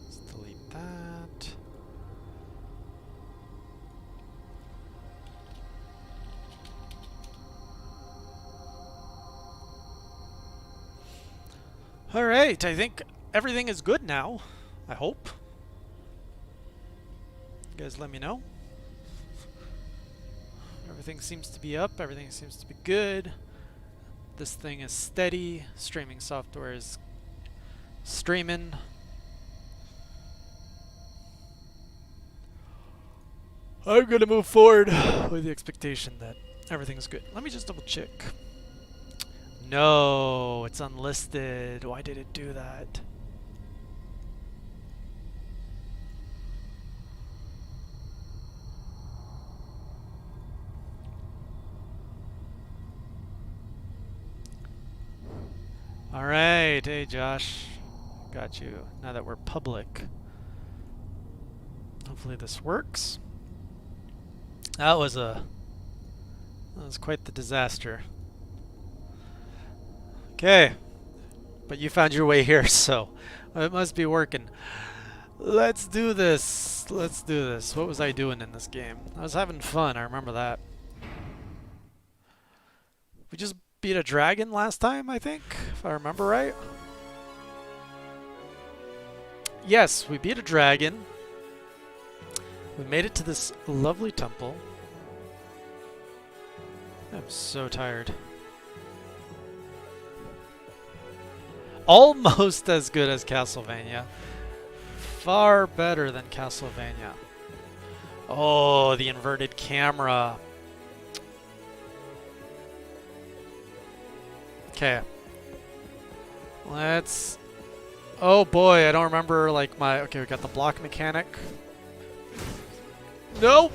Let's delete that. All right, I think everything is good now. I hope. You guys let me know. Everything seems to be up. Everything seems to be good. This thing is steady. Streaming software is streaming. I'm going to move forward with the expectation that everything is good. Let me just double check. No, it's unlisted. Why did it do that? All right, hey Josh, got you. Now that we're public, hopefully this works. That was quite the disaster. Okay, but you found your way here, so it must be working. Let's do this. Let's do this. What was I doing in this game? I was having fun. I remember that. We just beat a dragon last time, I think, if I remember right. Yes, we beat a dragon. We made it to this lovely temple. I'm so tired. Almost as good as Castlevania. Far better than Castlevania. Oh, the inverted camera. Okay. Let's... Oh boy, I don't remember like my... Okay, we got the block mechanic. Nope!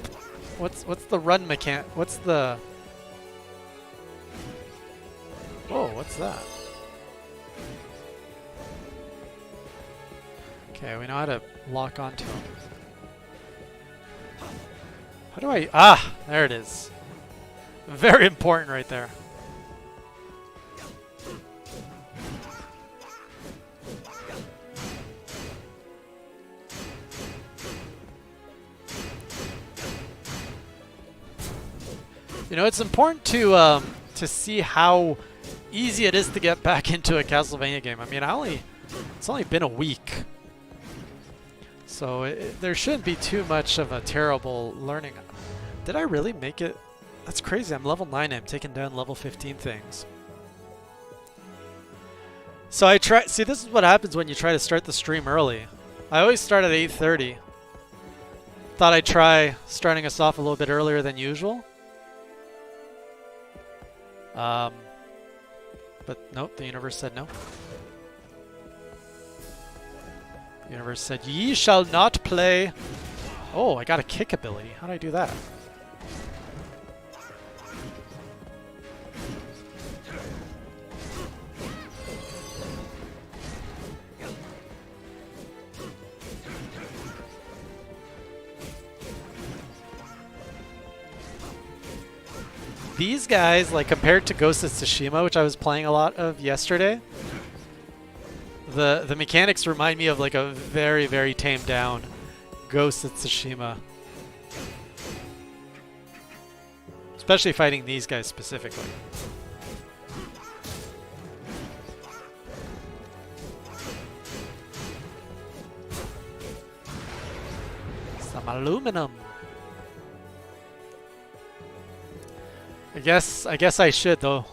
What's the run mechanic? What's the... Whoa, what's that? Okay, we know how to lock onto him. How do I... Ah! There it is. Very important right there. You know, it's important to see how easy it is to get back into a Castlevania game. I mean, it's only been a week. So there shouldn't be too much of a terrible learning. Did I really make it? That's crazy. I'm level 9. I'm taking down level 15 things. So I try. See, this is what happens when you try to start the stream early. I always start at 8:30. Thought I'd try starting us off a little bit earlier than usual. But nope, the universe said no. The universe said, "Ye shall not play." Oh, I got a kick ability. How did I do that? These guys, like compared to Ghost of Tsushima, which I was playing a lot of yesterday, the mechanics remind me of like a very, very tamed down Ghost of Tsushima. Especially fighting these guys specifically. Some aluminum. I guess I should though.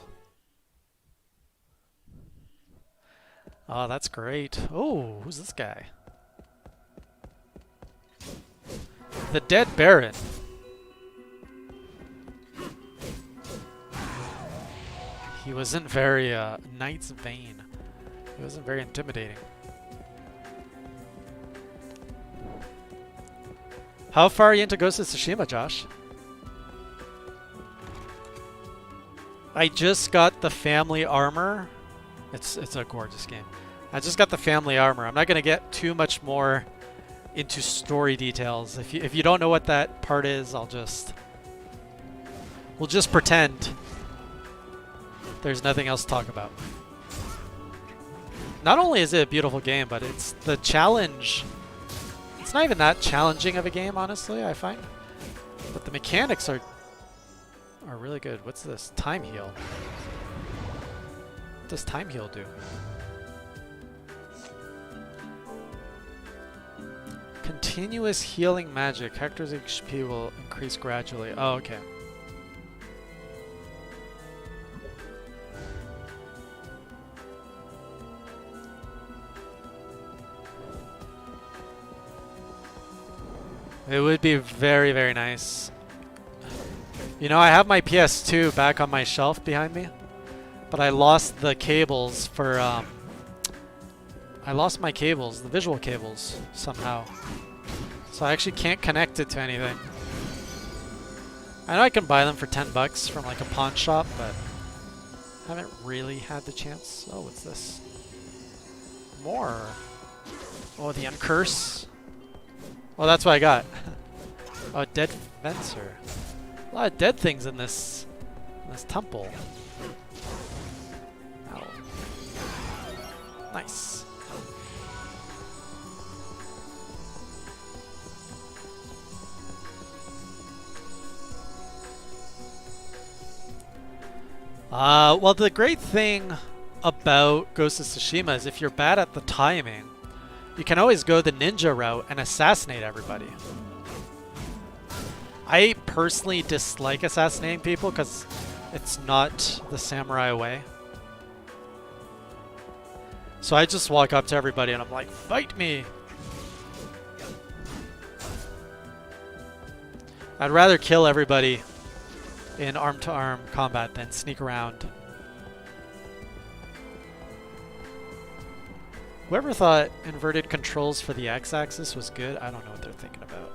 Oh, that's great. Oh, who's this guy? The Dead Baron. He wasn't very Knight's Vein. He wasn't very intimidating. How far are you into Ghost of Tsushima, Josh? I just got the family armor. It's a gorgeous game. I just got the family armor. I'm not going to get too much more into story details. If you don't know what that part is, we'll just pretend there's nothing else to talk about. Not only is it a beautiful game, but it's the challenge. It's not even that challenging of a game, honestly, I find. But the mechanics are really good. What's this? Time heal. What does time heal do? Continuous healing magic. Hector's HP will increase gradually. Oh, okay. It would be very, very nice. You know, I have my PS2 back on my shelf behind me, but I lost the cables for, I lost my cables, the visual cables, somehow. So I actually can't connect it to anything. I know I can buy them for 10 bucks from like a pawn shop, but I haven't really had the chance. Oh, what's this? More. Oh, the Uncurse. Oh, that's what I got. Oh, dead fencer. A lot of dead things in this temple. Ow. Nice. Well, the great thing about Ghost of Tsushima is if you're bad at the timing, you can always go the ninja route and assassinate everybody. I personally dislike assassinating people because it's not the samurai way. So I just walk up to everybody and I'm like, fight me! I'd rather kill everybody in arm-to-arm combat than sneak around. Whoever thought inverted controls for the x-axis was good, I don't know what they're thinking about.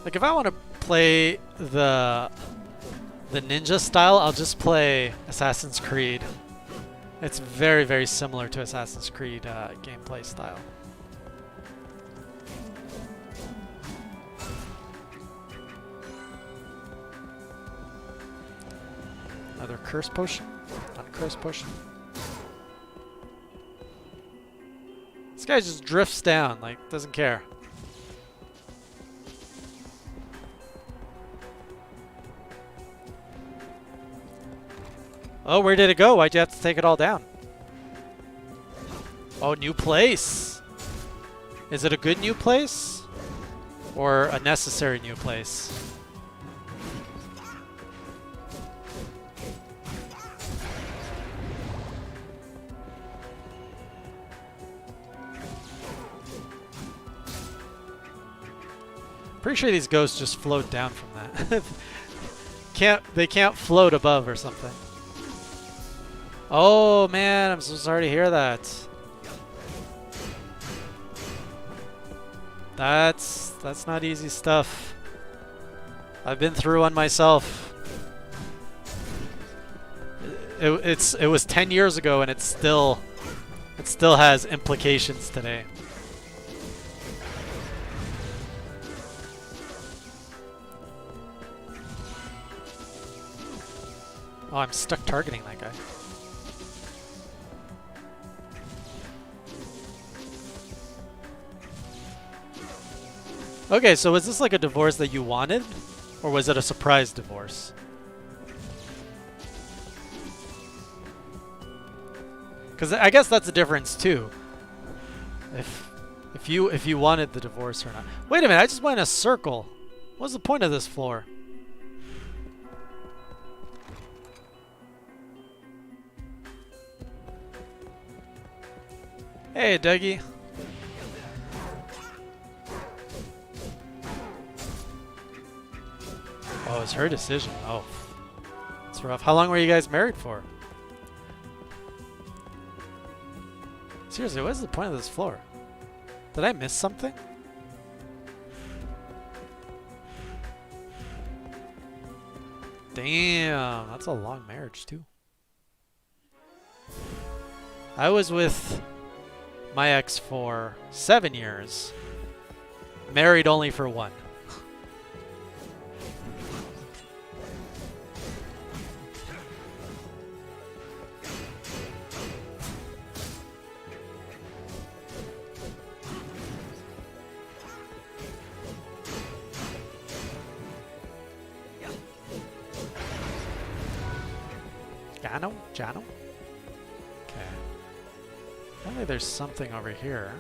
Like if I want to play the ninja style, I'll just play Assassin's Creed. It's very, very similar to Assassin's Creed gameplay style. Another curse potion? Uncurse potion? This guy just drifts down, like, doesn't care. Oh, where did it go? Why'd you have to take it all down? Oh, new place! Is it a good new place? Or a necessary new place? Pretty sure these ghosts just float down from that. They can't float above or something. Oh man, I'm so sorry to hear that. That's not easy stuff. I've been through one myself. It was 10 years ago and it still has implications today. Oh, I'm stuck targeting that guy. Okay, so was this like a divorce that you wanted? Or was it a surprise divorce? Because I guess that's the difference too. If you wanted the divorce or not. Wait a minute, I just went in a circle. What's the point of this floor? Hey, Dougie. Oh, it's her decision. Oh, it's rough. How long were you guys married for? Seriously, what is the point of this floor? Did I miss something? Damn, that's a long marriage too. I was with my ex for 7 years. Married only for 1. Jano? Okay. Apparently there's something over here.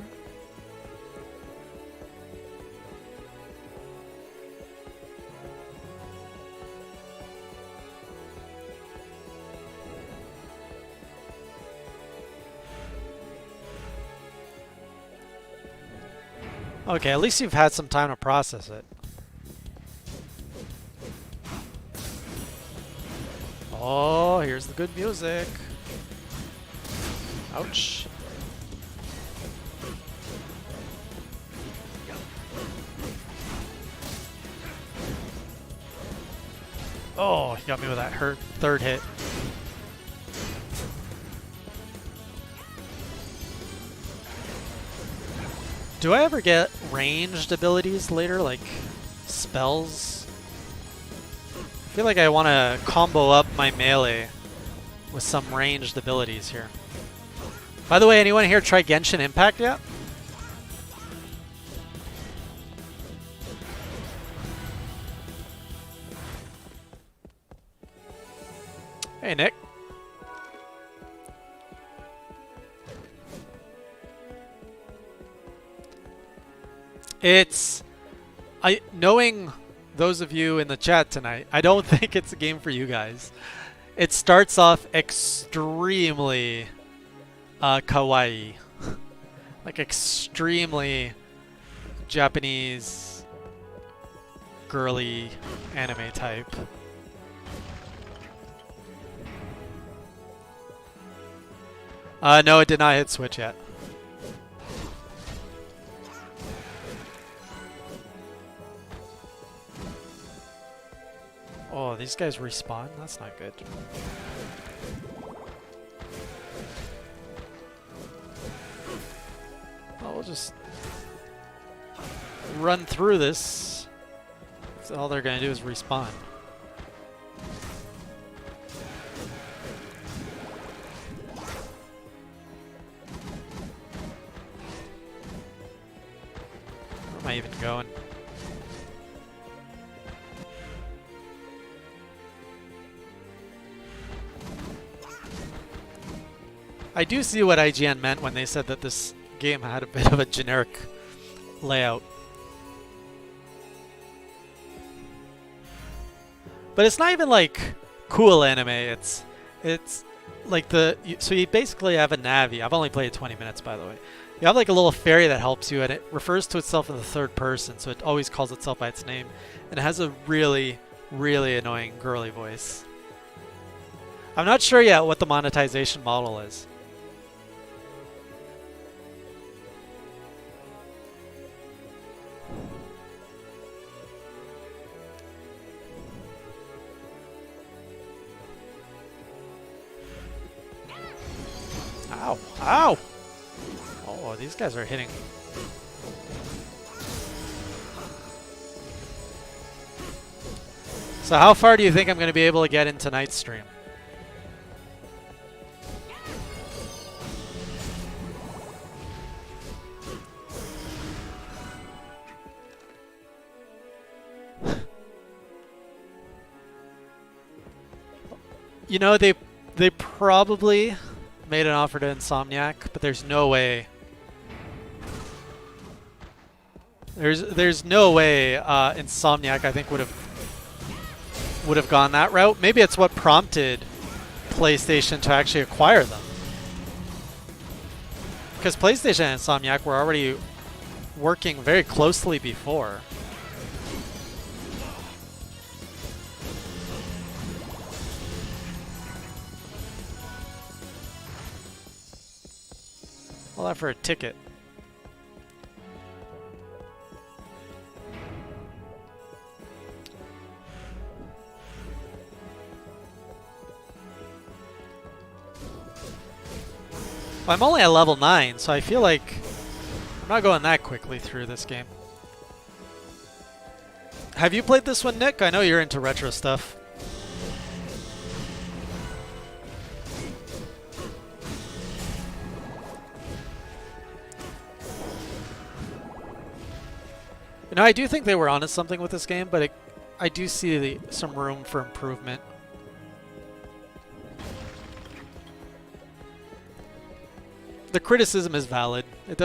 Okay, at least you've had some time to process it. Oh, here's the good music. Ouch. Oh, he got me with that third hit. Do I ever get ranged abilities later, like spells? I feel like I want to combo up my melee with some ranged abilities here. By the way, anyone here try Genshin Impact yet? Hey, Nick. Knowing those of you in the chat tonight, I don't think it's a game for you guys. It starts off extremely kawaii. Like extremely Japanese girly anime type. No, it did not hit Switch yet. Oh, these guys respawn? That's not good. Well, we'll just run through this. So all they're going to do is respawn. Where am I even going? I do see what IGN meant when they said that this game had a bit of a generic layout. But it's not even like cool anime. It's like so you basically have a Navi. I've only played 20 minutes, by the way. You have like a little fairy that helps you, and it refers to itself in the third person, so it always calls itself by its name, and it has a really, really annoying girly voice. I'm not sure yet what the monetization model is. Ow! Ow! Oh, these guys are hitting. So how far do you think I'm going to be able to get in tonight's stream? You know, they probably made an offer to Insomniac, but there's no way. There's no way Insomniac, I think, would have gone that route. Maybe it's what prompted PlayStation to actually acquire them, because PlayStation and Insomniac were already working very closely before. All that for a ticket. I'm only at level 9, so I feel like I'm not going that quickly through this game. Have you played this one, Nick? I know you're into retro stuff. You know, I do think they were onto something with this game, but I do see some room for improvement. The criticism is valid. It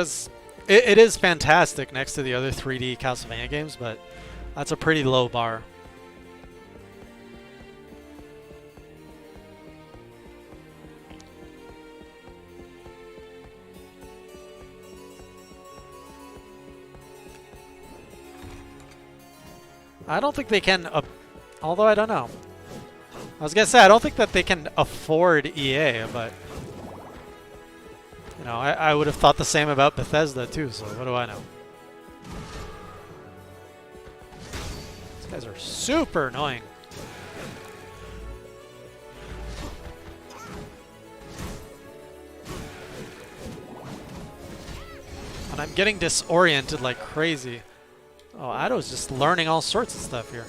is fantastic next to the other 3D Castlevania games, but that's a pretty low bar. I don't think they can, although I don't know. I was gonna say, I don't think that they can afford EA, but you know, I would have thought the same about Bethesda too, so what do I know? These guys are super annoying. And I'm getting disoriented like crazy. Oh, Ado's just learning all sorts of stuff here.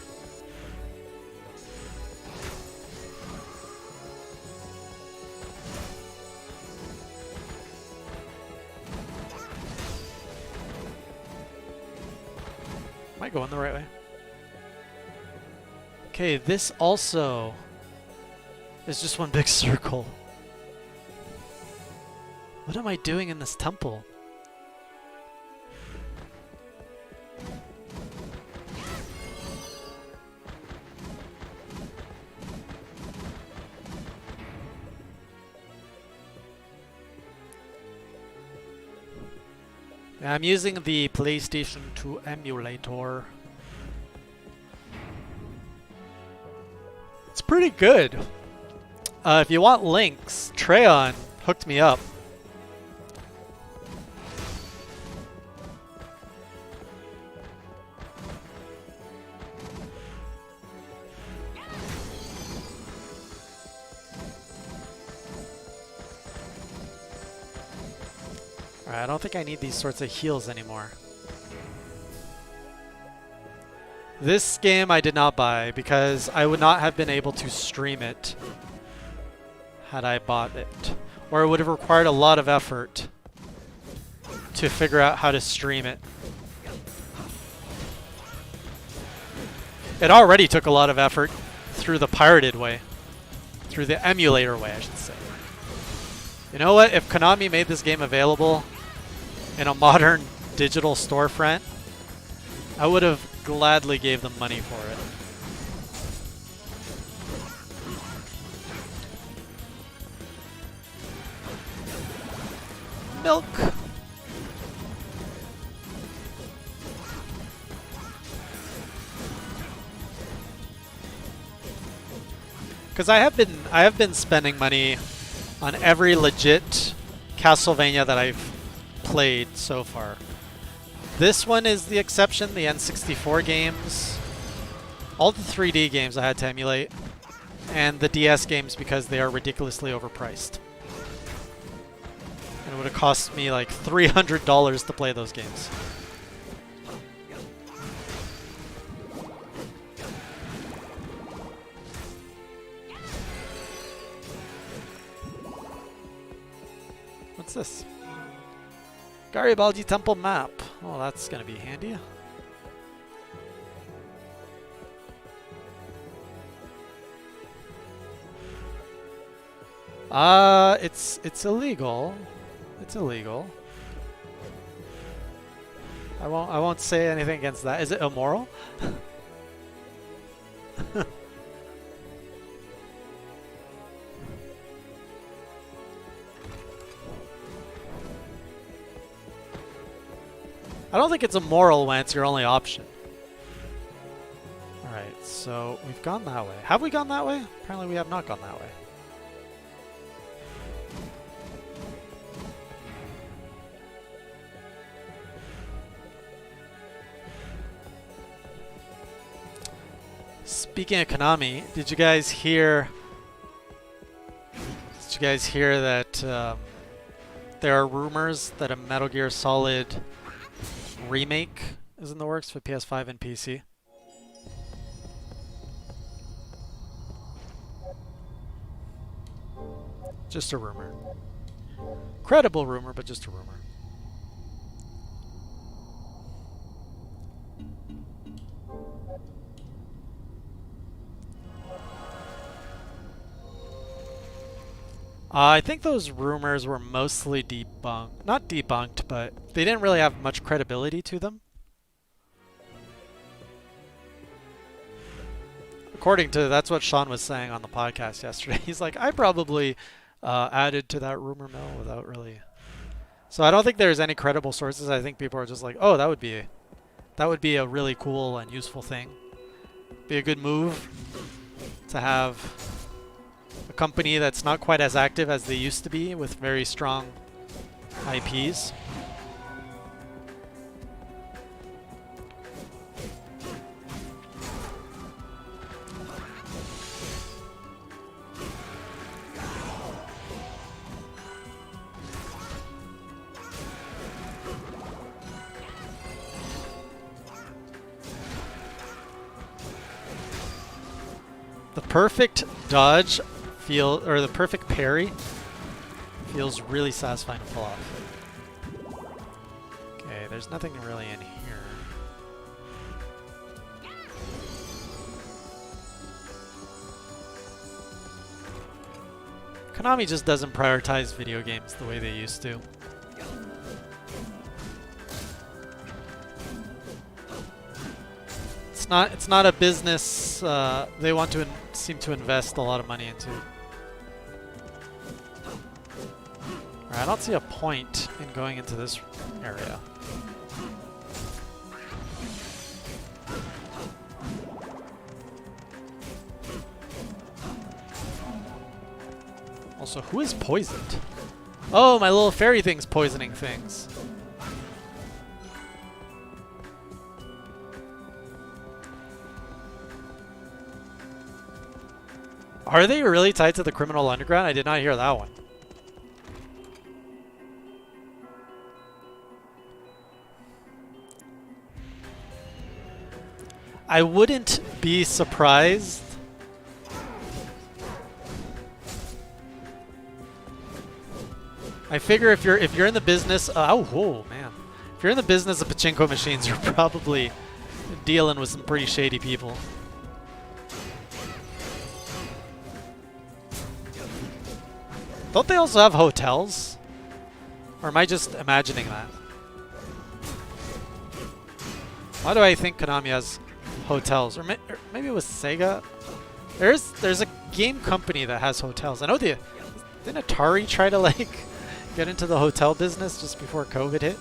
Am I going the right way? Okay, this also is just one big circle. What am I doing in this temple? I'm using the PlayStation 2 emulator. It's pretty good. If you want links, Treon hooked me up. Alright, I don't think I need these sorts of heals anymore. This game I did not buy because I would not have been able to stream it had I bought it. Or it would have required a lot of effort to figure out how to stream it. It already took a lot of effort through the pirated way. Through the emulator way, I should say. You know what? If Konami made this game available in a modern digital storefront, I would have gladly gave them money for it. Milk. Because I have been spending money on every legit Castlevania that I've played so far. This one is the exception, the N64 games. All the 3D games I had to emulate. And the DS games because they are ridiculously overpriced. And it would have cost me like $300 to play those games. What's this? Garibaldi Temple map. Oh, that's gonna be handy. It's illegal. It's illegal. I won't say anything against that. Is it immoral? I don't think it's immoral when it's your only option. Alright, so we've gone that way. Have we gone that way? Apparently we have not gone that way. Speaking of Konami, did you guys hear that there are rumors that a Metal Gear Solid remake is in the works for PS5 and PC. Just a rumor. Credible rumor, but just a rumor. I think those rumors were mostly debunked. Not debunked, but they didn't really have much credibility to them. According to, that's what Sean was saying on the podcast yesterday. He's like, I probably added to that rumor mill without really... So I don't think there's any credible sources. I think people are just like, oh, that would be a really cool and useful thing. Be a good move to have a company that's not quite as active as they used to be with very strong IPs. The perfect dodge or the perfect parry feels really satisfying to pull off. Okay, there's nothing really in here. Konami just doesn't prioritize video games the way they used to. It's not a business they want to seem to invest a lot of money into. Alright, I don't see a point in going into this area. Also, who is poisoned? Oh, my little fairy thing's poisoning things. Are they really tied to the criminal underground? I did not hear that one. I wouldn't be surprised. I figure if you're in the business, whoa, man, if you're in the business of pachinko machines, you're probably dealing with some pretty shady people. Don't they also have hotels? Or am I just imagining that? Why do I think Konami has hotels? Or maybe it was Sega? There's a game company that has hotels. I know didn't Atari try to like get into the hotel business just before COVID hit?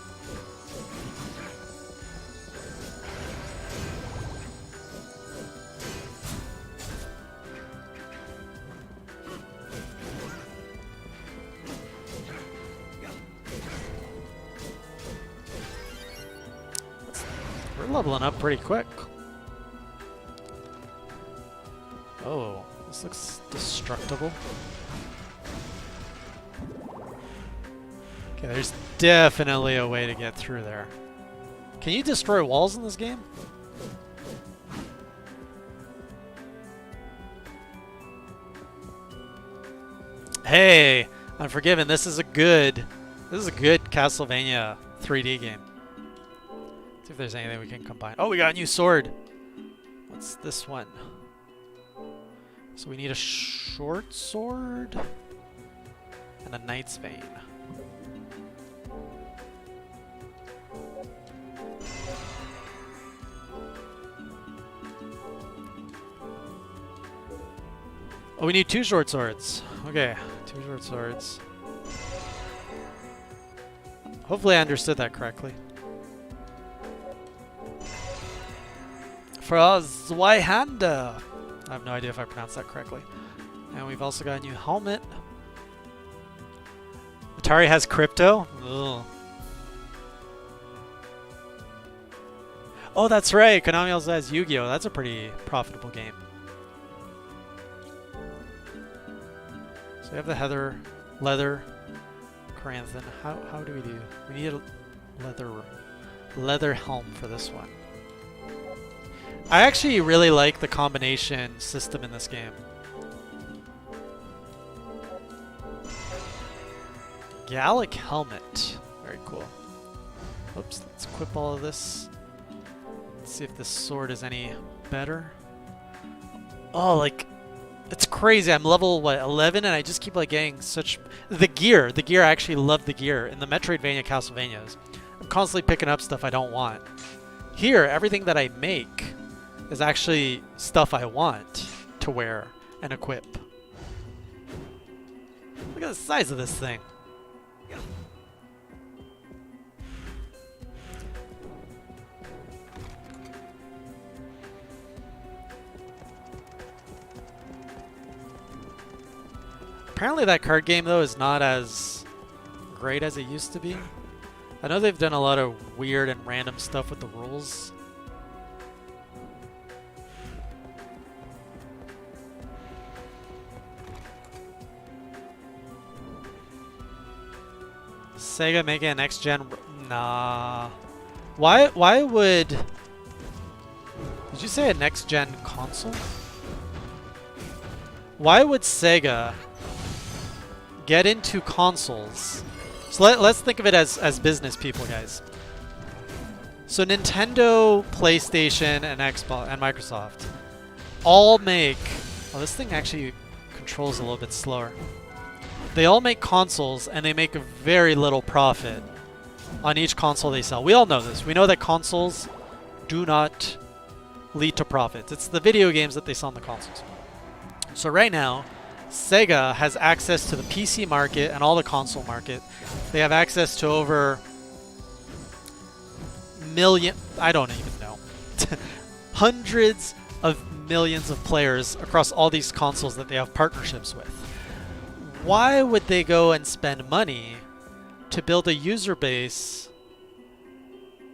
We're leveling up pretty quick. Oh, this looks destructible. Okay, there's definitely a way to get through there. Can you destroy walls in this game? Hey, Unforgiven. This is a good Castlevania 3D game. See if there's anything we can combine. Oh, we got a new sword. What's this one? So we need a short sword and a knight's vein. Oh, we need 2 short swords. Okay, 2 short swords. Hopefully I understood that correctly. For Zweihanda. I have no idea if I pronounced that correctly. And we've also got a new helmet. Atari has crypto? Ugh. Oh, that's right. Konami also has Yu-Gi-Oh! That's a pretty profitable game. So we have the leather Coranthan, how do we do? We need a leather helm for this one. I actually really like the combination system in this game. Gallic helmet. Very cool. Oops, let's equip all of this. Let's see if this sword is any better. Oh, like, it's crazy. I'm level, what, 11, and I just keep, like, getting such... The gear, I actually love the gear. In the Metroidvania Castlevanias, I'm constantly picking up stuff I don't want. Here, everything that I make is actually stuff I want to wear and equip. Look at the size of this thing. Apparently that card game, though, is not as great as it used to be. I know they've done a lot of weird and random stuff with the rules. Sega making a next gen? Nah. Why would... Did you say a next gen console? Why would Sega get into consoles? So let's think of it as business people, guys. So Nintendo, PlayStation, and Xbox, and Microsoft all make... Oh, this thing actually controls a little bit slower. They all make consoles, and they make very little profit on each console they sell. We all know this. We know that consoles do not lead to profits. It's the video games that they sell on the consoles. So right now, Sega has access to the PC market and all the console market. They have access to over I don't even know, hundreds of millions of players across all these consoles that they have partnerships with. Why would they go and spend money to build a user base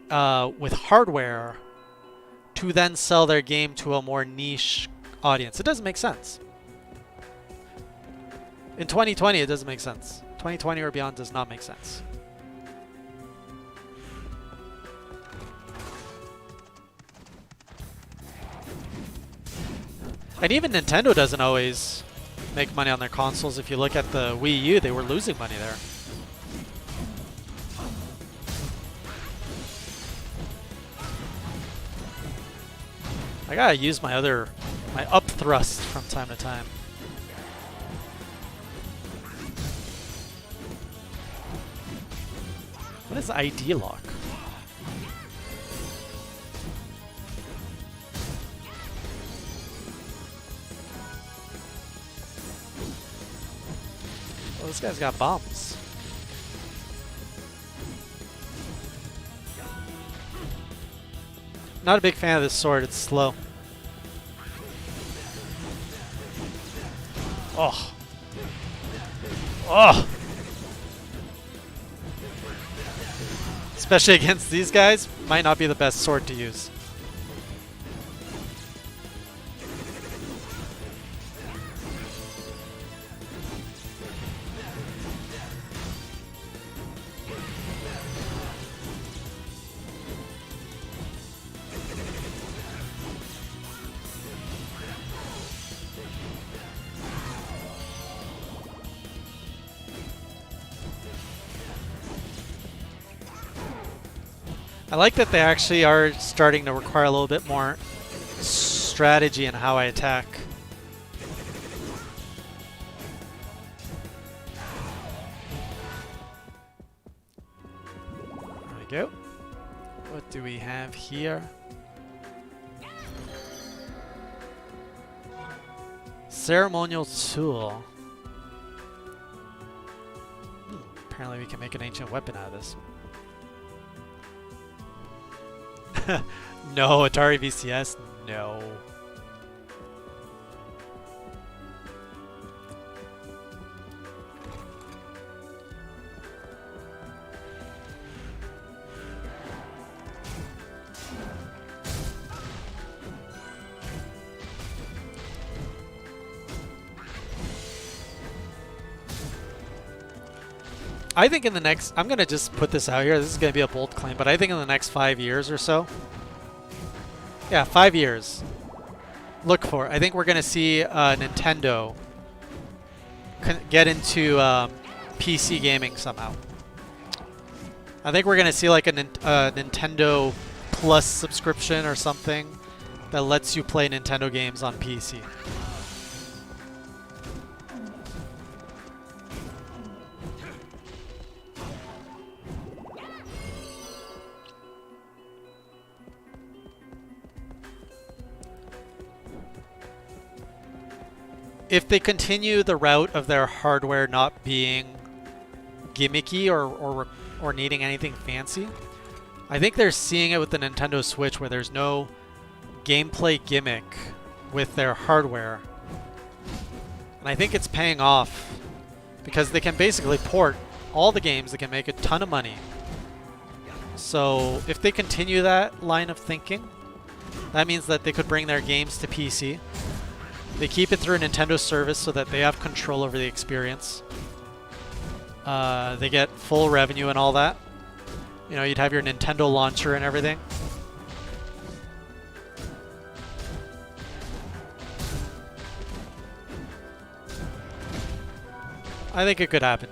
with hardware to then sell their game to a more niche audience? It doesn't make sense. In 2020, it doesn't make sense. 2020 or beyond does not make sense. And even Nintendo doesn't always make money on their consoles. If you look at the Wii U, they were losing money there. I gotta use my up thrust from time to time. What is ID lock? Oh, this guy's got bombs. Not a big fan of this sword, it's slow. Oh. Oh! Especially against these guys, might not be the best sword to use. I like that they actually are starting to require a little bit more strategy in how I attack. There we go. What do we have here? Ceremonial tool. Apparently we can make an ancient weapon out of this. No, Atari VCS, no. I think in the next, I'm going to just put this out here. This is going to be a bold claim, but I think in the next 5 years or so, yeah, 5 years, look for it. I think we're going to see Nintendo get into PC gaming somehow. I think we're going to see like a Nintendo Plus subscription or something that lets you play Nintendo games on PC. If they continue the route of their hardware not being gimmicky or needing anything fancy, I think they're seeing it with the Nintendo Switch where there's no gameplay gimmick with their hardware. And I think it's paying off because they can basically port all the games. They can make a ton of money. So if they continue that line of thinking, that means that they could bring their games to PC. They keep it through a Nintendo service so that they have control over the experience. They get full revenue and all that. You know, you'd have your Nintendo launcher and everything. I think it could happen.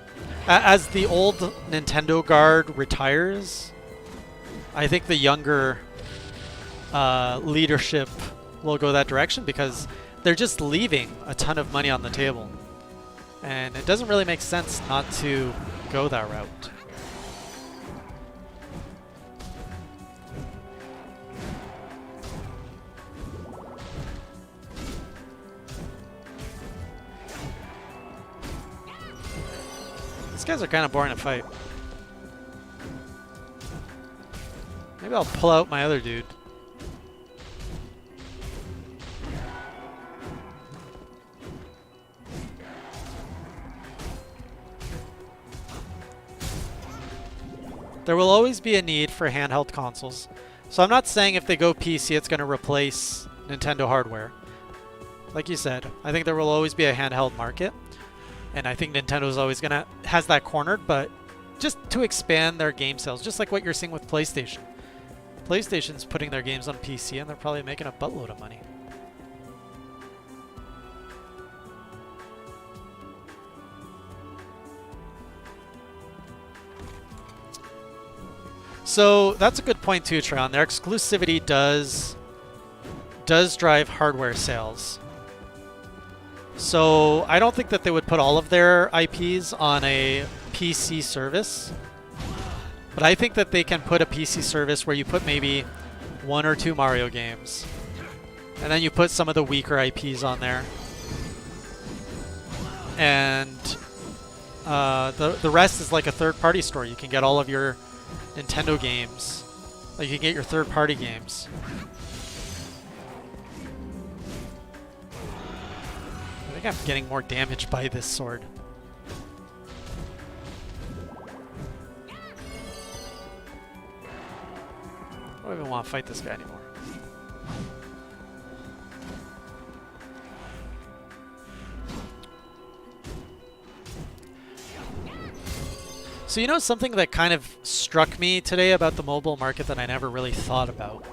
As the old Nintendo guard retires, I think the younger leadership will go that direction because they're just leaving a ton of money on the table. And it doesn't really make sense not to go that route. These guys are kind of boring to fight. Maybe I'll pull out my other dude. There will always be a need for handheld consoles. So I'm not saying if they go PC it's going to replace Nintendo hardware. Like you said, I think there will always be a handheld market. And I think Nintendo's always has that cornered, but just to expand their game sales, just like what you're seeing with PlayStation. PlayStation's putting their games on PC and they're probably making a buttload of money. So that's a good point too, Treon. Their exclusivity does drive hardware sales. So I don't think that they would put all of their IPs on a PC service. But I think that they can put a PC service where you put maybe 1 or 2 Mario games. And then you put some of the weaker IPs on there. And the rest is like a third-party store. You can get all of your Nintendo games. Like you can get your third-party games. I think I'm getting more damage by this sword. I don't even want to fight this guy anymore. So you know something that kind of struck me today about the mobile market that I never really thought about?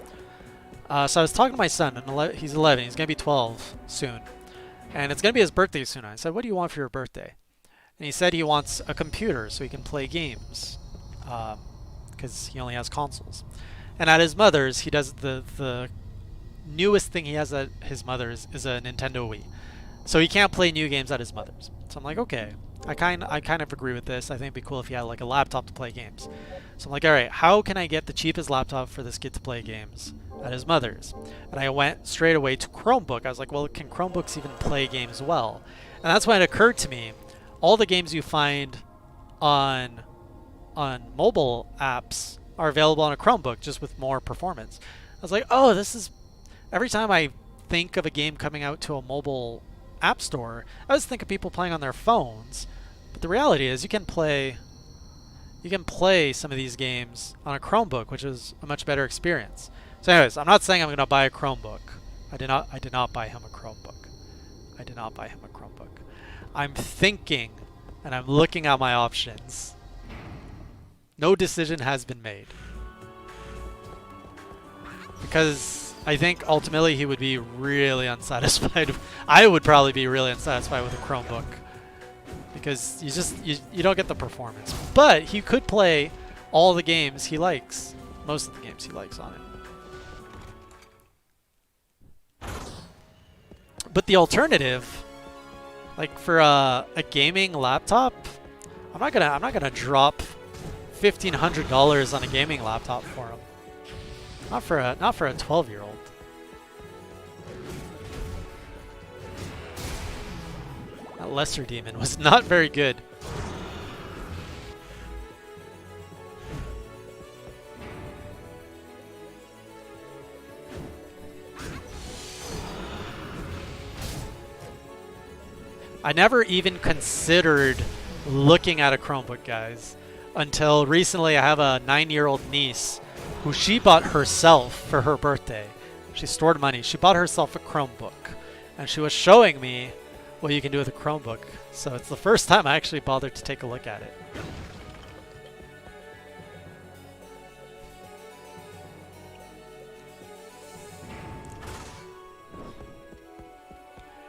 So I was talking to my son, and he's 11, he's going to be 12 soon. And it's going to be his birthday soon. I said, what do you want for your birthday? And he said he wants a computer so he can play games. Because he only has consoles. And at his mother's, he does the newest thing he has at his mother's is a Nintendo Wii. So he can't play new games at his mother's. So I'm like, okay. I kind of agree with this. I think it'd be cool if he had like a laptop to play games. So I'm like, all right, how can I get the cheapest laptop for this kid to play games at his mother's? And I went straight away to Chromebook. I was like, well, can Chromebooks even play games well? And that's when it occurred to me, all the games you find on mobile apps are available on a Chromebook, just with more performance. I was like, oh, this is... Every time I think of a game coming out to a mobile app store, I always think of people playing on their phones. But the reality is you can play some of these games on a Chromebook, which is a much better experience. So anyways, I'm not saying I'm going to buy a Chromebook. I did not buy him a Chromebook. I did not buy him a Chromebook. I'm thinking, and I'm looking at my options. No decision has been made. Because I think ultimately he would be really unsatisfied. I would probably be really unsatisfied with a Chromebook. Because you don't get the performance. But he could play all the games he likes. Most of the games he likes on it. But the alternative, like for a gaming laptop, I'm not gonna drop $1,500 on a gaming laptop for him. Not for a 12-year-old. That Lesser Demon was not very good. I never even considered looking at a Chromebook, guys, until recently. I have a 9-year-old niece who she bought herself for her birthday. She stored money. She bought herself a Chromebook, and she was showing me what you can do with a Chromebook. So it's the first time I actually bothered to take a look at it.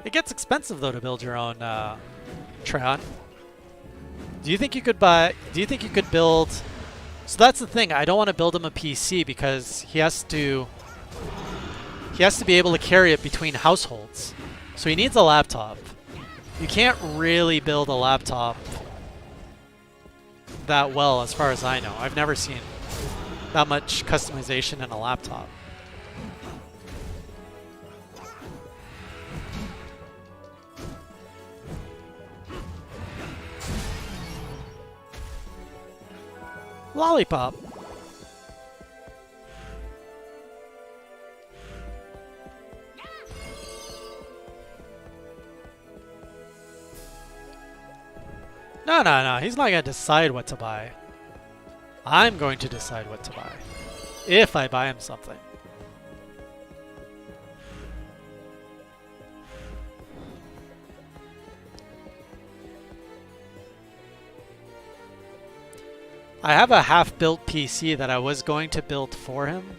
It gets expensive though to build your own Treon. Do you think you could build? So that's the thing. I don't want to build him a PC because he has to be able to carry it between households. So he needs a laptop. You can't really build a laptop that well, as far as I know. I've never seen that much customization in a laptop. Lollipop. No. He's not going to decide what to buy. I'm going to decide what to buy. If I buy him something. I have a half-built PC that I was going to build for him.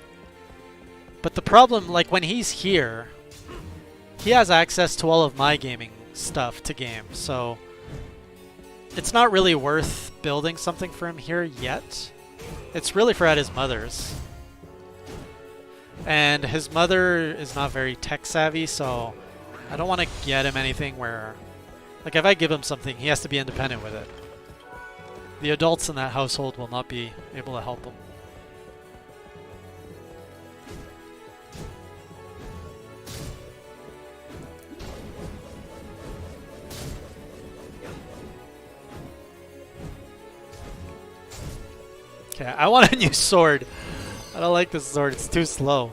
But the problem, like when he's here, he has access to all of my gaming stuff to game. So it's not really worth building something for him here yet. It's really for at his mother's. And his mother is not very tech savvy, so I don't want to get him anything where, like if I give him something, he has to be independent with it. The adults in that household will not be able to help him. Okay, I want a new sword. I don't like this sword, it's too slow.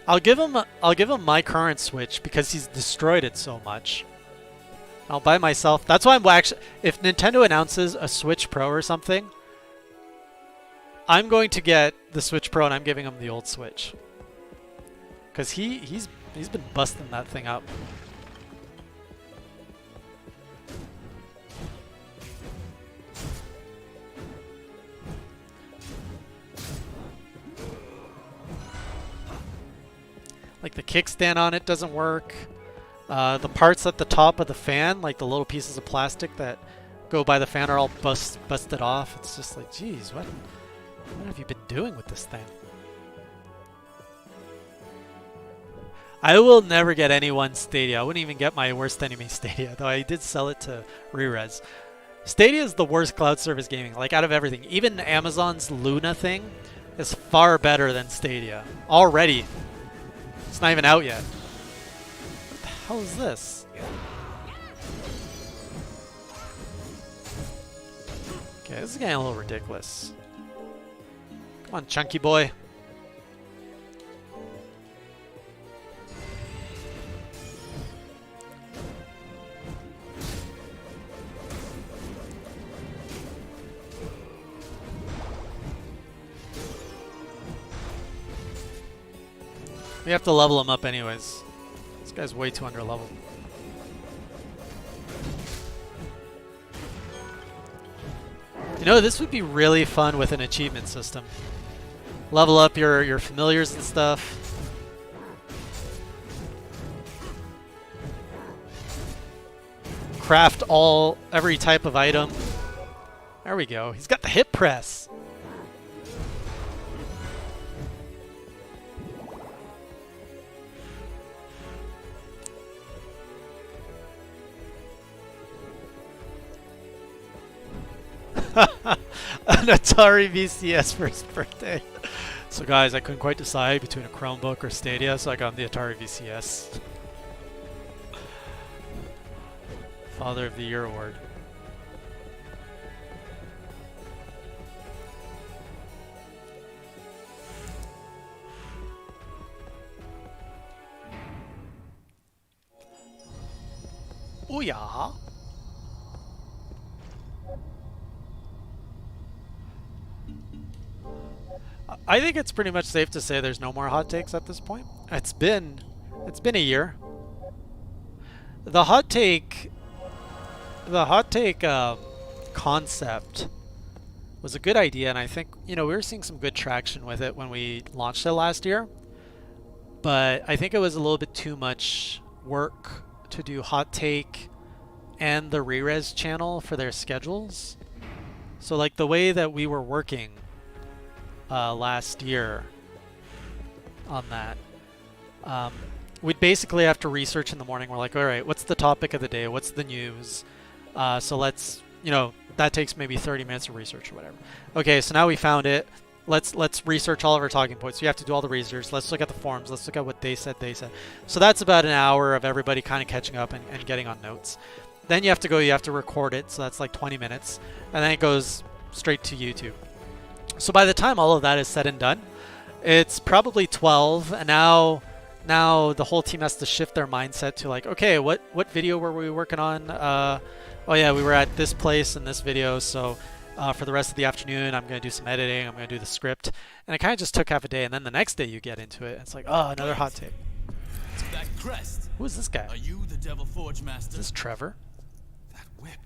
I'll give him my current Switch because he's destroyed it so much. I'll buy myself. That's why I'm actually, if Nintendo announces a Switch Pro or something, I'm going to get the Switch Pro and I'm giving him the old Switch. Cuz he's been busting that thing up. Like the kickstand on it doesn't work. The parts at the top of the fan, like the little pieces of plastic that go by the fan, are all busted off. It's just like, geez, what have you been doing with this thing? I will never get anyone Stadia. I wouldn't even get my worst enemy Stadia, though I did sell it to Rerez. Stadia is the worst cloud service gaming, like out of everything. Even Amazon's Luna thing is far better than Stadia. Already. It's not even out yet. What the hell is this? Okay, this is getting a little ridiculous. Come on, chunky boy. We have to level him up anyways. This guy's way too under leveled. You know, this would be really fun with an achievement system. Level up your familiars and stuff. Craft every type of item. There we go. He's got the hip press. An Atari VCS for his birthday. So guys, I couldn't quite decide between a Chromebook or Stadia, so I got the Atari VCS. Father of the Year award. Oh yeah. I think it's pretty much safe to say there's no more hot takes at this point. It's been a year. The hot take concept was a good idea, and I think, you know, we were seeing some good traction with it when we launched it last year. But I think it was a little bit too much work to do hot take and the re-res channel for their schedules. So like the way that we were working last year on that, we'd basically have to research in the morning. We're like, all right, what's the topic of the day? What's the news? So let's, you know, that takes maybe 30 minutes of research or whatever. Okay, so now we found it. Let's research all of our talking points. So you have to do all the research. Let's look at the forums. Let's look at what they said. So that's about an hour of everybody kind of catching up and getting on notes. Then you have to record it. So that's like 20 minutes. And then it goes straight to YouTube. So by the time all of that is said and done, it's probably 12. And now the whole team has to shift their mindset to like, okay, what video were we working on? Oh yeah, we were at this place in this video. So for the rest of the afternoon, I'm going to do some editing. I'm going to do the script. And it kind of just took half a day. And then the next day you get into it. It's like, oh, another hot take. That crest. Who is this guy? Are you the Devil Forge Master? Is this Trevor? That whip.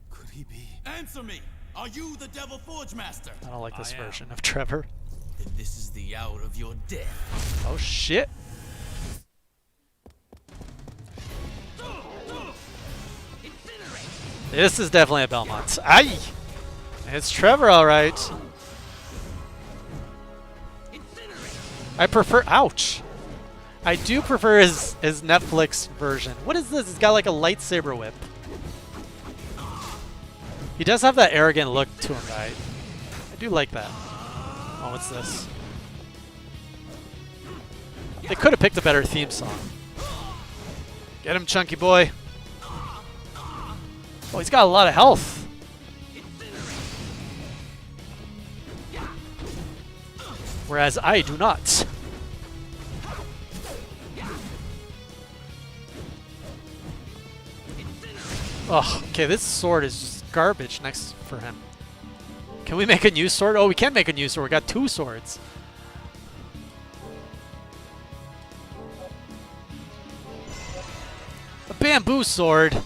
Could he be? Answer me. Are you the Devil Forge Master? I don't like this version of Trevor. Then this is the hour of your death. Oh shit. This is definitely a Belmont. Aye! It's Trevor, alright. I prefer... Ouch! I do prefer his Netflix version. What is this? He's got like a lightsaber whip. He does have that arrogant look to him, right? I do like that. Oh, what's this? They could have picked a better theme song. Get him, chunky boy. Oh, he's got a lot of health. Whereas I do not. Oh, okay, this sword is just garbage next for him. Can we make a new sword? Oh, we can make a new sword. We got 2 swords. A bamboo sword.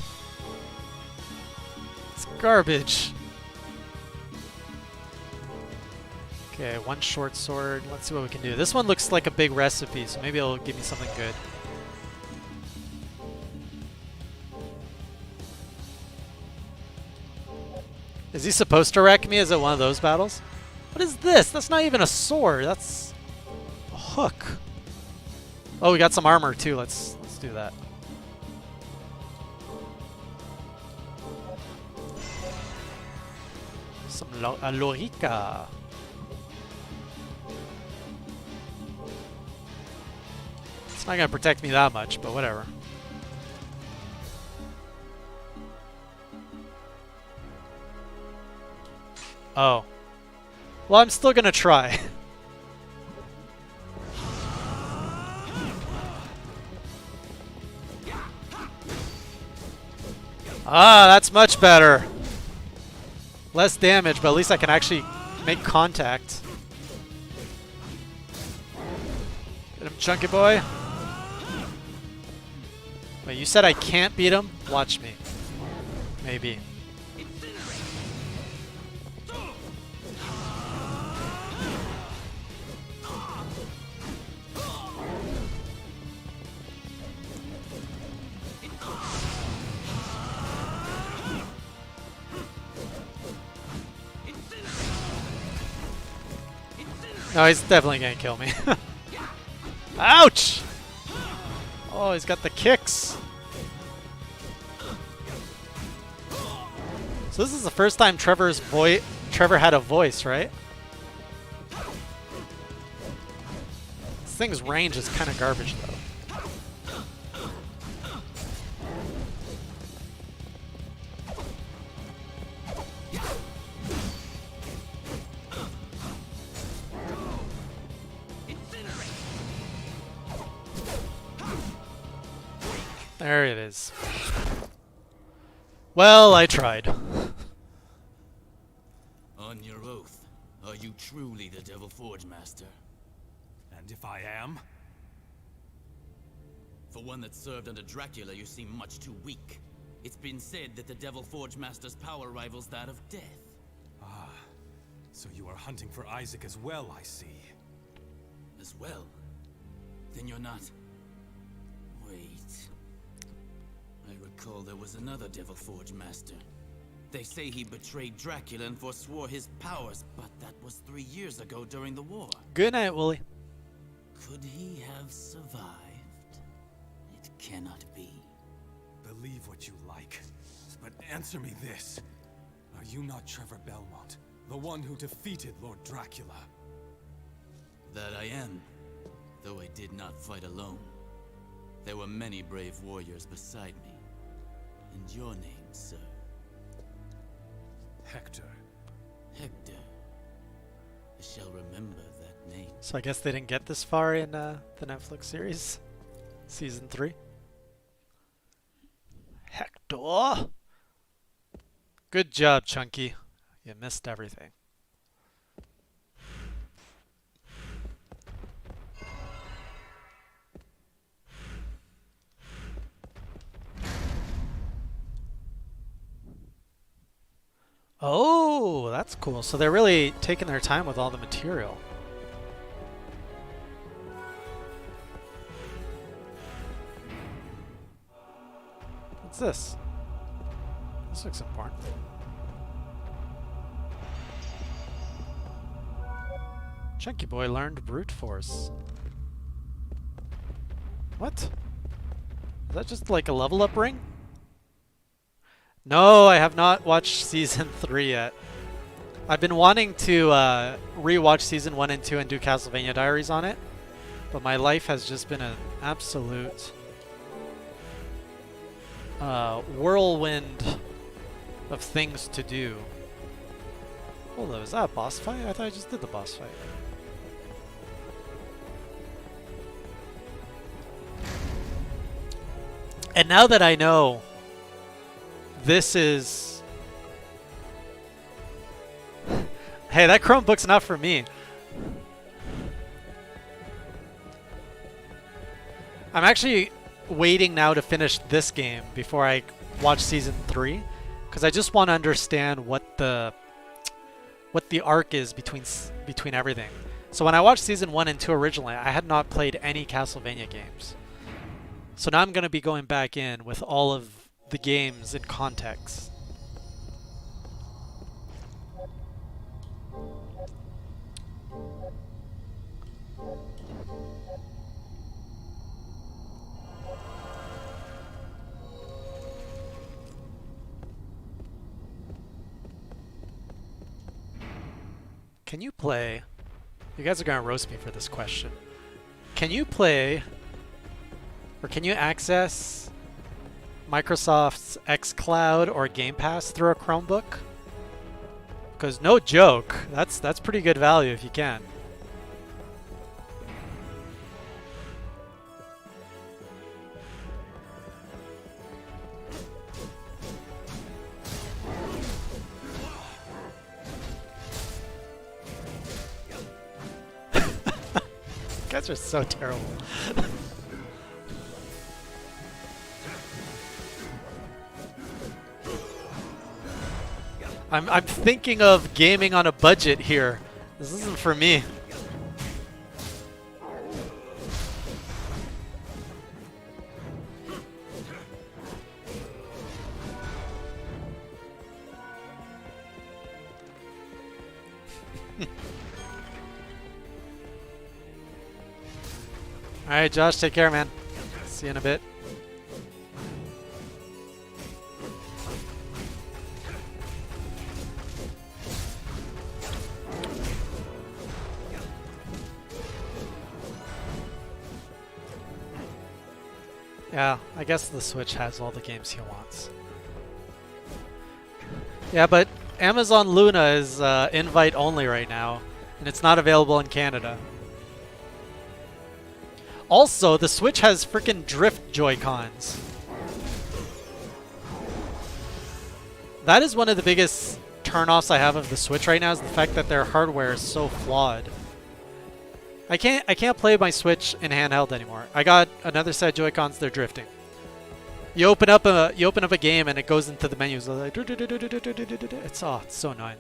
It's garbage. Okay, 1 short sword. Let's see what we can do. This one looks like a big recipe, so maybe it'll give me something good. Is he supposed to wreck me? Is it one of those battles? What is this? That's not even a sword. That's a hook. Oh, we got some armor too. Let's do that. Some Lorica. It's not gonna protect me that much, but whatever. Oh. Well, I'm still gonna try. Ah, that's much better. Less damage, but at least I can actually make contact. Get him, chunky boy. Wait, you said I can't beat him? Watch me. Maybe. No, he's definitely gonna kill me. Ouch! Oh, he's got the kicks. So this is the first time Trevor had a voice, right? This thing's range is kind of garbage, though. There it is. Well, I tried. On your oath, are you truly the Devil Forge Master? And if I am? For one that served under Dracula, you seem much too weak. It's been said that the Devil Forge Master's power rivals that of death. Ah, so you are hunting for Isaac as well, I see. As well? Then you're not... Wait... I recall there was another Devil Forge Master. They say he betrayed Dracula and forswore his powers, but that was 3 years ago during the war. Good night, Wooly. Could he have survived? It cannot be. Believe what you like, but answer me this. Are you not Trevor Belmont, the one who defeated Lord Dracula? That I am, though I did not fight alone. There were many brave warriors beside me. And your name, sir? Hector. Hector. I shall remember that name. So I guess they didn't get this far in the Netflix series. Season 3. Hector! Good job, Chunky. You missed everything. Oh, that's cool. So they're really taking their time with all the material. What's this? This looks important. Chunky boy learned brute force. What? Is that just like a level up ring? No, I have not watched Season 3 yet. I've been wanting to rewatch Season 1 and 2 and do Castlevania Diaries on it, but my life has just been an absolute whirlwind of things to do. Hold on, is that a boss fight? I thought I just did the boss fight. And now that I know this is... Hey, that Chromebook's not for me. I'm actually waiting now to finish this game before I watch Season 3, because I just want to understand what the arc is between everything. So when I watched Season 1 and 2 originally, I had not played any Castlevania games. So now I'm going to be going back in with all of the games in context. Can you play... You guys are going to roast me for this question. Can you play... Or can you access Microsoft's xCloud or Game Pass through a Chromebook? Because no joke, that's pretty good value if you can. guys are so terrible. I'm thinking of gaming on a budget here. This isn't for me. Alright, Josh, take care, man. See you in a bit. Yeah, I guess the Switch has all the games he wants. Yeah, but Amazon Luna is invite only right now, and it's not available in Canada. Also, the Switch has freaking drift Joy-Cons. That is one of the biggest turnoffs I have of the Switch right now, is the fact that their hardware is so flawed. I can't play my Switch in handheld anymore. I got another set of Joy-Cons, they're drifting. You open up a game and it goes into the menus. Like, it's so annoying.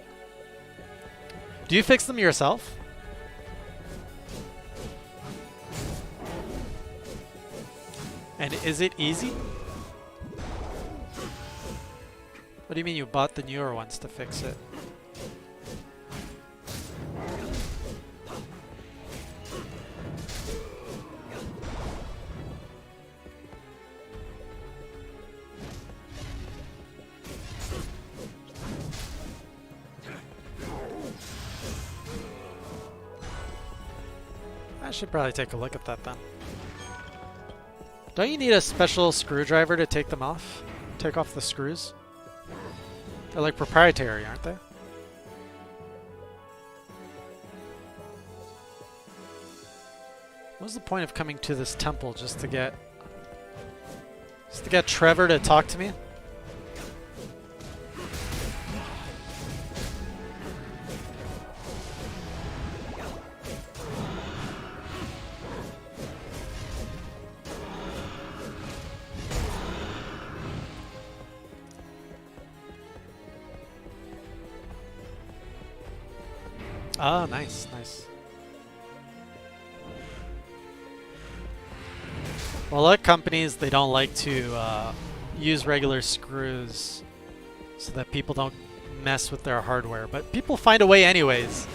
Do you fix them yourself? And is it easy? What do you mean you bought the newer ones to fix it? I should probably take a look at that then. Don't you need a special screwdriver to take them off? Take off the screws? They're like proprietary, aren't they? What was the point of coming to this temple just to get Trevor to talk to me? Oh, nice, nice. Well, a lot of companies, they don't like to use regular screws so that people don't mess with their hardware, but people find a way anyways.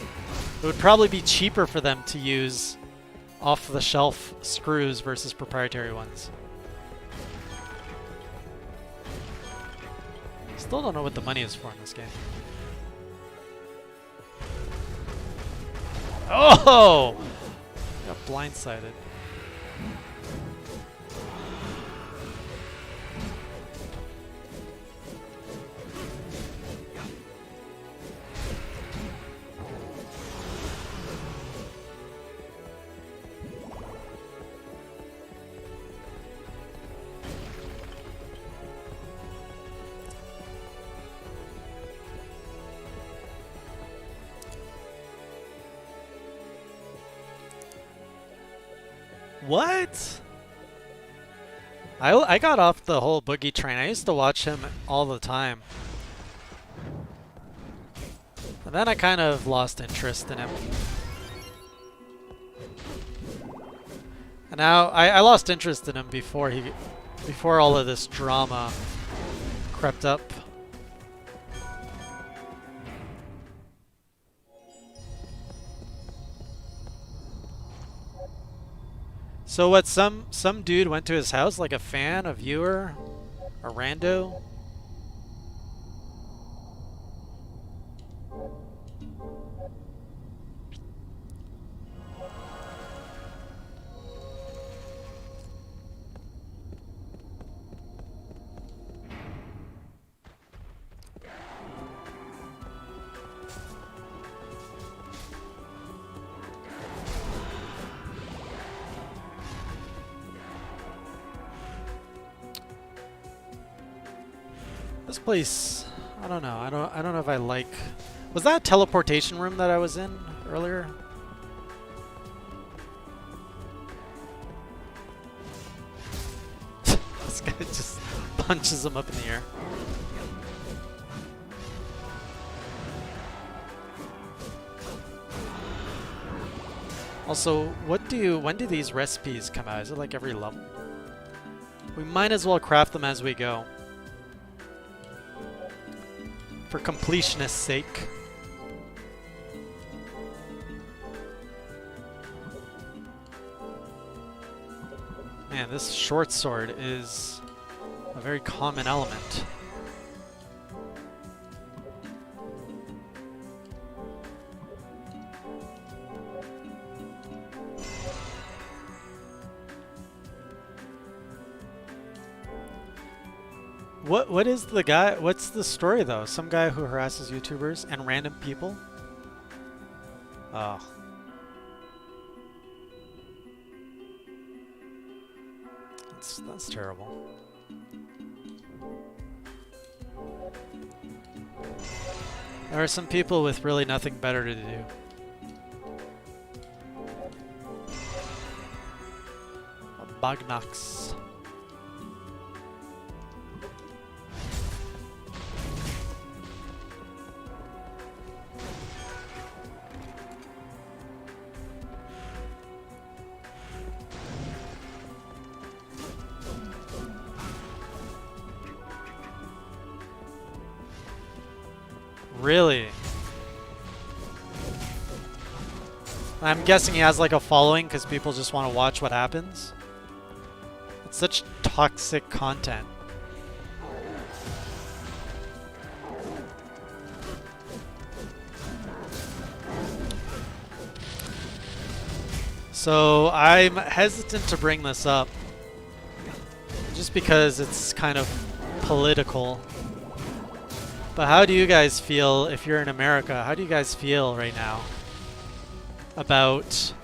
It would probably be cheaper for them to use off-the-shelf screws versus proprietary ones. Still don't know what the money is for in this game. Oh! Got blindsided. What? I got off the whole Boogie train. I used to watch him all the time. And then I kind of lost interest in him. And now I lost interest in him before all of this drama crept up. So what, some dude went to his house, like a fan, a viewer, a rando? This place, I don't know. I don't know if I like. Was that a teleportation room that I was in earlier? punches him up in the air. Also, when do these recipes come out? Is it like every level? We might as well craft them as we go. For completionist's sake. Man, this short sword is a very common element. What is the guy? What's the story though? Some guy who harasses YouTubers and random people? Oh. That's terrible. There are some people with really nothing better to do. Bagnax. Really? I'm guessing he has like a following because people just want to watch what happens. It's such toxic content. So I'm hesitant to bring this up just because it's kind of political. But how do you guys feel if you're in America? How do you guys feel right now about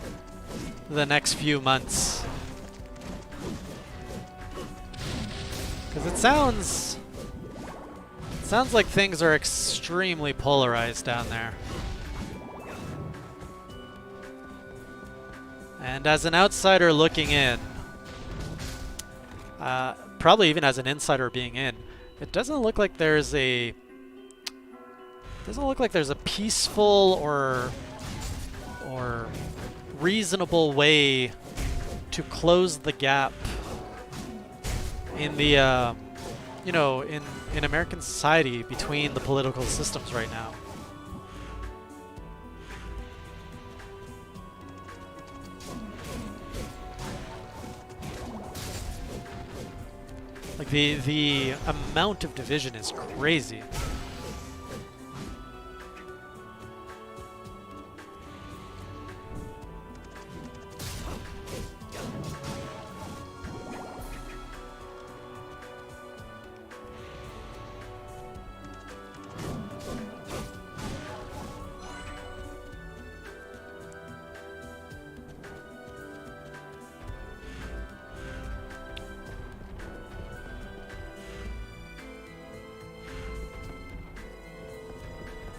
the next few months? Because it sounds like things are extremely polarized down there. And as an outsider looking in, probably even as an insider being in, it doesn't look like there's a peaceful or reasonable way to close the gap in the in American society between the political systems right now. Like the amount of division is crazy.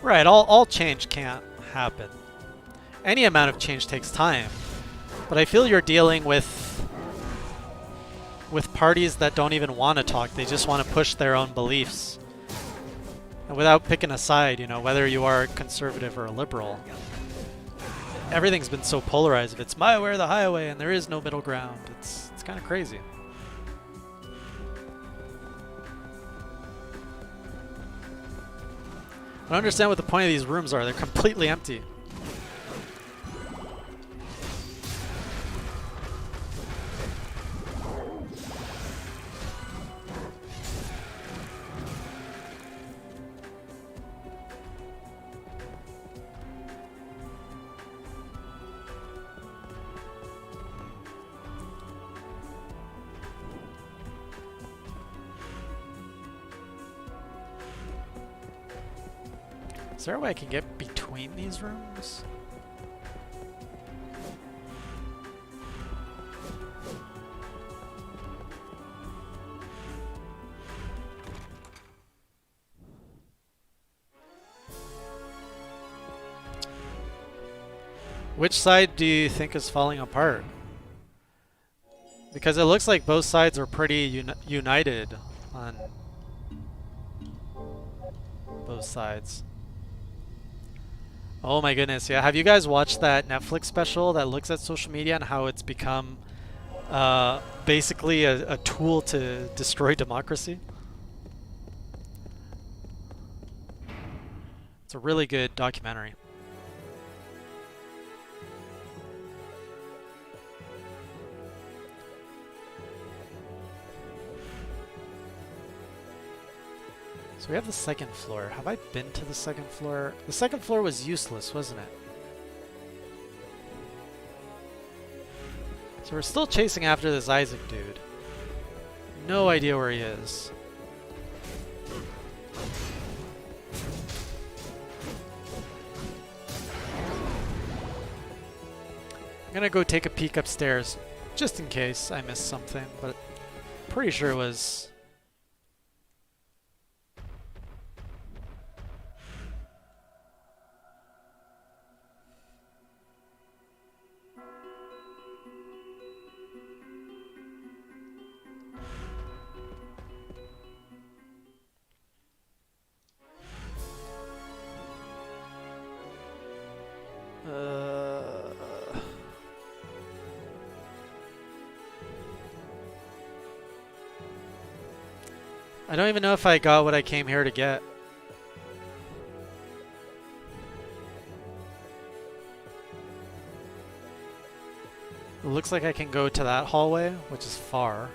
Right, all change can't happen. Any amount of change takes time. But I feel you're dealing with parties that don't even want to talk. They just want to push their own beliefs. And without picking a side, whether you are conservative or a liberal. Everything's been so polarized. If it's my way or the highway and there is no middle ground, it's kind of crazy. I don't understand what the point of these rooms are. They're completely empty. Is there a way I can get between these rooms? Which side do you think is falling apart? Because it looks like both sides are pretty united on both sides. Oh my goodness, yeah. Have you guys watched that Netflix special that looks at social media and how it's become basically a tool to destroy democracy? It's a really good documentary. So we have the second floor. Have I been to the second floor? The second floor was useless, wasn't it? So we're still chasing after this Isaac dude. No idea where he is. I'm gonna go take a peek upstairs, just in case I missed something, but pretty sure it was... I don't even know if I got what I came here to get. It looks like I can go to that hallway, which is far.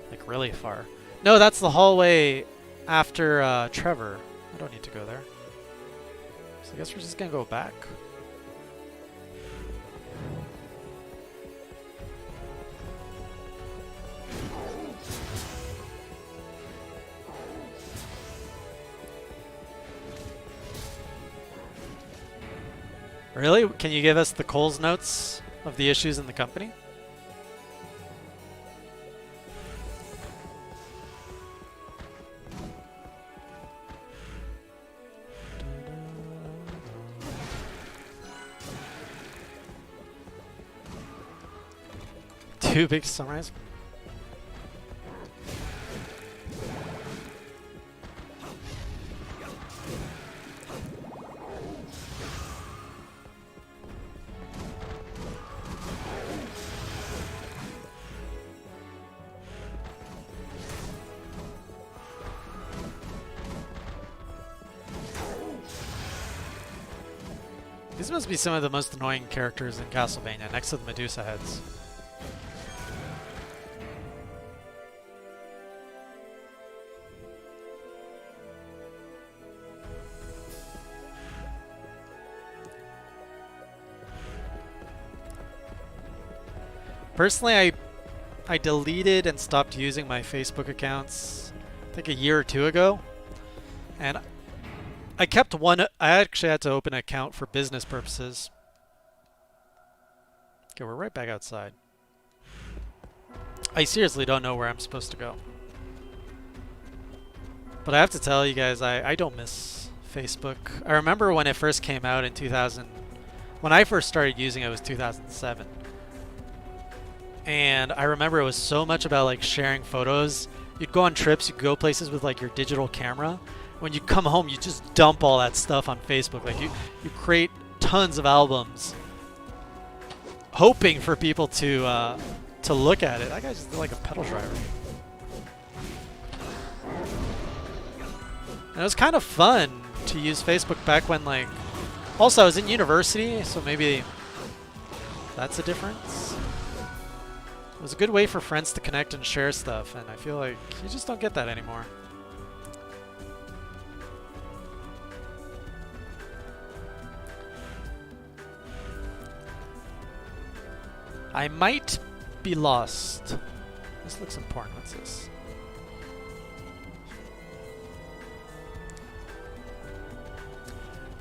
Like really far. No, that's the hallway after Trevor. I don't need to go there. So I guess we're just gonna go back. Really? Can you give us the Coles notes of the issues in the company? Too big to summarize. These must be some of the most annoying characters in Castlevania, next to the Medusa heads. Personally, I deleted and stopped using my Facebook accounts, I think a year or two ago, and I kept one. I actually had to open an account for business purposes. Okay, we're right back outside. I seriously don't know where I'm supposed to go. But I have to tell you guys, I don't miss Facebook. I remember when it first came out in 2000. When I first started using it, it was 2007. And I remember it was so much about like sharing photos. You'd go on trips, you'd go places with like your digital camera. When you come home, you just dump all that stuff on Facebook. Like you create tons of albums, hoping for people to look at it. That guy's just like a pedal driver. And it was kind of fun to use Facebook back when like. Also, I was in university, so maybe that's a difference. It was a good way for friends to connect and share stuff, and I feel like you just don't get that anymore. I might be lost. This looks important. What's this?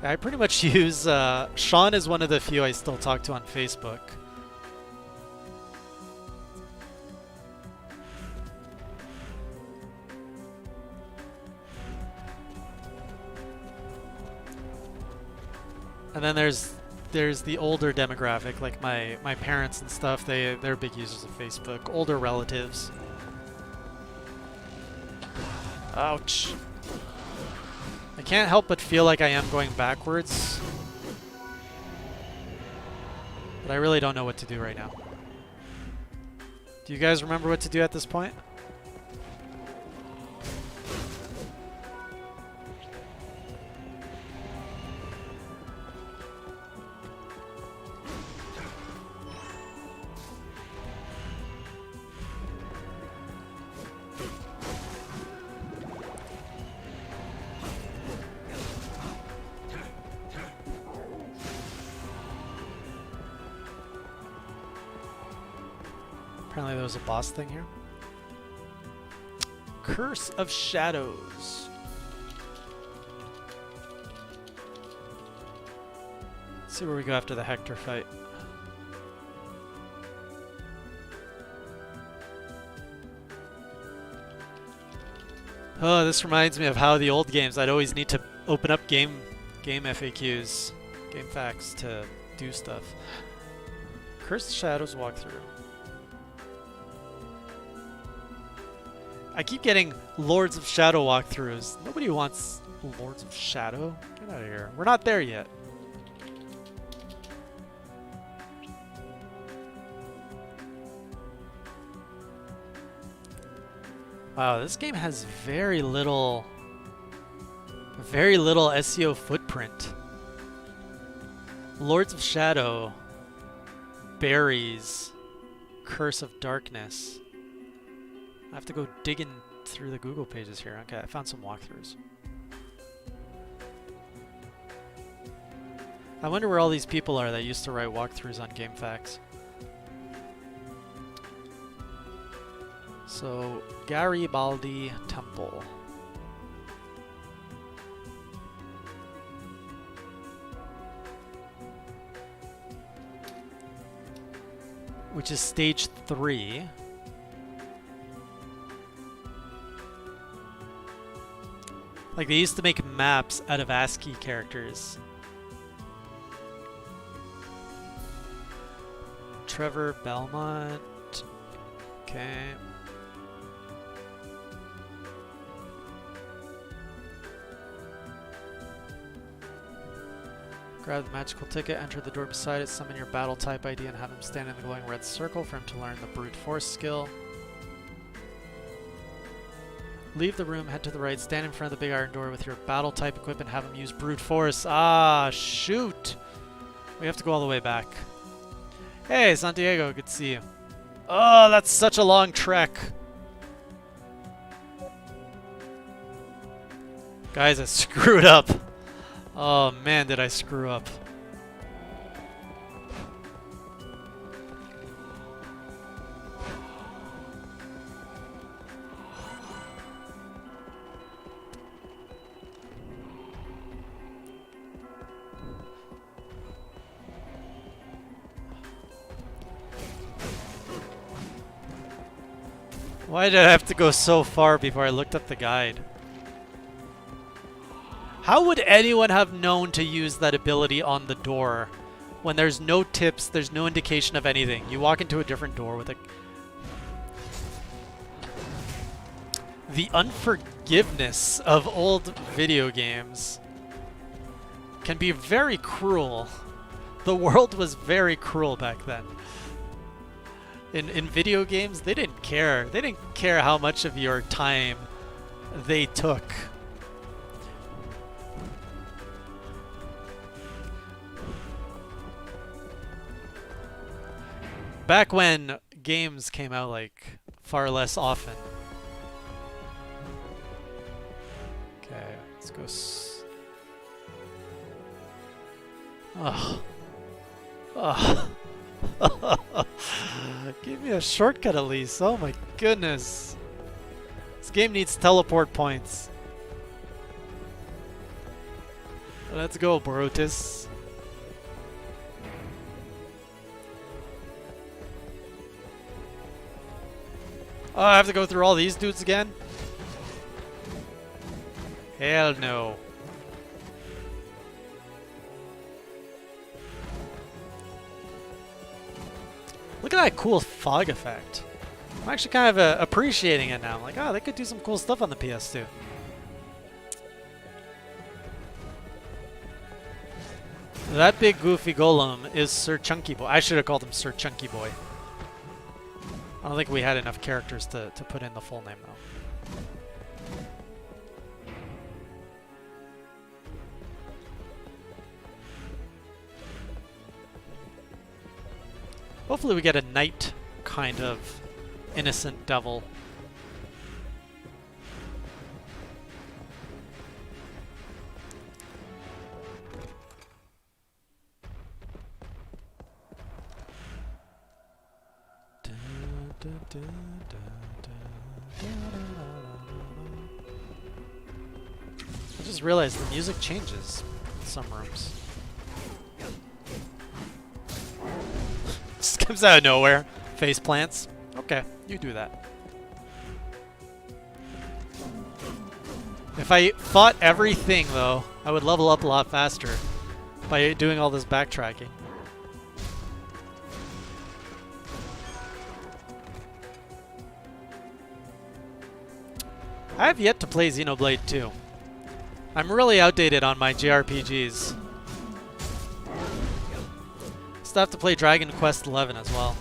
I pretty much use... Sean is one of the few I still talk to on Facebook. And then there's the older demographic, like my parents and stuff. They're big users of Facebook. Older relatives. Ouch. I can't help but feel like I am going backwards. But I really don't know what to do right now. Do you guys remember what to do at this point? Apparently there was a boss thing here. Curse of Shadows. Let's see where we go after the Hector fight. Oh, this reminds me of how the old games, I'd always need to open up game FAQs, game facts to do stuff. Curse of Shadows walkthrough. I keep getting Lords of Shadow walkthroughs. Nobody wants Lords of Shadow. Get out of here. We're not there yet. Wow, this game has very little SEO footprint. Lords of Shadow, Berries, Curse of Darkness. I have to go digging through the Google pages here. Okay, I found some walkthroughs. I wonder where all these people are that used to write walkthroughs on GameFAQs. So, Garibaldi Temple. Which is stage 3. Like, they used to make maps out of ASCII characters. Trevor Belmont. Okay. Grab the magical ticket, enter the door beside it, summon your battle type ID, and have him stand in the glowing red circle for him to learn the brute force skill. Leave the room, head to the right, stand in front of the big iron door with your battle type equip and have him use brute force. Ah, shoot! We have to go all the way back. Hey, Santiago, good to see you. Oh, that's such a long trek. Guys, I screwed up. Oh man, did I screw up. Why did I have to go so far before I looked up the guide? How would anyone have known to use that ability on the door when there's no tips, there's no indication of anything? You walk into a different door with a... The unforgiveness of old video games can be very cruel. The world was very cruel back then. In video games, they didn't care. They didn't care how much of your time they took. Back when games came out like far less often. Okay, let's go. Ugh. Ugh. Give me a shortcut at least. Oh my goodness. This game needs teleport points. Let's go, Brutus. Oh, I have to go through all these dudes again? Hell no. Look at that cool fog effect. I'm actually kind of appreciating it now. I'm like, oh, they could do some cool stuff on the PS2. That big goofy golem is Sir Chunky Boy. I should have called him Sir Chunky Boy. I don't think we had enough characters to put in the full name, though. Hopefully we get a knight kind of innocent devil. I just realized the music changes in some rooms. Just comes out of nowhere. Face plants. Okay, you do that. If I fought everything, though, I would level up a lot faster by doing all this backtracking. I have yet to play Xenoblade 2. I'm really outdated on my JRPGs. Still have to play Dragon Quest XI as well.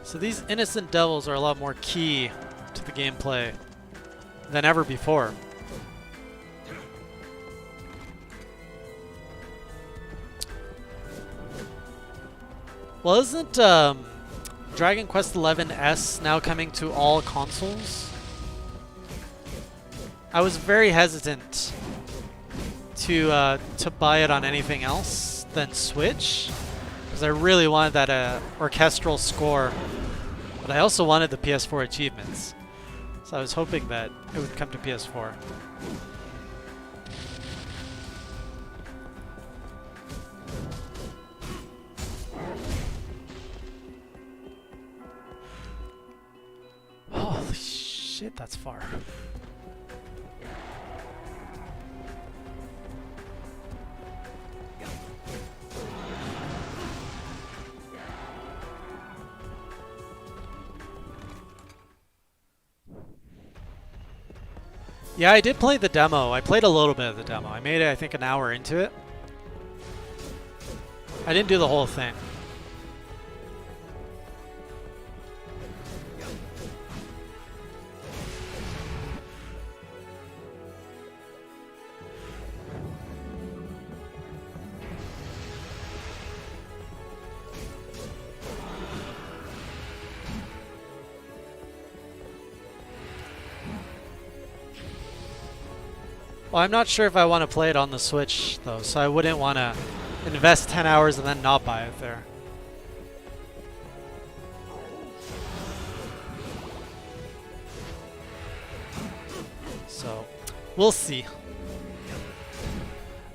So these innocent devils are a lot more key to the gameplay than ever before. Well, isn't Dragon Quest XI S now coming to all consoles? I was very hesitant to buy it on anything else than Switch, because I really wanted that orchestral score, but I also wanted the PS4 achievements. So I was hoping that it would come to PS4. Holy shit, that's far. Yeah, I did play the demo. I played a little bit of the demo. I made it, I think, an hour into it. I didn't do the whole thing. Well, I'm not sure if I want to play it on the Switch, though, so I wouldn't want to invest 10 hours and then not buy it there. So, we'll see.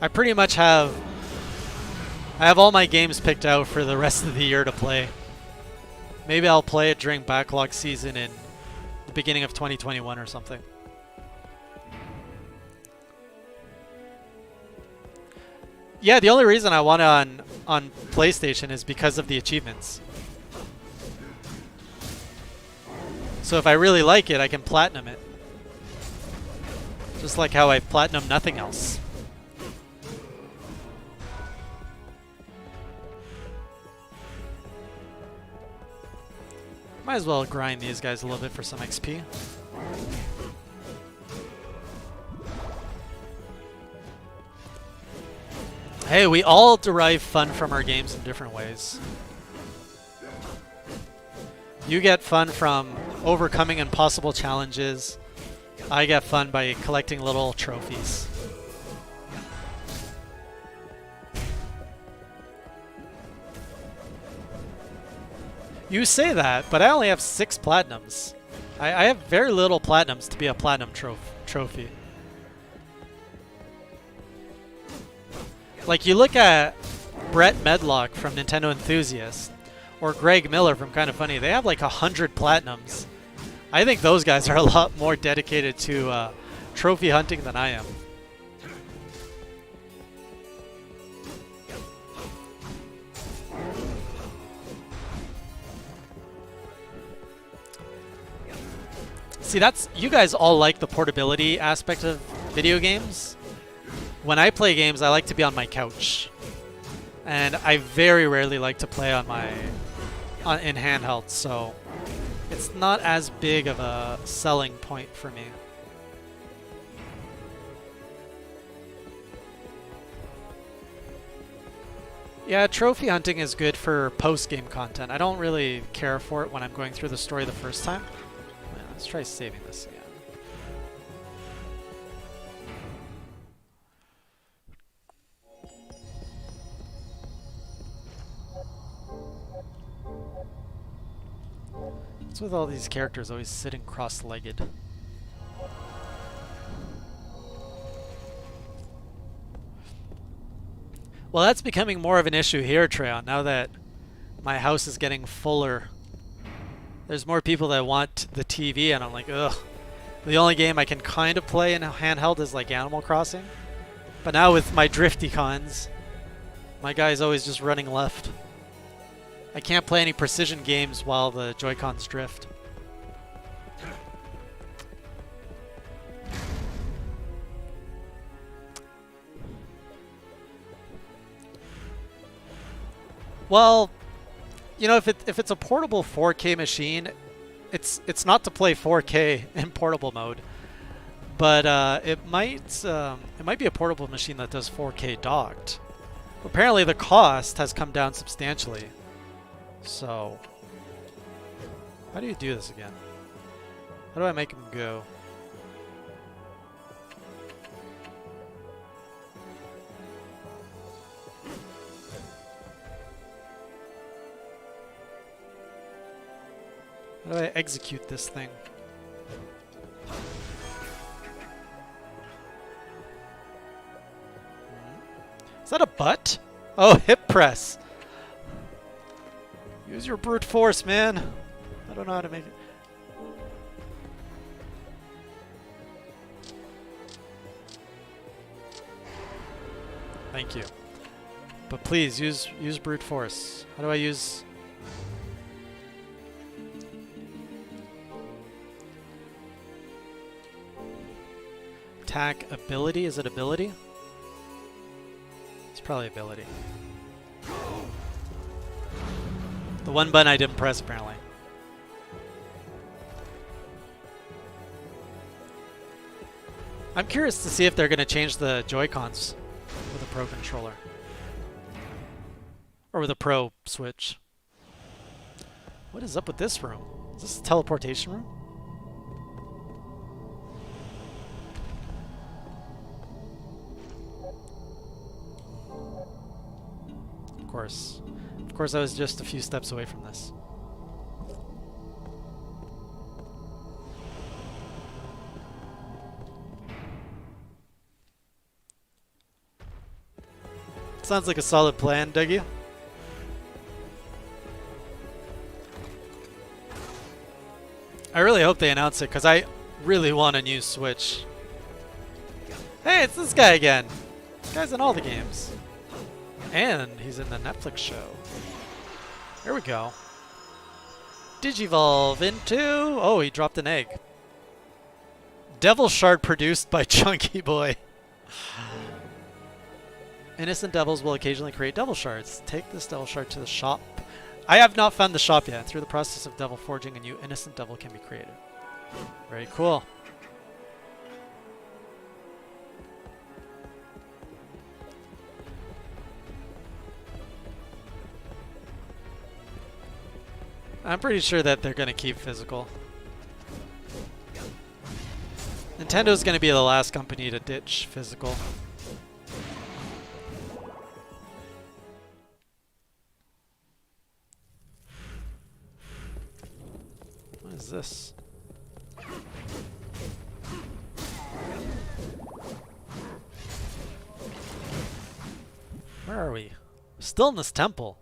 I pretty much have all my games picked out for the rest of the year to play. Maybe I'll play it during backlog season in the beginning of 2021 or something. Yeah, the only reason I want it on PlayStation is because of the achievements. So if I really like it, I can platinum it. Just like how I platinum nothing else. Might as well grind these guys a little bit for some XP. Hey, we all derive fun from our games in different ways. You get fun from overcoming impossible challenges. I get fun by collecting little trophies. You say that, but I only have 6 platinums. I have very little platinums to be a platinum trophy. Like, you look at Brett Medlock from Nintendo Enthusiast, or Greg Miller from Kinda Funny, they have like 100 platinums. I think those guys are a lot more dedicated to trophy hunting than I am. See, that's you guys all like the portability aspect of video games. When I play games, I like to be on my couch, and I very rarely like to play on my in handheld. So it's not as big of a selling point for me. Yeah, trophy hunting is good for post-game content. I don't really care for it when I'm going through the story the first time. Yeah, let's try saving this again. What's with all these characters always sitting cross-legged? Well, that's becoming more of an issue here, Treon, now that my house is getting fuller. There's more people that want the TV, and I'm like, ugh. The only game I can kind of play in handheld is like Animal Crossing. But now with my drifty cons, my guy's always just running left. I can't play any precision games while the Joy-Cons drift. Well, you know, if it's a portable 4K machine, it's not to play 4K in portable mode, but it might be a portable machine that does 4K docked. Apparently, the cost has come down substantially. So, how do you do this again? How do I make him go? How do I execute this thing? Is that a butt? Oh, hip press. Use your brute force, man. I don't know how to make it. Thank you. But please use brute force. How do I use? Attack ability? Is it ability? It's probably ability. The one button I didn't press, apparently. I'm curious to see if they're going to change the Joy-Cons with a Pro controller. Or with a Pro Switch. What is up with this room? Is this a teleportation room? Of course I was just a few steps away from this. Sounds like a solid plan, Dougie. I really hope they announce it, because I really want a new Switch. Hey, it's this guy again. This guy's in all the games. And he's in the Netflix show. There we go. Digivolve into... Oh, he dropped an egg. Devil Shard produced by Chunky Boy. Innocent devils will occasionally create devil shards. Take this devil shard to the shop. I have not found the shop yet. Through the process of devil forging, a new innocent devil can be created. Very cool. I'm pretty sure that they're going to keep physical. Nintendo's going to be the last company to ditch physical. What is this? Where are we? Still in this temple.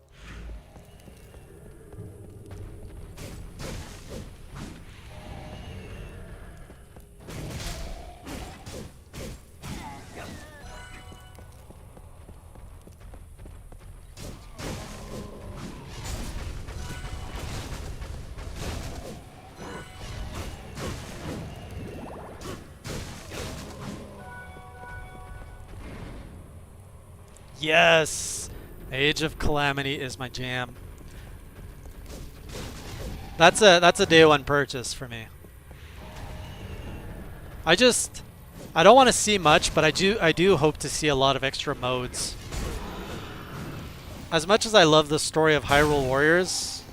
Yes! Age of Calamity is my jam. That's a day one purchase for me. I don't want to see much, but I do hope to see a lot of extra modes. As much as I love the story of Hyrule Warriors,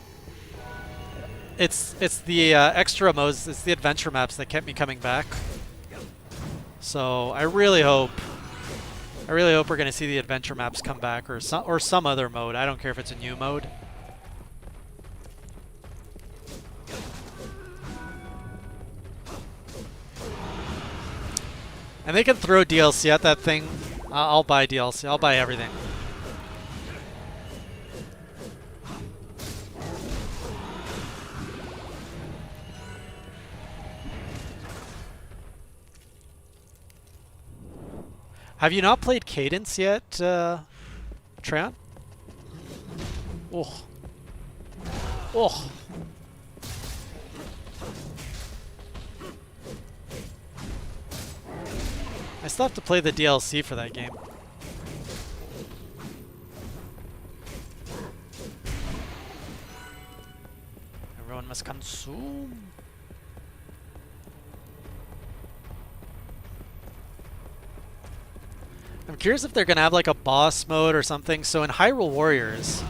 it's the extra modes, it's the adventure maps that kept me coming back. So I really hope we're going to see the adventure maps come back, or some other mode. I don't care if it's a new mode. And they can throw DLC at that thing. I'll buy DLC. I'll buy everything. Have you not played Cadence yet, Tran? Oh. Oh. I still have to play the DLC for that game. Everyone must consume. I'm curious if they're going to have like a boss mode or something. So in Hyrule Warriors,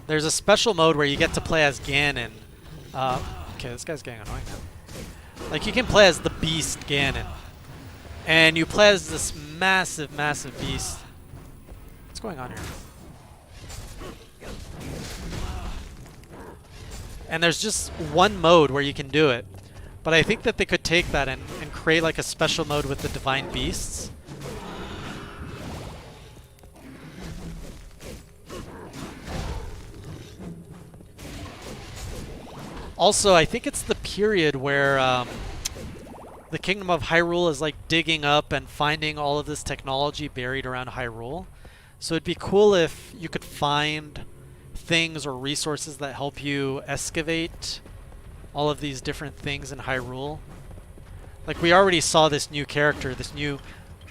there's a special mode where you get to play as Ganon. Okay, this guy's getting annoying now. Like, you can play as the beast Ganon. And you play as this massive, massive beast. What's going on here? And there's just one mode where you can do it. But I think that they could take that and create like a special mode with the divine beasts. Also, I think it's the period where the Kingdom of Hyrule is like digging up and finding all of this technology buried around Hyrule. So it'd be cool if you could find things or resources that help you excavate all of these different things in Hyrule. Like, we already saw this new character, this new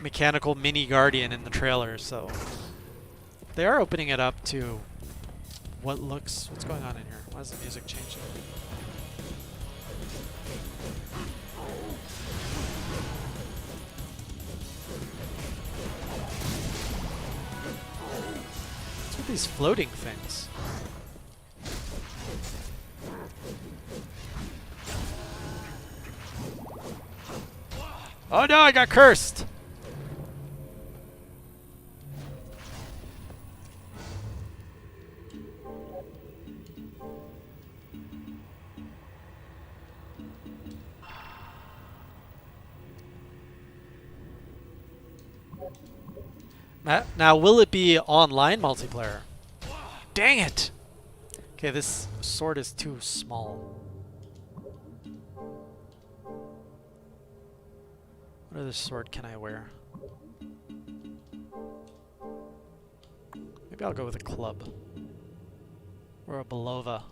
mechanical mini guardian in the trailer, so they are opening it up to what's going on in here? Why is the music changing? These floating things. Oh no, I got cursed! Now, will it be online multiplayer? Dang it! Okay, this sword is too small. What other sword can I wear? Maybe I'll go with a club. Or a Belova.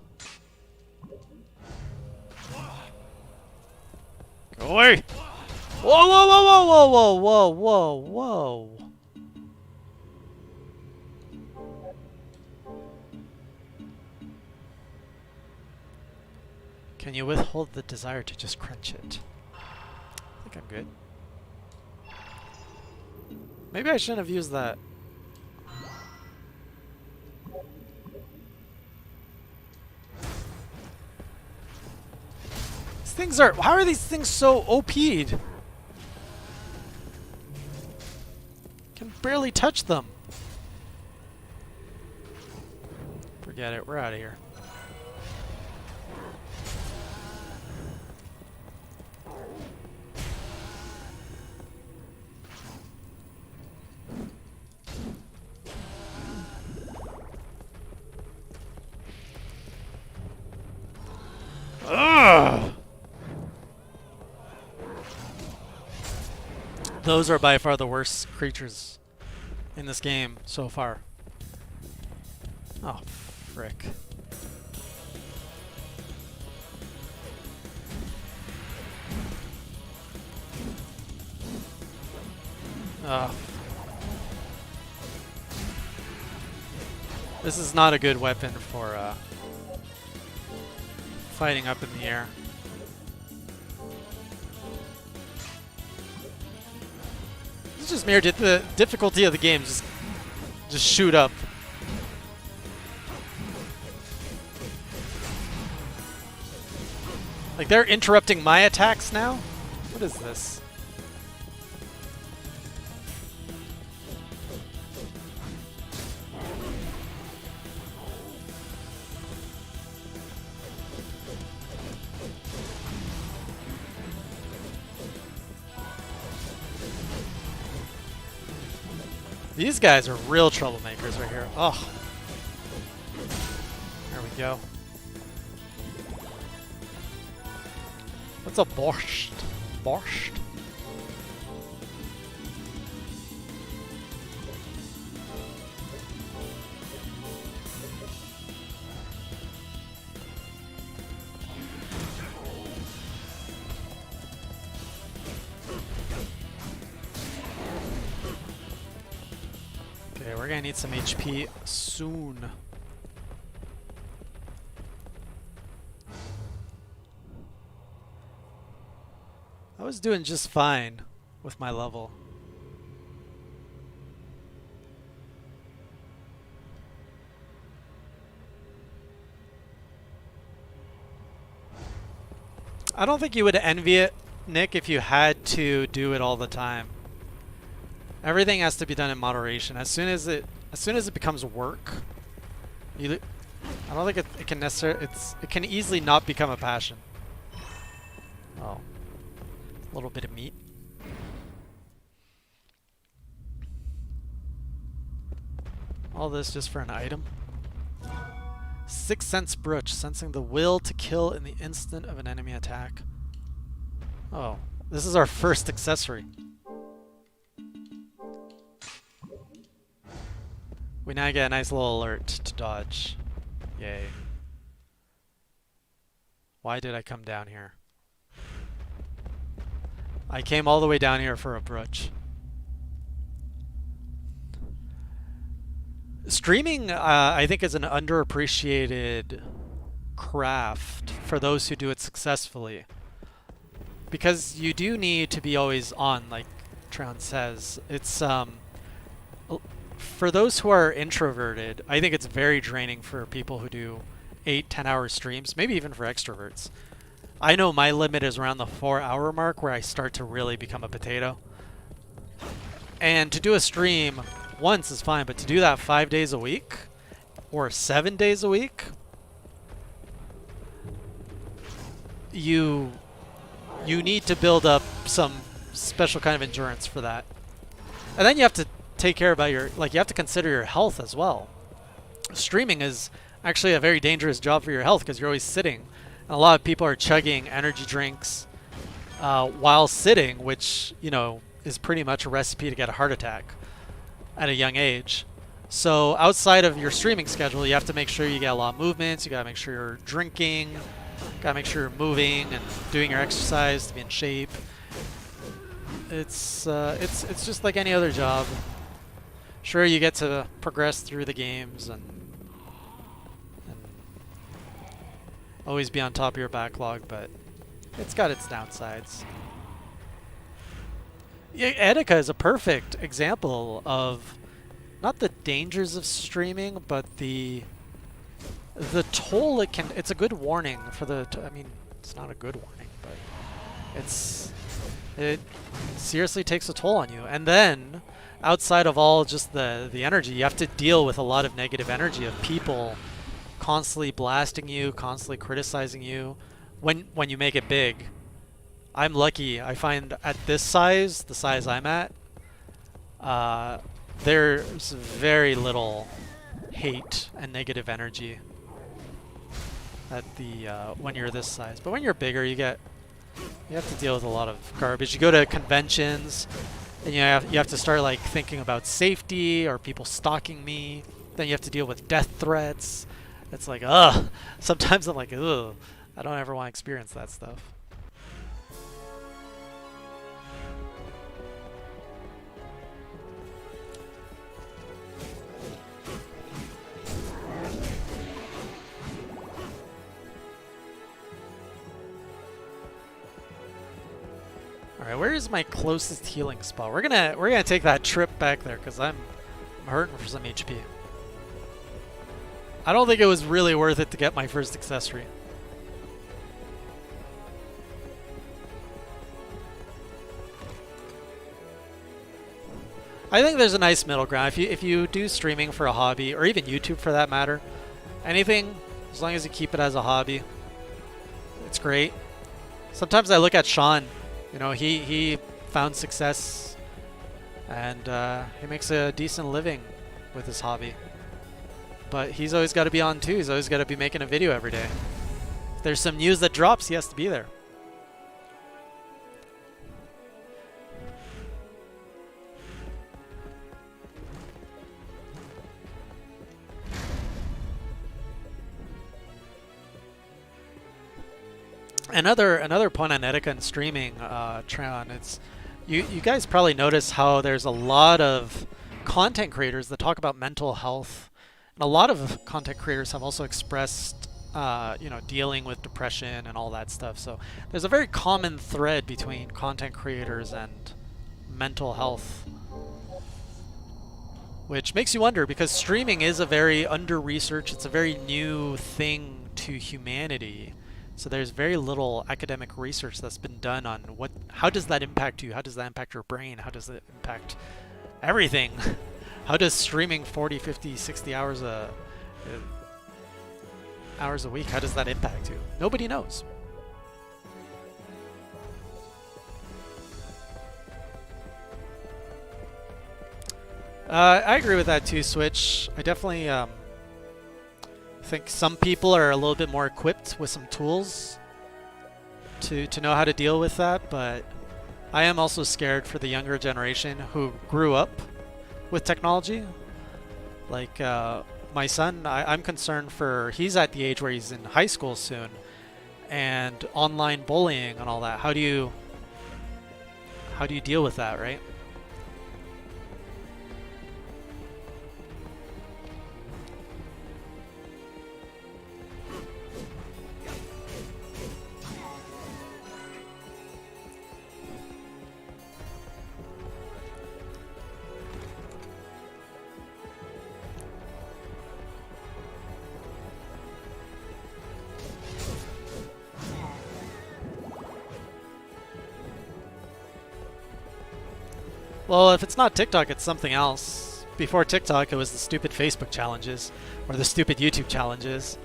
Go away! Whoa, whoa, whoa, whoa, whoa, whoa, whoa, whoa! Can you withhold the desire to just crunch it? I think I'm good. Maybe I shouldn't have used that. These things are... How are these things so OP'd? Can barely touch them. Forget it. We're out of here. Ugh. Those are by far the worst creatures in this game so far. Oh, frick. This is not a good weapon for fighting up in the air. It's just mere the difficulty of the game just shoot up. Like they're interrupting my attacks now? What is this? These guys are real troublemakers right here. Oh. There we go. What's a borscht? Borscht? Okay, we're gonna need some HP soon. I was doing just fine with my level. I don't think you would envy it, Nick, if you had to do it all the time. Everything has to be done in moderation. As soon as it becomes work, I don't think it can necessarily. It can easily not become a passion. Oh. A little bit of meat. All this just for an item. 6 Sense Brooch, sensing the will to kill in the instant of an enemy attack. Oh, this is our first accessory. We now get a nice little alert to dodge. Yay. Why did I come down here? I came all the way down here for a brooch. Streaming, I think, is an underappreciated craft for those who do it successfully. Because you do need to be always on, like Tron says. It's, for those who are introverted, I think it's very draining for people who do 8-10 hour streams, maybe even for extroverts. I know my limit is around the 4-hour mark where I start to really become a potato. And to do a stream once is fine, but to do that 5 days a week or 7 days a week, you need to build up some special kind of endurance for that. And then you have to take care about you have to consider your health as well. Streaming is actually a very dangerous job for your health because you're always sitting. And a lot of people are chugging energy drinks while sitting, which, you know, is pretty much a recipe to get a heart attack at a young age. So outside of your streaming schedule, you have to make sure you get a lot of movements. You got to make sure you're drinking. Got to make sure you're moving and doing your exercise to be in shape. It's just like any other job. Sure, you get to progress through the games and always be on top of your backlog, but it's got its downsides. Yeah, Etika is a perfect example of not the dangers of streaming, but the toll it can. It's a good warning for the. I mean, it's not a good warning, but it seriously takes a toll on you. And then, outside of all just the energy, you have to deal with a lot of negative energy of people constantly blasting you, constantly criticizing you when you make it big. I'm lucky. I find at this size, the size I'm at, there's very little hate and negative energy at the when you're this size. But when you're bigger, you have to deal with a lot of garbage. You go to conventions, and you have to start like thinking about safety or people stalking me. Then you have to deal with death threats. It's like, ugh. Sometimes I'm like, ugh. I don't ever want to experience that stuff. Alright, where is my closest healing spot? We're gonna take that trip back there because I'm hurting for some HP. I don't think it was really worth it to get my first accessory. I think there's a nice middle ground. If you do streaming for a hobby, or even YouTube for that matter, anything, as long as you keep it as a hobby, it's great. Sometimes I look at Sean, you know, he found success and he makes a decent living with his hobby. But he's always got to be on too. He's always got to be making a video every day. If there's some news that drops, he has to be there. Another point on Etika and streaming, Treon, it's you guys probably notice how there's a lot of content creators that talk about mental health, and a lot of content creators have also expressed you know, dealing with depression and all that stuff. So there's a very common thread between content creators and mental health, which makes you wonder, because streaming is a very under-researched, it's a very new thing to humanity. So there's very little academic research that's been done on how does that impact you? How does that impact your brain? How does it impact everything? How does streaming 40, 50, 60 hours a week, how does that impact you? Nobody knows. I agree with that too, Switch. I definitely think some people are a little bit more equipped with some tools to know how to deal with that, but I am also scared for the younger generation who grew up with technology. Like my son, I'm concerned for, he's at the age where he's in high school soon, and online bullying and all that. How do you deal with that, right? Well, if it's not TikTok, it's something else. Before TikTok, it was the stupid Facebook challenges or the stupid YouTube challenges.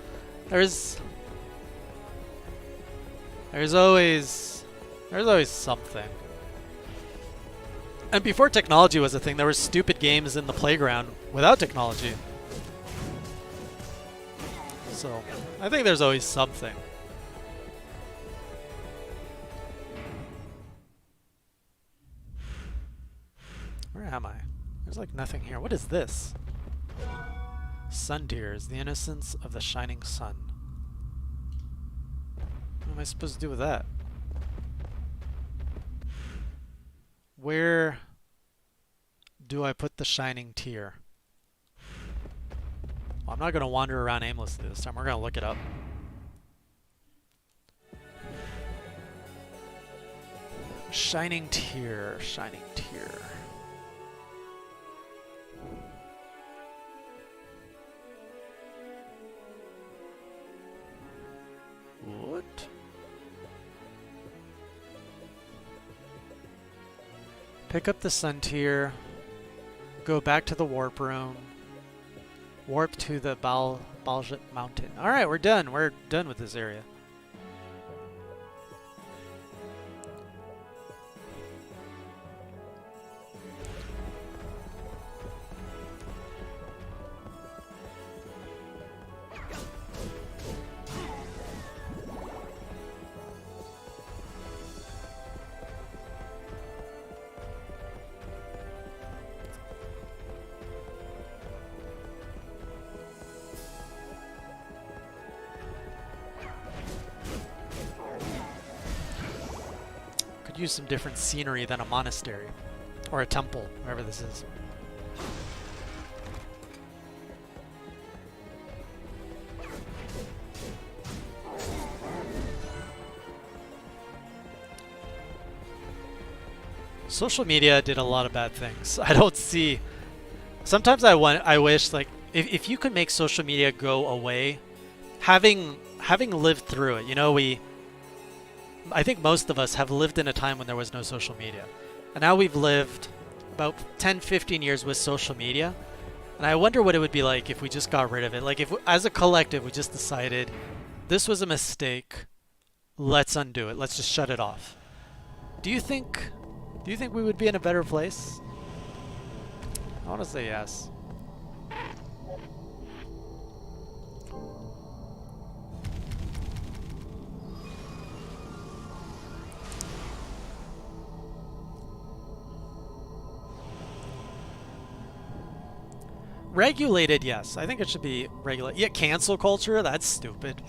There's always something. And before technology was a thing, there were stupid games in the playground without technology. So, I think there's always something. Where am I? There's like nothing here. What is this? Sun tears, the innocence of the shining sun. What am I supposed to do with that? Where do I put the shining tear? Well, I'm not going to wander around aimlessly this time. We're going to look it up. Shining tear, shining tear. What? Pick up the sun tier. Go back to the warp room. Warp to the Baljit Mountain. Alright, we're done. We're done with this area. Use some different scenery than a monastery or a temple, wherever this is. Social media did a lot of bad things. I don't see. Sometimes I wish like if you could make social media go away, having lived through it. You know, I think most of us have lived in a time when there was no social media. And now we've lived about 10, 15 years with social media. And I wonder what it would be like if we just got rid of it. Like if as a collective we just decided this was a mistake, let's undo it. Let's just shut it off. Do you think we would be in a better place? I want to say yes. Regulated, yes. I think it should be regulated. Yeah, cancel culture, that's stupid.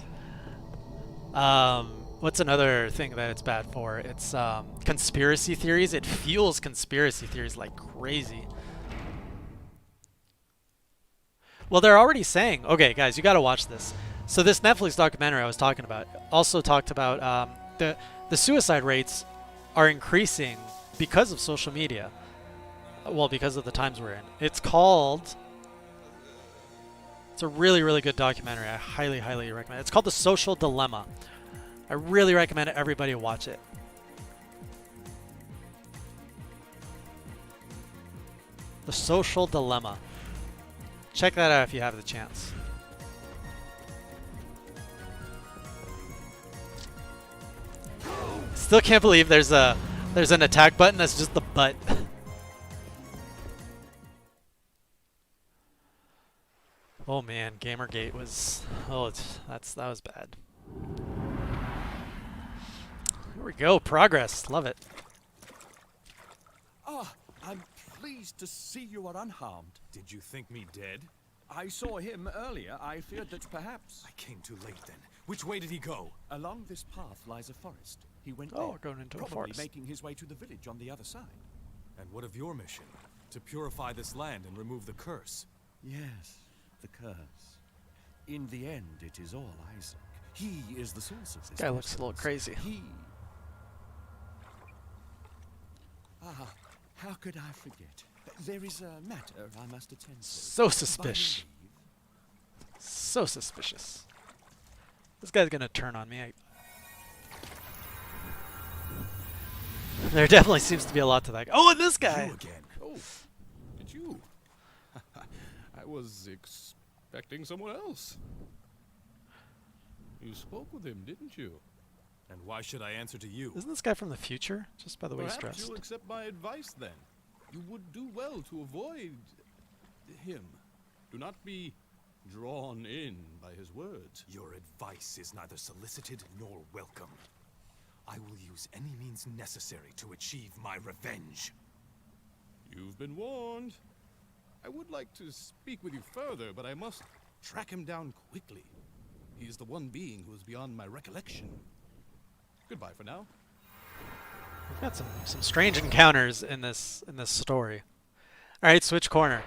What's another thing that it's bad for? It's conspiracy theories. It fuels conspiracy theories like crazy. Well, they're already saying, okay, guys, you got to watch this. So this Netflix documentary I was talking about also talked about the suicide rates are increasing because of social media. Well, because of the times we're in. It's a really, really good documentary. I highly, highly recommend it. It's called The Social Dilemma. I really recommend everybody watch it. The Social Dilemma. Check that out if you have the chance. Still can't believe there's an attack button that's just the butt. Oh man, Gamergate was that was bad. Here we go, progress. Love it. Ah, I'm pleased to see you are unharmed. Did you think me dead? I saw him earlier. I feared that perhaps... I came too late then. Which way did he go? Along this path lies a forest. He went Oh, there, going into a probably forest. making his way to the village on the other side. And what of your mission? To purify this land and remove the curse? Yes, the curse. In the end, it is all Isaac. He is the source of this. Guy looks a little curse. crazy. He... Ah, how could I forget? There is a matter I must attend to. So suspicious. So suspicious. This guy's gonna turn on me. There definitely seems to be a lot to that guy. Oh, and this guy! You again. Oh, did you? I was expecting someone else. You spoke with him, didn't you? And why should I answer to you? Isn't this guy from the future? Just by the way he's Perhaps dressed. you'll accept my advice then. You would do well to avoid him. Do not be drawn in by his words. Your advice is neither solicited nor welcome. I will use any means necessary to achieve my revenge. You've been warned. I would like to speak with you further, but I must track him down quickly. He is the one being who is beyond my recollection. Goodbye for now. We've got some strange encounters in this story. All right, switch corner.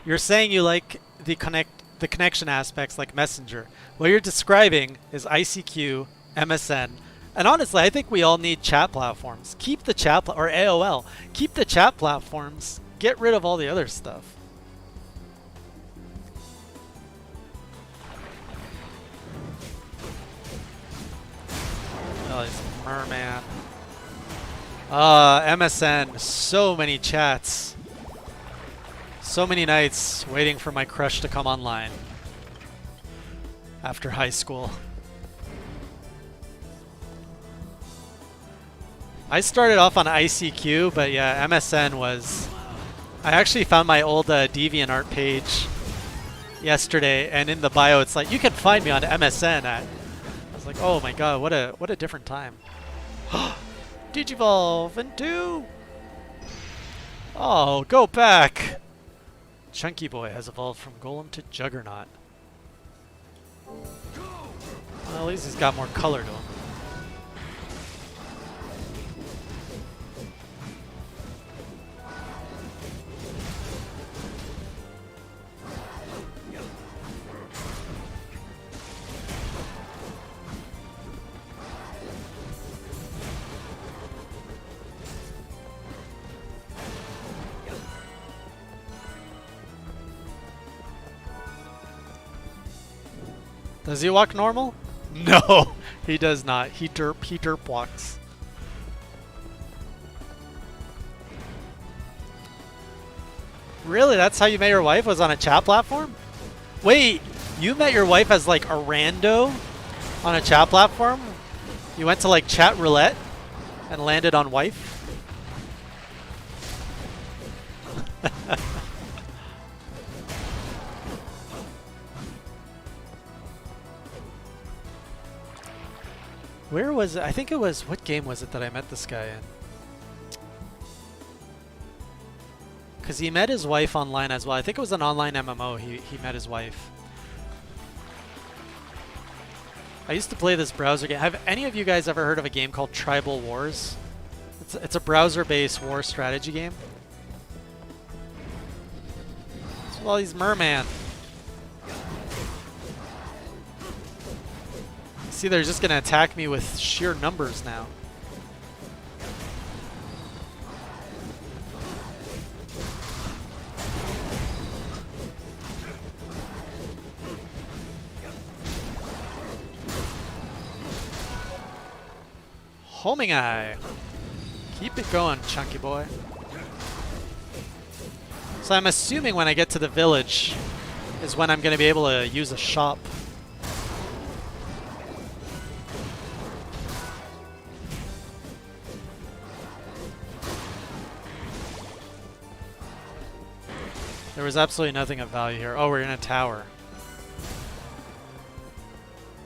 You're saying you like the connection aspects like Messenger. What you're describing is ICQ, MSN, and honestly, I think we all need chat platforms. Keep the chat or AOL. Keep the chat platforms. Get rid of all the other stuff. Oh, he's a merman. MSN. So many chats. So many nights waiting for my crush to come online. After high school. I started off on ICQ, but yeah, MSN was... I actually found my old DeviantArt page yesterday, and in the bio it's like, you can find me on MSN at... I was like, oh my god, what a different time. Digivolve into... Oh, go back! Chunky Boy has evolved from Golem to Juggernaut. Well, at least he's got more color to him. Does he walk normal? No, he does not. He derp walks. Really? That's how you met your wife? Was on a chat platform? Wait, you met your wife as like a rando on a chat platform? You went to like chat roulette and landed on wife? Where was it? I think it was, what game was it that I met this guy in? Because he met his wife online as well. I think it was an online MMO. He met his wife. I used to play this browser game. Have any of you guys ever heard of a game called Tribal Wars? It's a browser-based war strategy game. It's with all these merman. See, they're just gonna attack me with sheer numbers now. Homing eye. Keep it going, chunky boy. So I'm assuming when I get to the village is when I'm going to be able to use a shop. There was absolutely nothing of value here. Oh, we're in a tower.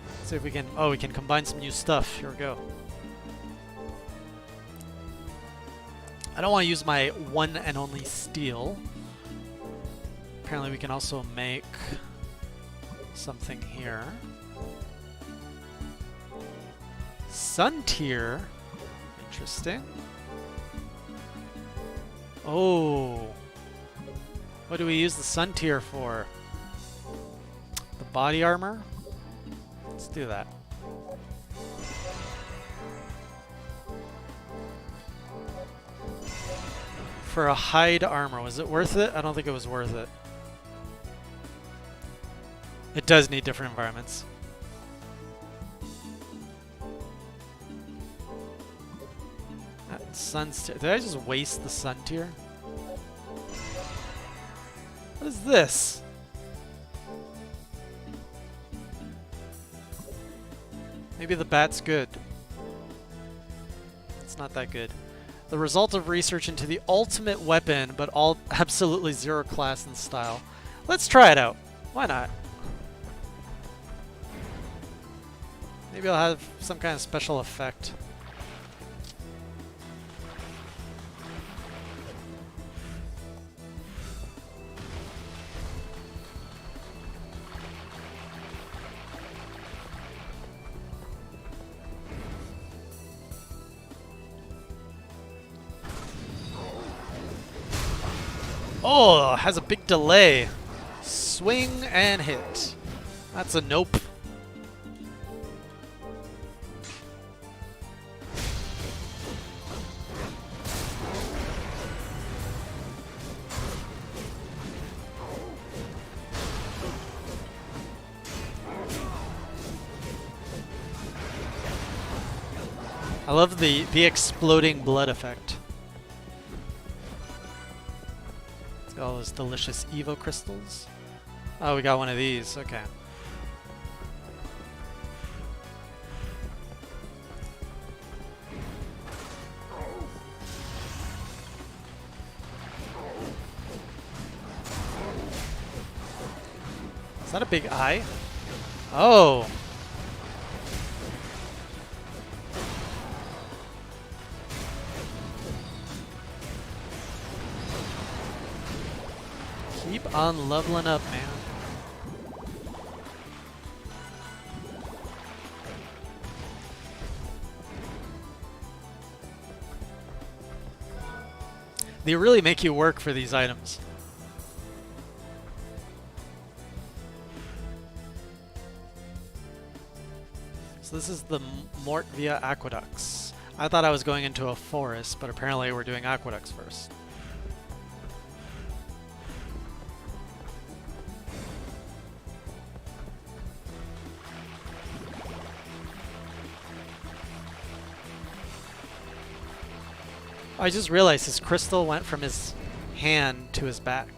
Let's see if we can... Oh, we can combine some new stuff. Here we go. I don't want to use my one and only steel. Apparently we can also make something here. Sun tier. Interesting. Oh. What do we use the sun tier for? The body armor? Let's do that. For a hide armor, was it worth it? I don't think it was worth it. It does need different environments. Sun's tier. Did I just waste the sun tier? What is this? Maybe the bat's good. It's not that good. The result of research into the ultimate weapon, but all absolutely zero class and style. Let's try it out. Why not? Maybe I'll have some kind of special effect. Oh, has a big delay. Swing and hit. That's a nope. I love the exploding blood effect. All those delicious Evo crystals. Oh, we got one of these. Okay. Is that a big eye? Oh. Keep on leveling up, man. They really make you work for these items. So this is the Mort via Aqueducts. I thought I was going into a forest, but apparently we're doing aqueducts first. I just realized his crystal went from his hand to his back.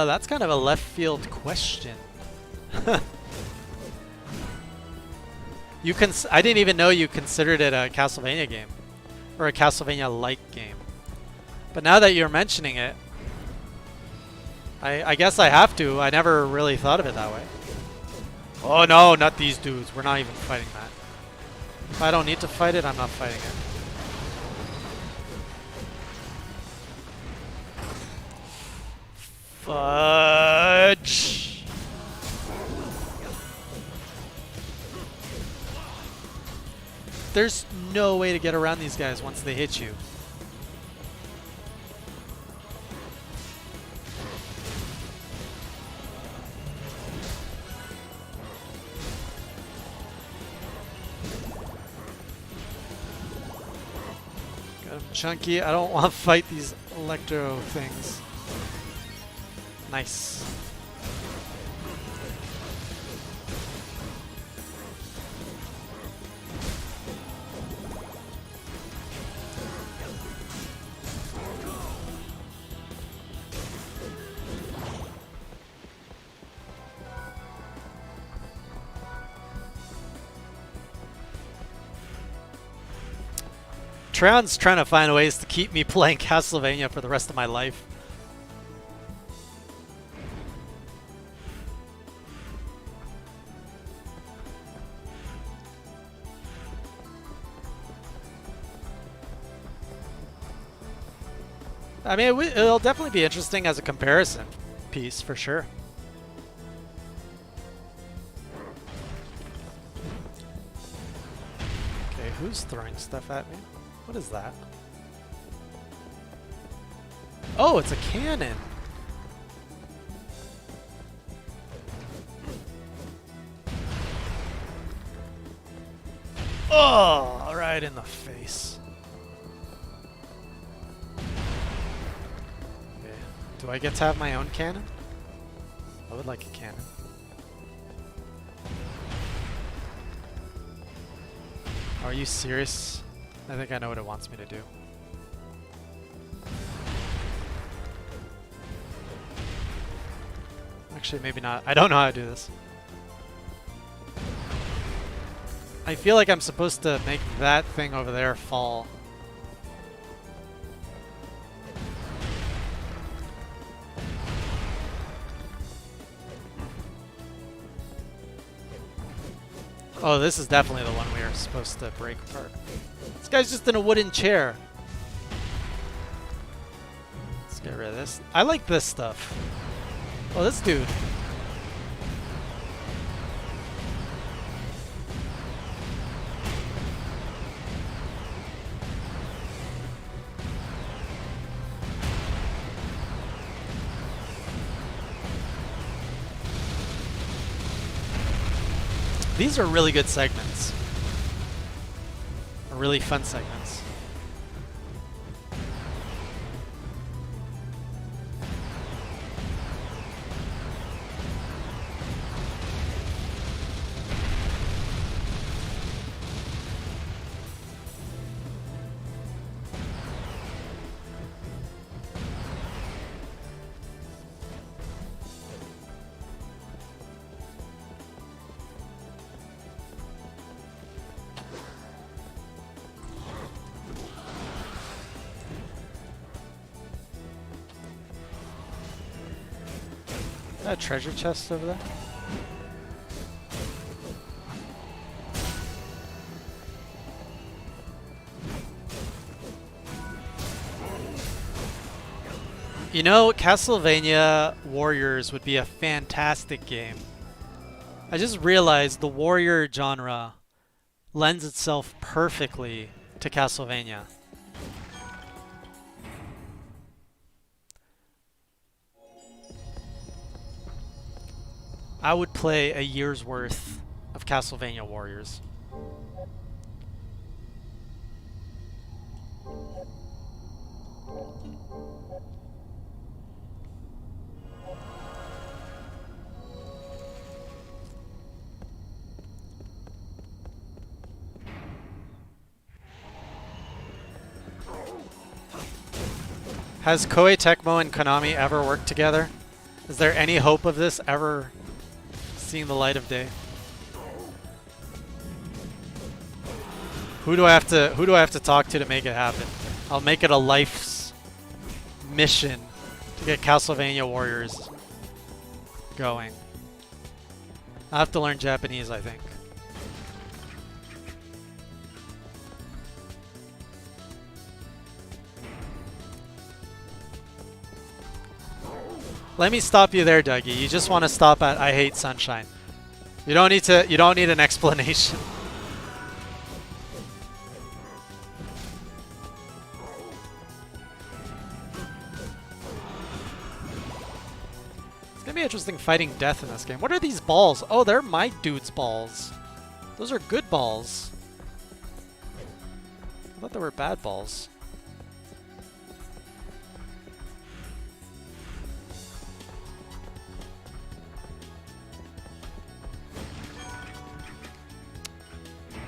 That's kind of a left field question. I didn't even know you considered it a Castlevania game, or a Castlevania-like game. But now that you're mentioning it, I guess I have to. I never really thought of it that way. Oh no, not these dudes. We're not even fighting that. If I don't need to fight it, I'm not fighting it. Fudge! There's no way to get around these guys once they hit you. Got him chunky. I don't want to fight these electro things. Nice. Tron's trying to find ways to keep me playing Castlevania for the rest of my life. I mean, it'll definitely be interesting as a comparison piece, for sure. Okay, who's throwing stuff at me? What is that? Oh, it's a cannon! Oh, right in the face. Do I get to have my own cannon? I would like a cannon. Are you serious? I think I know what it wants me to do. Actually, maybe not. I don't know how to do this. I feel like I'm supposed to make that thing over there fall. Oh, this is definitely the one we are supposed to break apart. This guy's just in a wooden chair. Let's get rid of this. I like this stuff. Oh, this dude. These are really good segments. Really fun segments. That treasure chest over there? You know, Castlevania Warriors would be a fantastic game. I just realized the warrior genre lends itself perfectly to Castlevania. I would play a year's worth of Castlevania Warriors. Has Koei Tecmo and Konami ever worked together? Is there any hope of this ever seeing the light of day? Who do I have to talk to make it happen? I'll make it a life's mission to get Castlevania Warriors going. I'll have to learn Japanese, I think. Let me stop you there, Dougie. You just want to stop at I hate sunshine. You don't need an explanation. It's gonna be interesting fighting death in this game. What are these balls? Oh, they're my dude's balls. Those are good balls. I thought they were bad balls.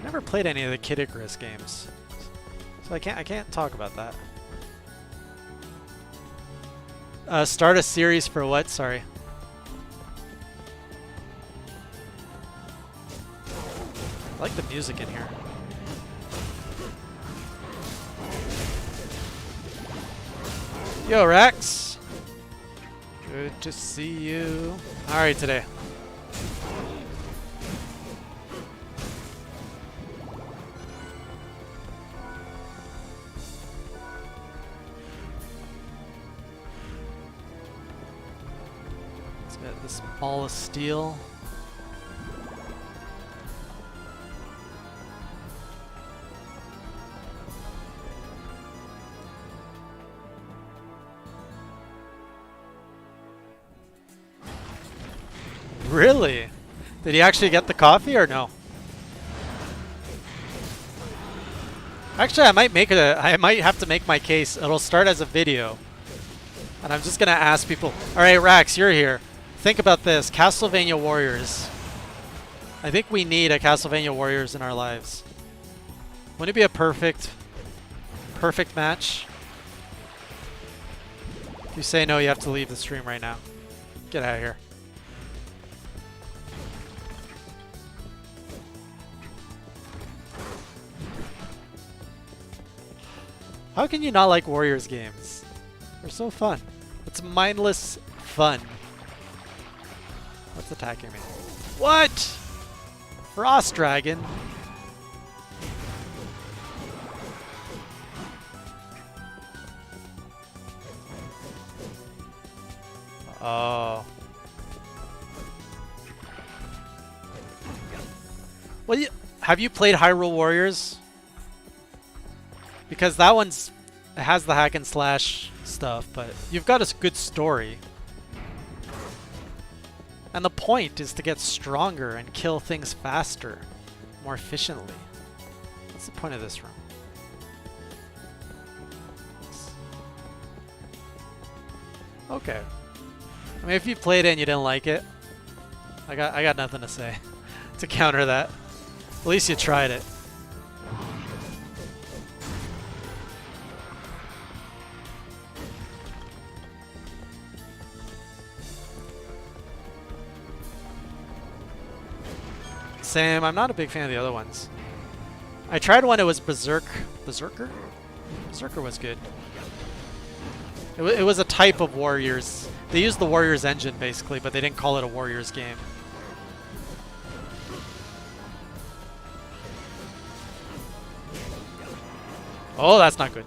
Never played any of the Kid Icarus games, so I can't talk about that. Start a series for what? Sorry. I like the music in here. Yo, Rex. Good to see you. All right, today. This ball of steel. Really? Did he actually get the coffee or no? Actually, I might have to make my case. It'll start as a video. And I'm just gonna ask people, all right, Rax, you're here. Think about this, Castlevania Warriors. I think we need a Castlevania Warriors in our lives. Wouldn't it be a perfect match? If you say no, you have to leave the stream right now. Get out of here. How can you not like Warriors games? They're so fun. It's mindless fun. What's attacking me? What? Frost Dragon? Oh. Well, have you played Hyrule Warriors? Because that one's it has the hack and slash stuff, but you've got a good story. And the point is to get stronger and kill things faster, more efficiently. What's the point of this room? Okay. I mean, if you played it and you didn't like it, I got nothing to say to counter that. At least you tried it. Same. I'm not a big fan of the other ones. I tried one. It was Berserker? Berserker was good. It was a type of Warriors. They used the Warriors engine, basically, but they didn't call it a Warriors game. Oh, that's not good.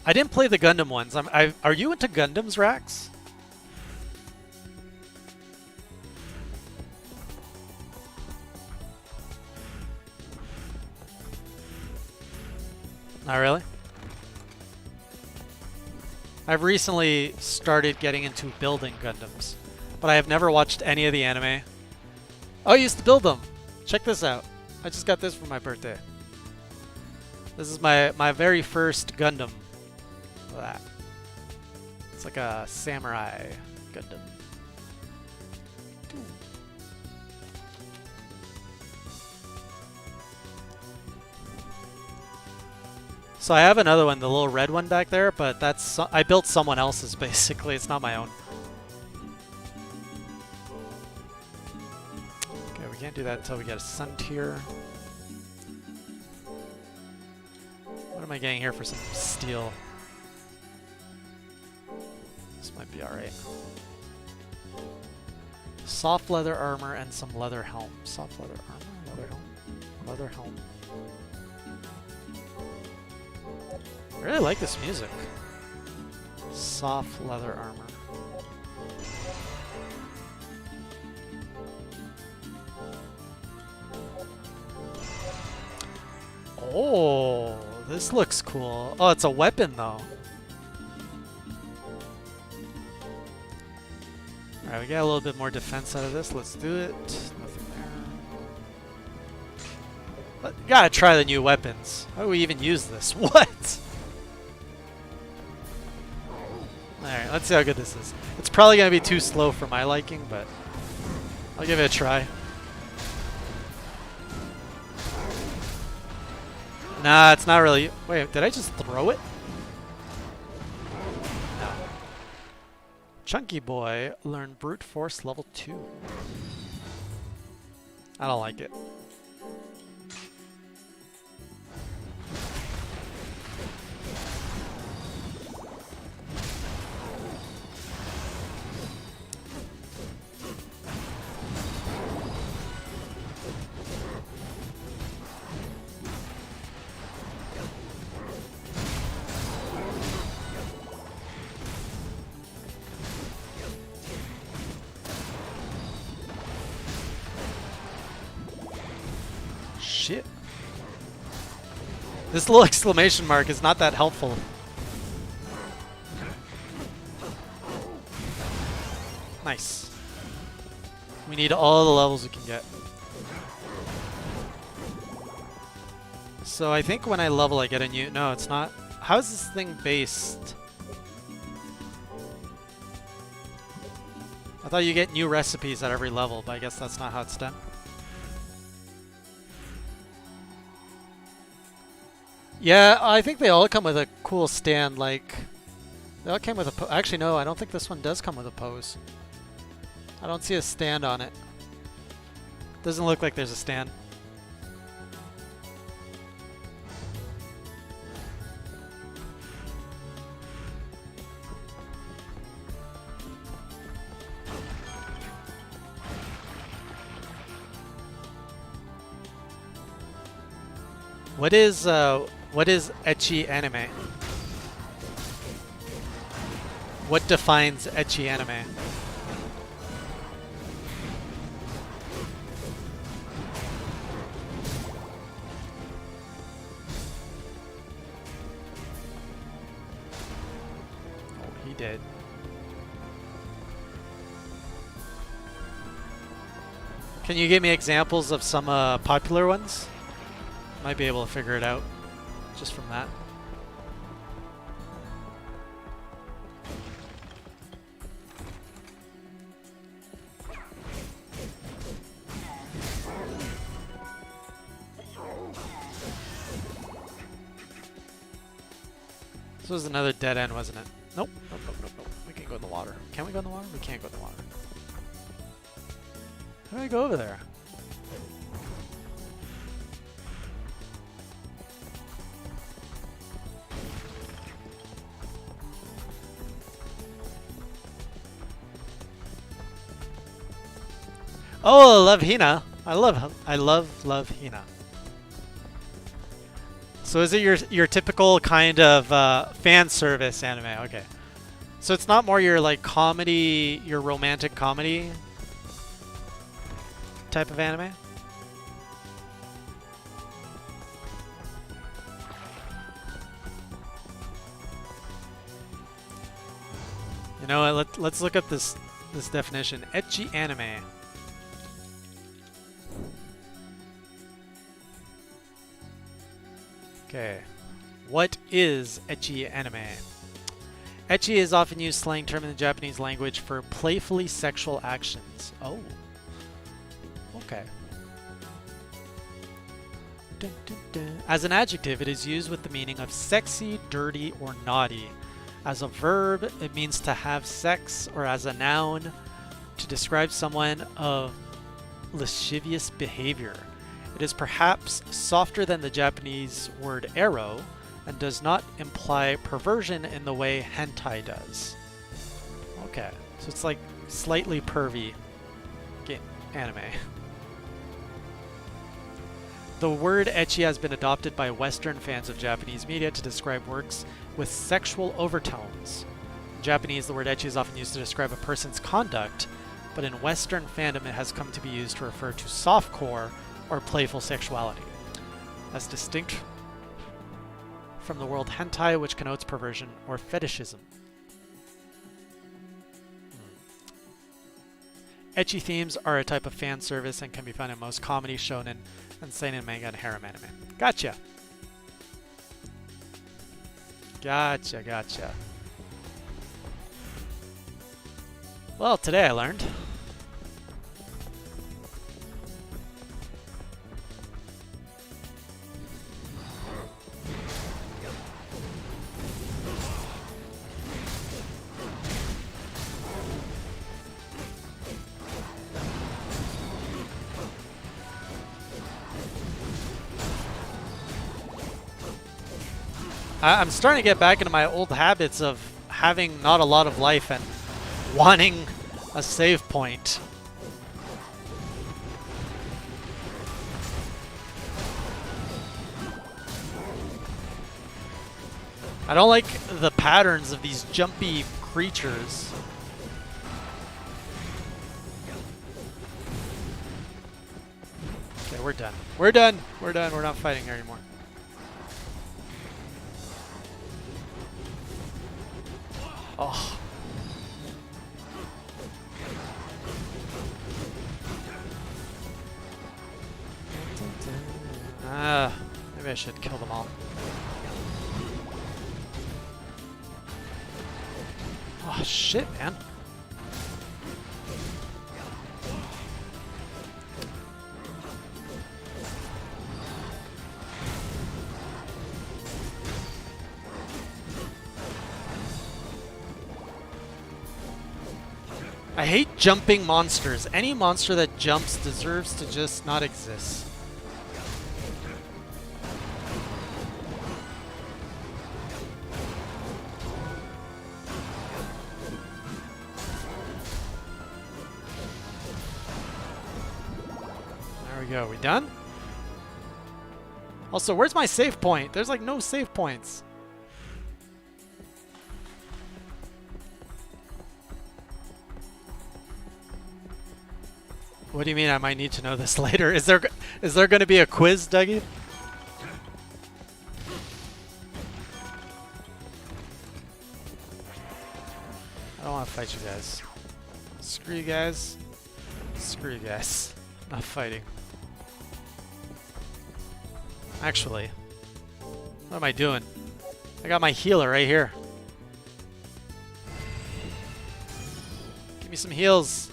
I didn't play the Gundam ones. Are you into Gundams, Rax? Not really? I've recently started getting into building Gundams, but I have never watched any of the anime. Oh, I used to build them! Check this out. I just got this for my birthday. This is my very first Gundam. Look at that. It's like a samurai Gundam. So I have another one, the little red one back there, but that's I built someone else's basically. It's not my own. Okay, we can't do that until we get a sun tier. What am I getting here for some steel? This might be alright. Soft leather armor and some leather helm. Soft leather armor, leather helm, leather helm. I really like this music. Soft leather armor. Oh, this looks cool. Oh, it's a weapon though. Alright, we got a little bit more defense out of this. Let's do it. Nothing there. But you gotta try the new weapons. How do we even use this? What? Alright, let's see how good this is. It's probably gonna be too slow for my liking, but I'll give it a try. Nah, it's not really. Wait, did I just throw it? No. Chunky Boy, learn Brute Force level 2. I don't like it. Shit. This little exclamation mark is not that helpful. Nice. We need all the levels we can get. So I think when I level I get a new... No, it's not. How is this thing based? I thought you get new recipes at every level, but I guess that's not how it's done. Yeah, I think they all come with a cool stand, like... They all came with a actually, no, I don't think this one does come with a pose. I don't see a stand on it. Doesn't look like there's a stand. What is ecchi anime? What defines ecchi anime? Oh, he did. Can you give me examples of some popular ones? Might be able to figure it out just from that. This was another dead end, wasn't it? Nope. Nope, nope, nope, nope. We can go in the water. Can we go in the water? We can't go in the water. How do I go over there? Oh, I love Hina. I love Hina. So is it your typical kind of fan service anime? Okay. So it's not more your like comedy, your romantic comedy type of anime? You know what? Let's look up this definition. Ecchi anime. Okay. What is ecchi anime? Ecchi is often used slang term in the Japanese language for playfully sexual actions. Oh. Okay. Dun, dun, dun. As an adjective, it is used with the meaning of sexy, dirty, or naughty. As a verb, it means to have sex, or as a noun, to describe someone of lascivious behavior. It is perhaps softer than the Japanese word ero, and does not imply perversion in the way hentai does. Okay, so it's like slightly pervy anime. The word ecchi has been adopted by Western fans of Japanese media to describe works with sexual overtones. In Japanese, the word ecchi is often used to describe a person's conduct, but in Western fandom it has come to be used to refer to softcore or playful sexuality, as distinct from the word hentai, which connotes perversion or fetishism. Ecchi themes are a type of fan service and can be found in most comedy, shonen, and seinen manga and harem anime. Gotcha! Gotcha. Well, today I learned. I'm starting to get back into my old habits of having not a lot of life and wanting a save point. I don't like the patterns of these jumpy creatures. Okay, we're done. We're done. We're not fighting here anymore. Oh. Maybe I should kill them all. Oh, shit, man. I hate jumping monsters. Any monster that jumps deserves to just not exist. There we go. We done? Also, where's my save point? There's like no save points. What do you mean I might need to know this later? Is there going to be a quiz, Dougie? I don't want to fight you guys. Screw you guys. Screw you guys. Not fighting. Actually, what am I doing? I got my healer right here. Give me some heals.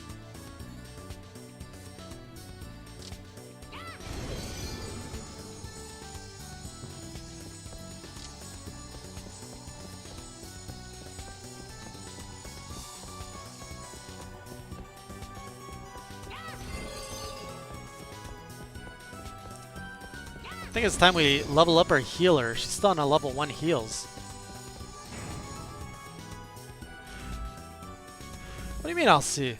I think it's time we level up our healer. She's still on a level 1 heals. What do you mean I'll see?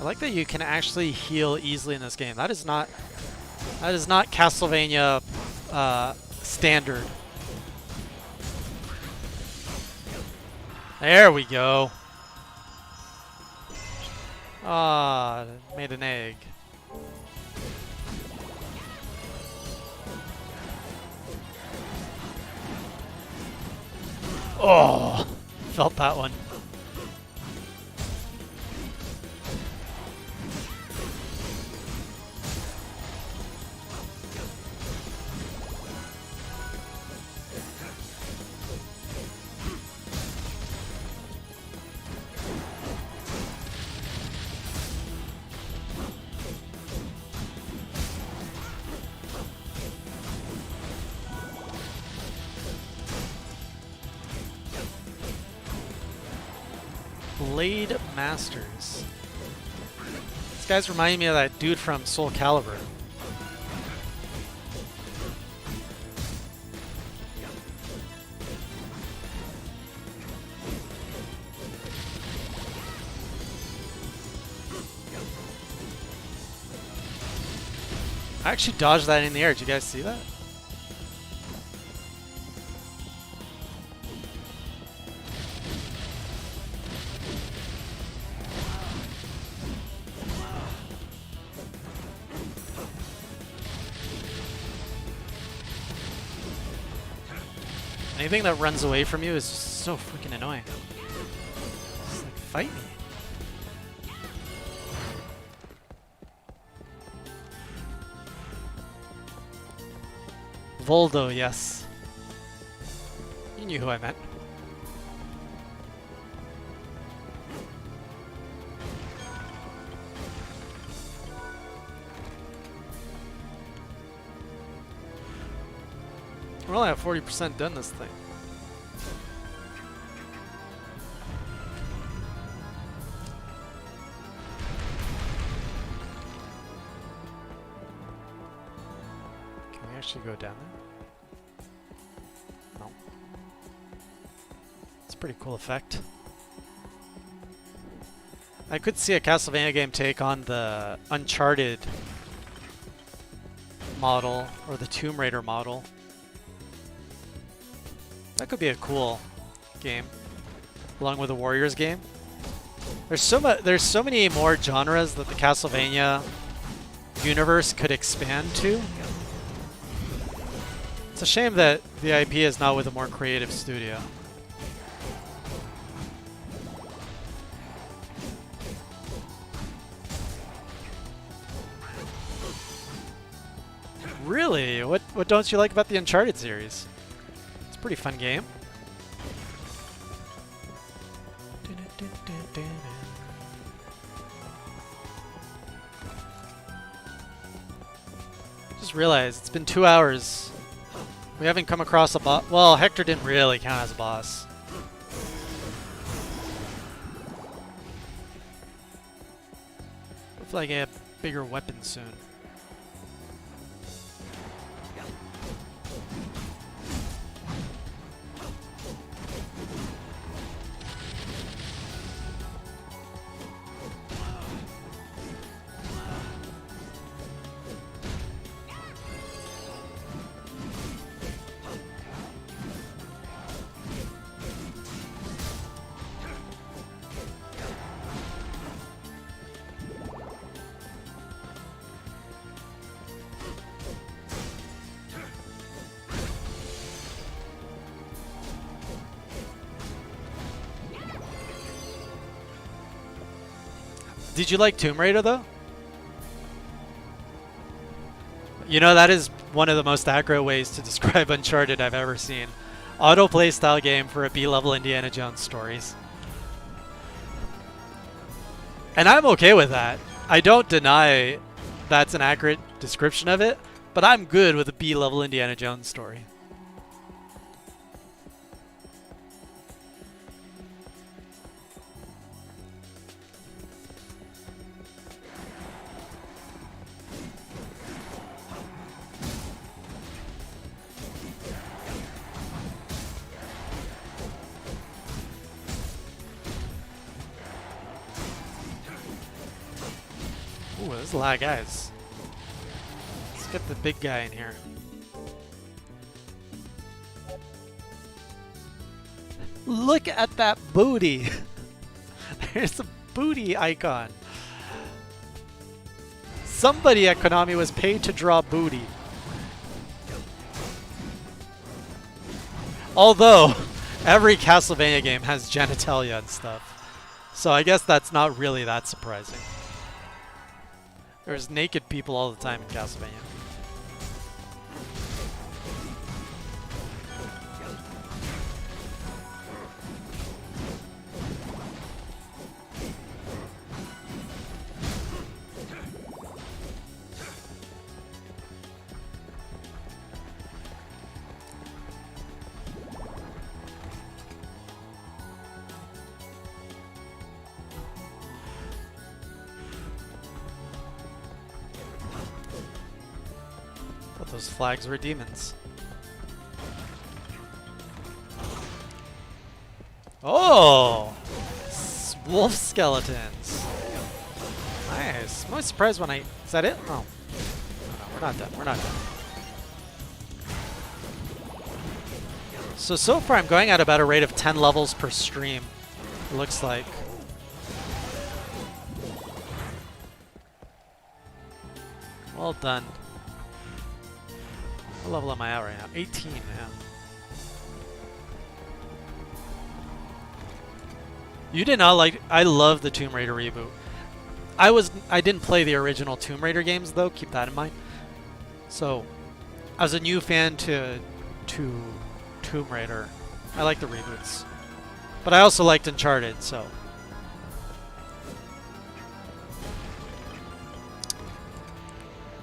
I like that you can actually heal easily in this game. That is not Castlevania standard. There we go. Ah, made an egg. Oh, felt that one. Blade Masters. These guys remind me of that dude from Soul Calibur. I actually dodged that in the air. Did you guys see that? Anything that runs away from you is just so freaking annoying. Just like, fight me. Voldo, yes. You knew who I meant. We're only at 40% done this thing. Can we actually go down there? No. It's a pretty cool effect. I could see a Castlevania game take on the Uncharted model or the Tomb Raider model. That could be a cool game, along with the Warriors game. There's so many more genres that the Castlevania universe could expand to. It's a shame that the IP is not with a more creative studio. Really? What don't you like about the Uncharted series? It's a pretty fun game. Just realized it's been 2 hours. We haven't come across a boss. Well, Hector didn't really count as a boss. Hopefully I get a bigger weapon soon. Did you like Tomb Raider though? You know, that is one of the most accurate ways to describe Uncharted I've ever seen. Autoplay style game for a B-level Indiana Jones stories. And I'm okay with that. I don't deny that's an accurate description of it, but I'm good with a B-level Indiana Jones story. there's a lot of guys. Let's get the big guy in here. Look at that booty! There's a booty icon. Somebody at Konami was paid to draw booty. Although, every Castlevania game has genitalia and stuff. So I guess that's not really that surprising. There's naked people all the time in Castlevania. Those flags were demons. Oh! Wolf skeletons. Nice. I'm always surprised when I... Is that it? Oh. No, we're not done. We're not done. So far I'm going at about a rate of 10 levels per stream. It looks like. Well done. What level am I at right now? 18, yeah. You did not like... I love the Tomb Raider reboot. I didn't play the original Tomb Raider games though, keep that in mind. So, I was a new fan to Tomb Raider. I like the reboots. But I also liked Uncharted, so...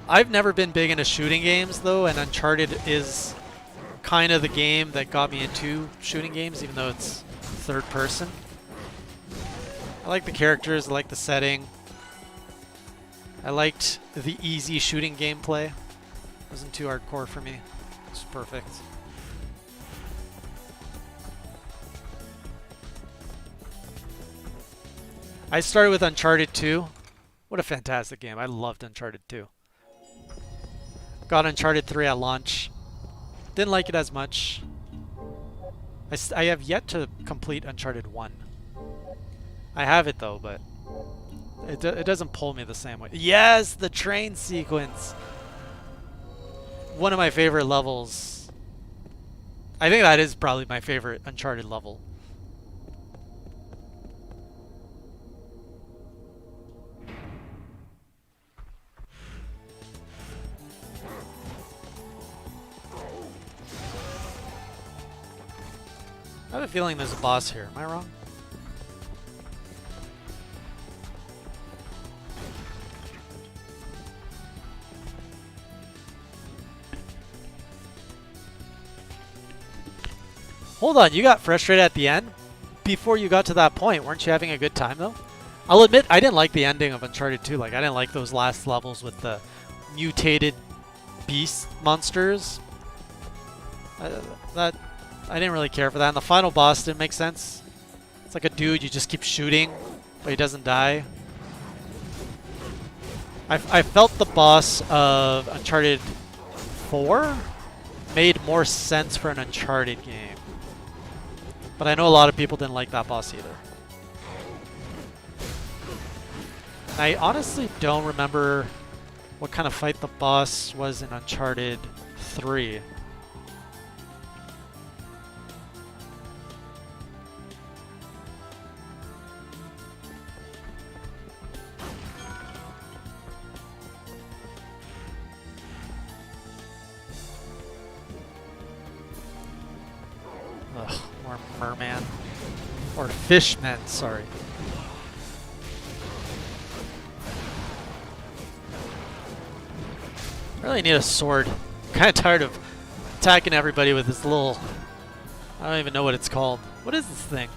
I've never been big into shooting games though, and Uncharted is kind of the game that got me into shooting games, even though it's third person. I like the characters, I like the setting. I liked the easy shooting gameplay. It wasn't too hardcore for me. It was perfect. I started with Uncharted 2. What a fantastic game. I loved Uncharted 2. Got Uncharted 3 at launch. Didn't like it as much. I have yet to complete Uncharted 1. I have it though, but it doesn't pull me the same way. Yes, the train sequence. One of my favorite levels. I think that is probably my favorite Uncharted level. I have a feeling there's a boss here. Am I wrong? Hold on, you got frustrated at the end? Before you got to that point, weren't you having a good time though? I'll admit, I didn't like the ending of Uncharted 2. Like, I didn't like those last levels with the mutated beast monsters. I didn't really care for that. And the final boss didn't make sense. It's like a dude you just keep shooting, but he doesn't die. I felt the boss of Uncharted 4 made more sense for an Uncharted game. But I know a lot of people didn't like that boss either. I honestly don't remember what kind of fight the boss was in Uncharted 3. Ugh, more merman. Or fishman, sorry. I really need a sword. I'm kind of tired of attacking everybody with this little... I don't even know what it's called. What is this thing?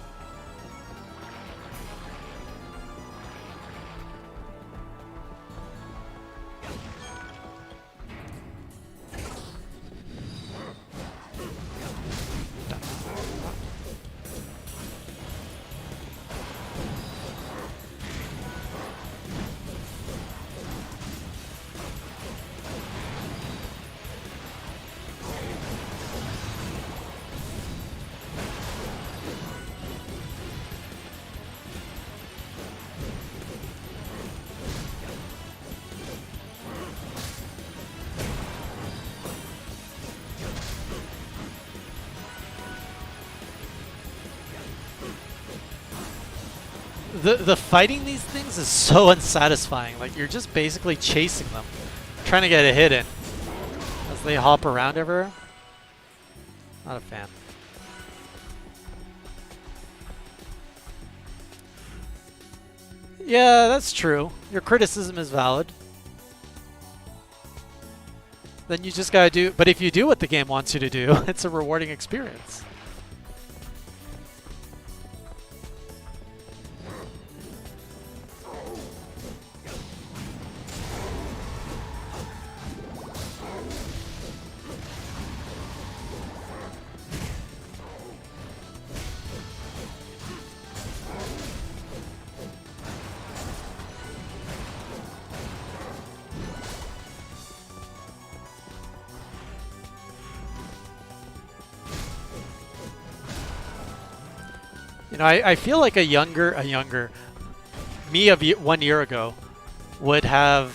The fighting these things is so unsatisfying. Like, you're just basically chasing them, trying to get a hit in as they hop around everywhere. Not a fan. Yeah, that's true. Your criticism is valid. Then you just gotta do, but if you do what the game wants you to do, it's a rewarding experience. You know, I feel like a younger me of 1 year ago would have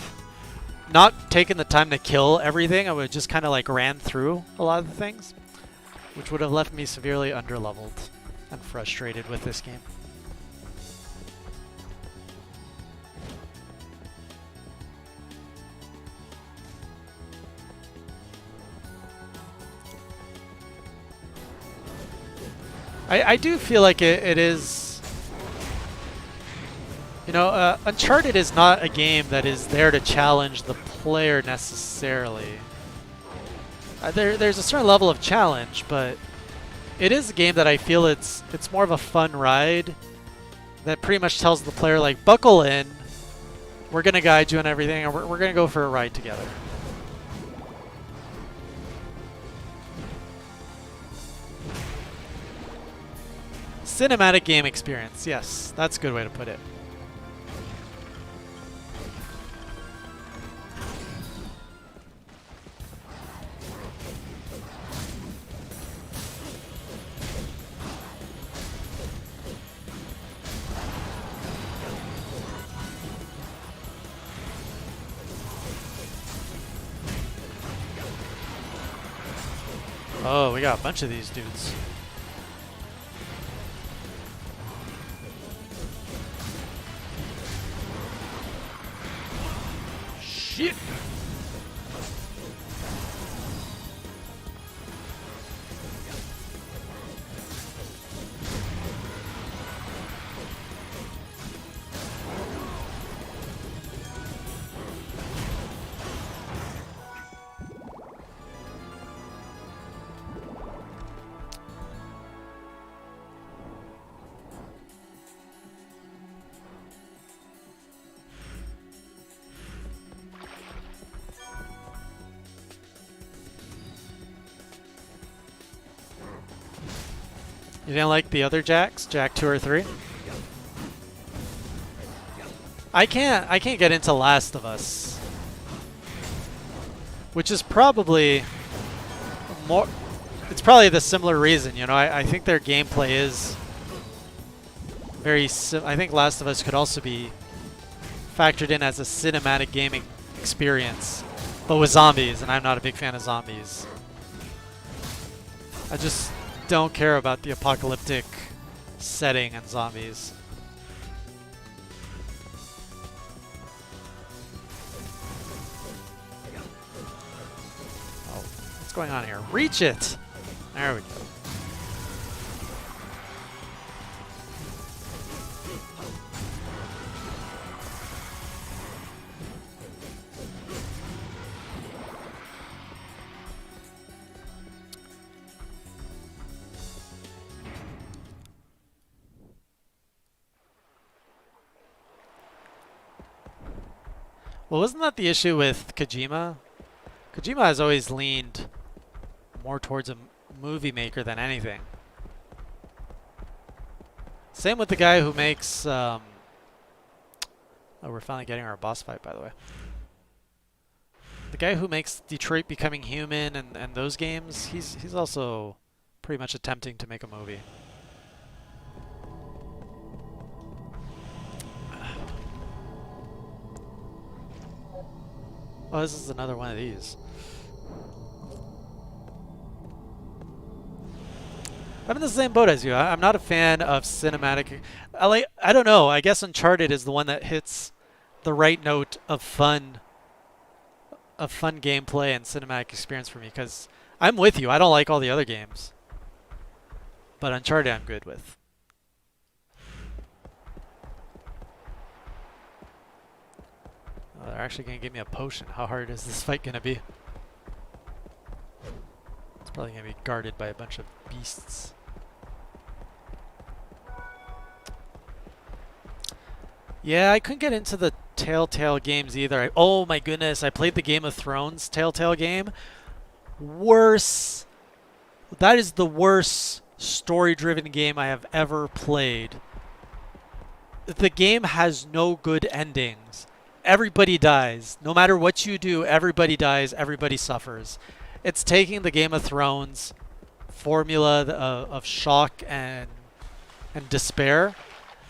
not taken the time to kill everything. I would just kind of like ran through a lot of the things, which would have left me severely underleveled and frustrated with this game. I do feel like it is, you know, Uncharted is not a game that is there to challenge the player necessarily. There's a certain level of challenge, but it is a game that I feel it's more of a fun ride that pretty much tells the player, like, buckle in, we're going to guide you on everything, and we're going to go for a ride together. Cinematic game experience. Yes, that's a good way to put it. Oh, we got a bunch of these dudes. Shit! You didn't like the other Jacks? Jack 2 or 3? I can't get into Last of Us. Which is probably more, it's probably the similar reason, you know. I think their gameplay is very I think Last of Us could also be factored in as a cinematic gaming experience, but with zombies, and I'm not a big fan of zombies. I just don't care about the apocalyptic setting and zombies. Oh, what's going on here? Reach it! There we go. Well, wasn't that the issue with Kojima? Kojima has always leaned more towards a movie maker than anything. Same with the guy who makes... oh, we're finally getting our boss fight, by the way. The guy who makes Detroit Becoming Human and those games, he's also pretty much attempting to make a movie. Oh, this is another one of these. I'm in the same boat as you. I'm not a fan of cinematic. I don't know. I guess Uncharted is the one that hits the right note of fun gameplay and cinematic experience for me. Because I'm with you. I don't like all the other games, but Uncharted I'm good with. Oh, they're actually gonna give me a potion. How hard is this fight gonna be? It's probably gonna be guarded by a bunch of beasts. Yeah, I couldn't get into the Telltale games either. Oh my goodness, I played the Game of Thrones Telltale game. Worse. That is the worst story-driven game I have ever played. The game has no good endings. Everybody dies. No matter what you do, everybody dies, everybody suffers. It's taking the Game of Thrones formula of shock and despair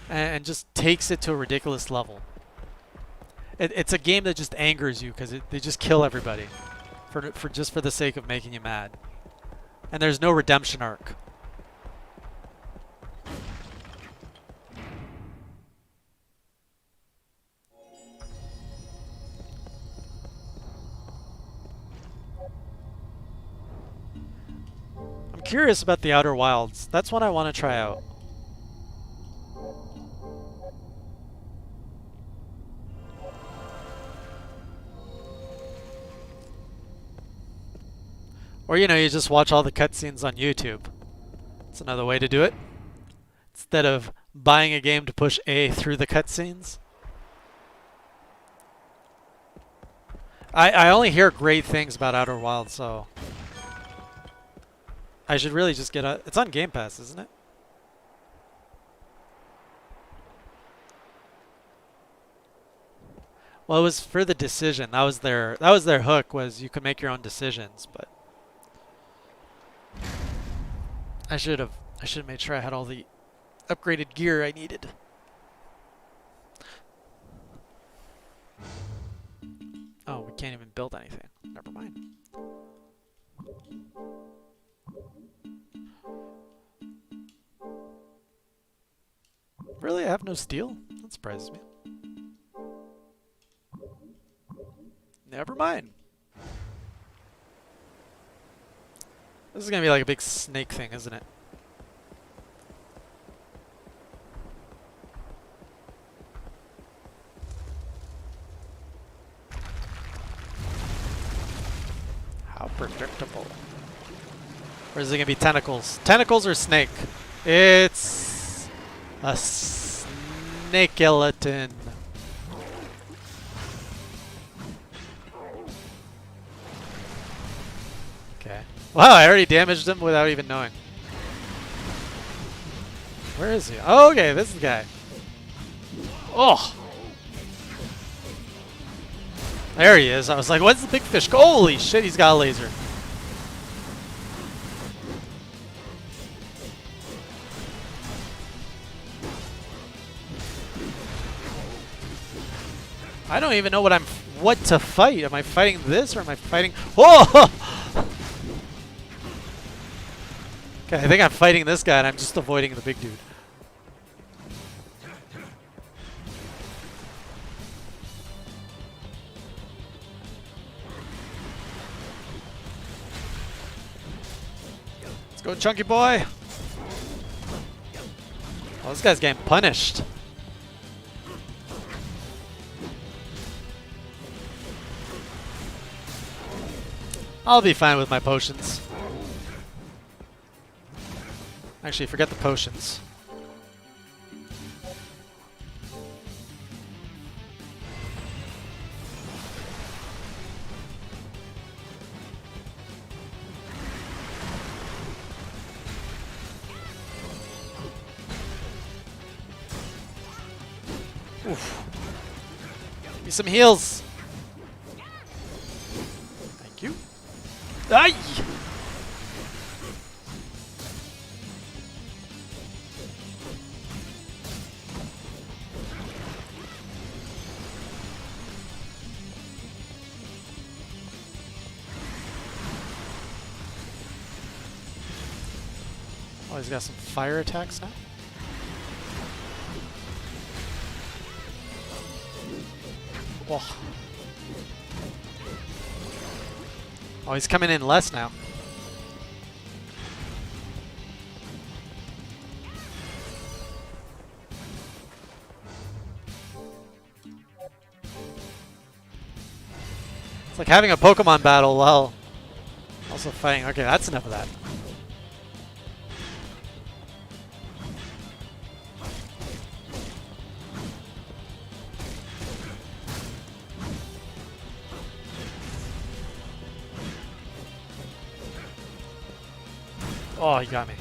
and just takes it to a ridiculous level. It's a game that just angers you because they just kill everybody for just for the sake of making you mad. And there's no redemption arc. I'm curious about the Outer Wilds. That's one I want to try out. Or, you know, you just watch all the cutscenes on YouTube. That's another way to do it. Instead of buying a game to push A through the cutscenes. I only hear great things about Outer Wilds, so I should really just get a... It's on Game Pass, isn't it? Well, it was for the decision. That was their hook, was you could make your own decisions, but I should have made sure I had all the upgraded gear I needed. Oh, we can't even build anything. Never mind. Really? I have no steel? That surprises me. Never mind. This is gonna be like a big snake thing, isn't it? How predictable. Or is it gonna be tentacles? Tentacles or snake? It's a snake-skeleton. Okay. Wow, I already damaged him without even knowing. Where is he? Oh, okay, this is the guy. Oh! There he is. I was like, what's the big fish? Holy shit, he's got a laser. I don't even know what to fight. Am I fighting this or am I fighting... Oh! Okay, I think I'm fighting this guy and I'm just avoiding the big dude. Let's go, chunky boy. Oh, this guy's getting punished. I'll be fine with my potions. Actually, forget the potions. Oof. Give me some heals. Thank you. Ay! Oh, he's got some fire attacks now. Oh. Oh, he's coming in less now. It's like having a Pokemon battle while also fighting. Okay, that's enough of that. Oh, he got me.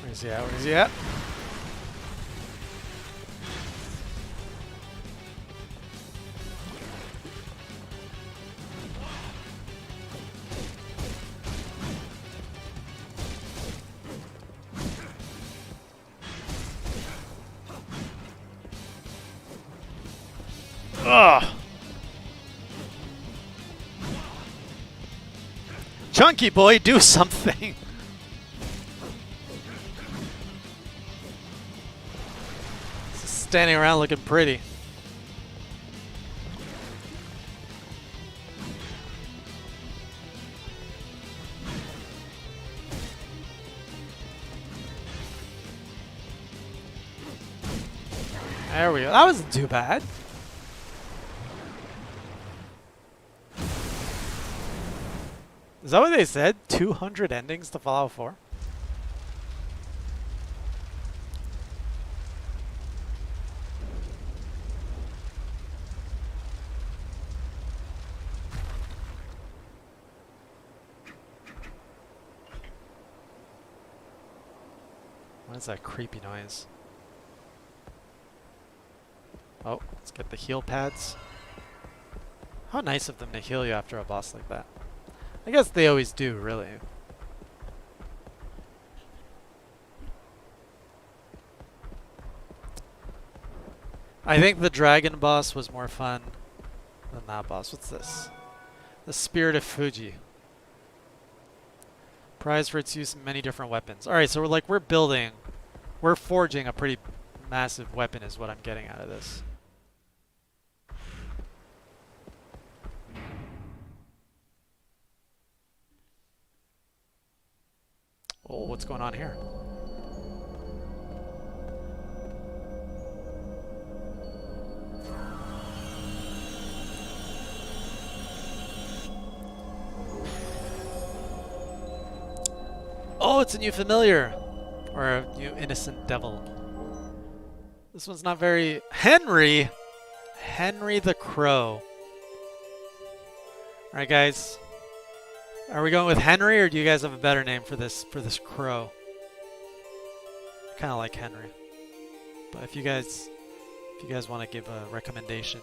Where's he at? Where's he at? Ugh. Chunky boy, do something. Standing around looking pretty. There we go. That wasn't too bad. Is that what they said? 200 endings to Fallout 4? What is that creepy noise? Oh, let's get the heal pads. How nice of them to heal you after a boss like that. I guess they always do, really. I think the dragon boss was more fun than that boss. What's this? The Spirit of Fuji. Prized for its use in many different weapons. Alright, so we're forging a pretty massive weapon is what I'm getting out of this. Oh, what's going on here? Oh, it's a new familiar. Or a new innocent devil. This one's not very... Henry! Henry the Crow. Alright, guys. Are we going with Henry, or do you guys have a better name for this crow? I kind of like Henry. But if you guys want to give a recommendation,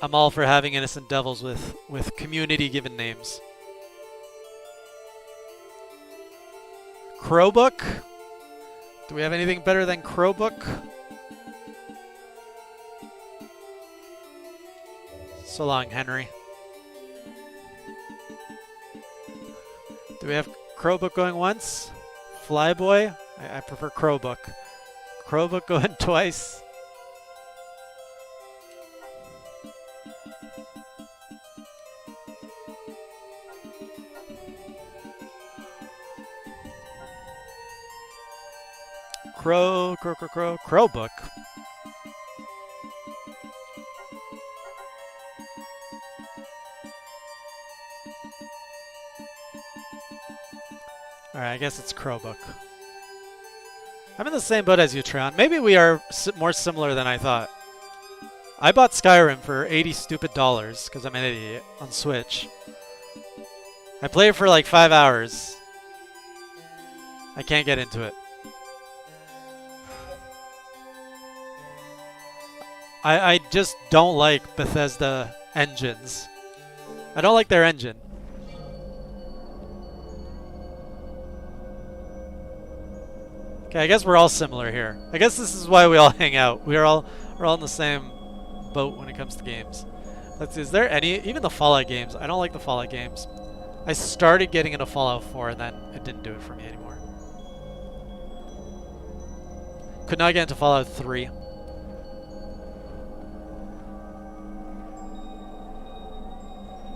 I'm all for having innocent devils with community-given names. Crowbook? Do we have anything better than Crowbook? So long, Henry. Do we have Crowbook going once? Flyboy? I prefer Crowbook. Crowbook going twice. Crowbook. Alright, I guess it's Crowbook. I'm in the same boat as you, Tron. Maybe we are more similar than I thought. I bought Skyrim for $80 stupid because I'm an idiot on Switch. I played it for like 5 hours. I can't get into it. I just don't like Bethesda engines. I don't like their engine. Okay, I guess we're all similar here. I guess this is why we all hang out. We're all in the same boat when it comes to games. Let's see, is there any, even the Fallout games? I don't like the Fallout games. I started getting into Fallout 4 and then it didn't do it for me anymore. Could not get into Fallout 3.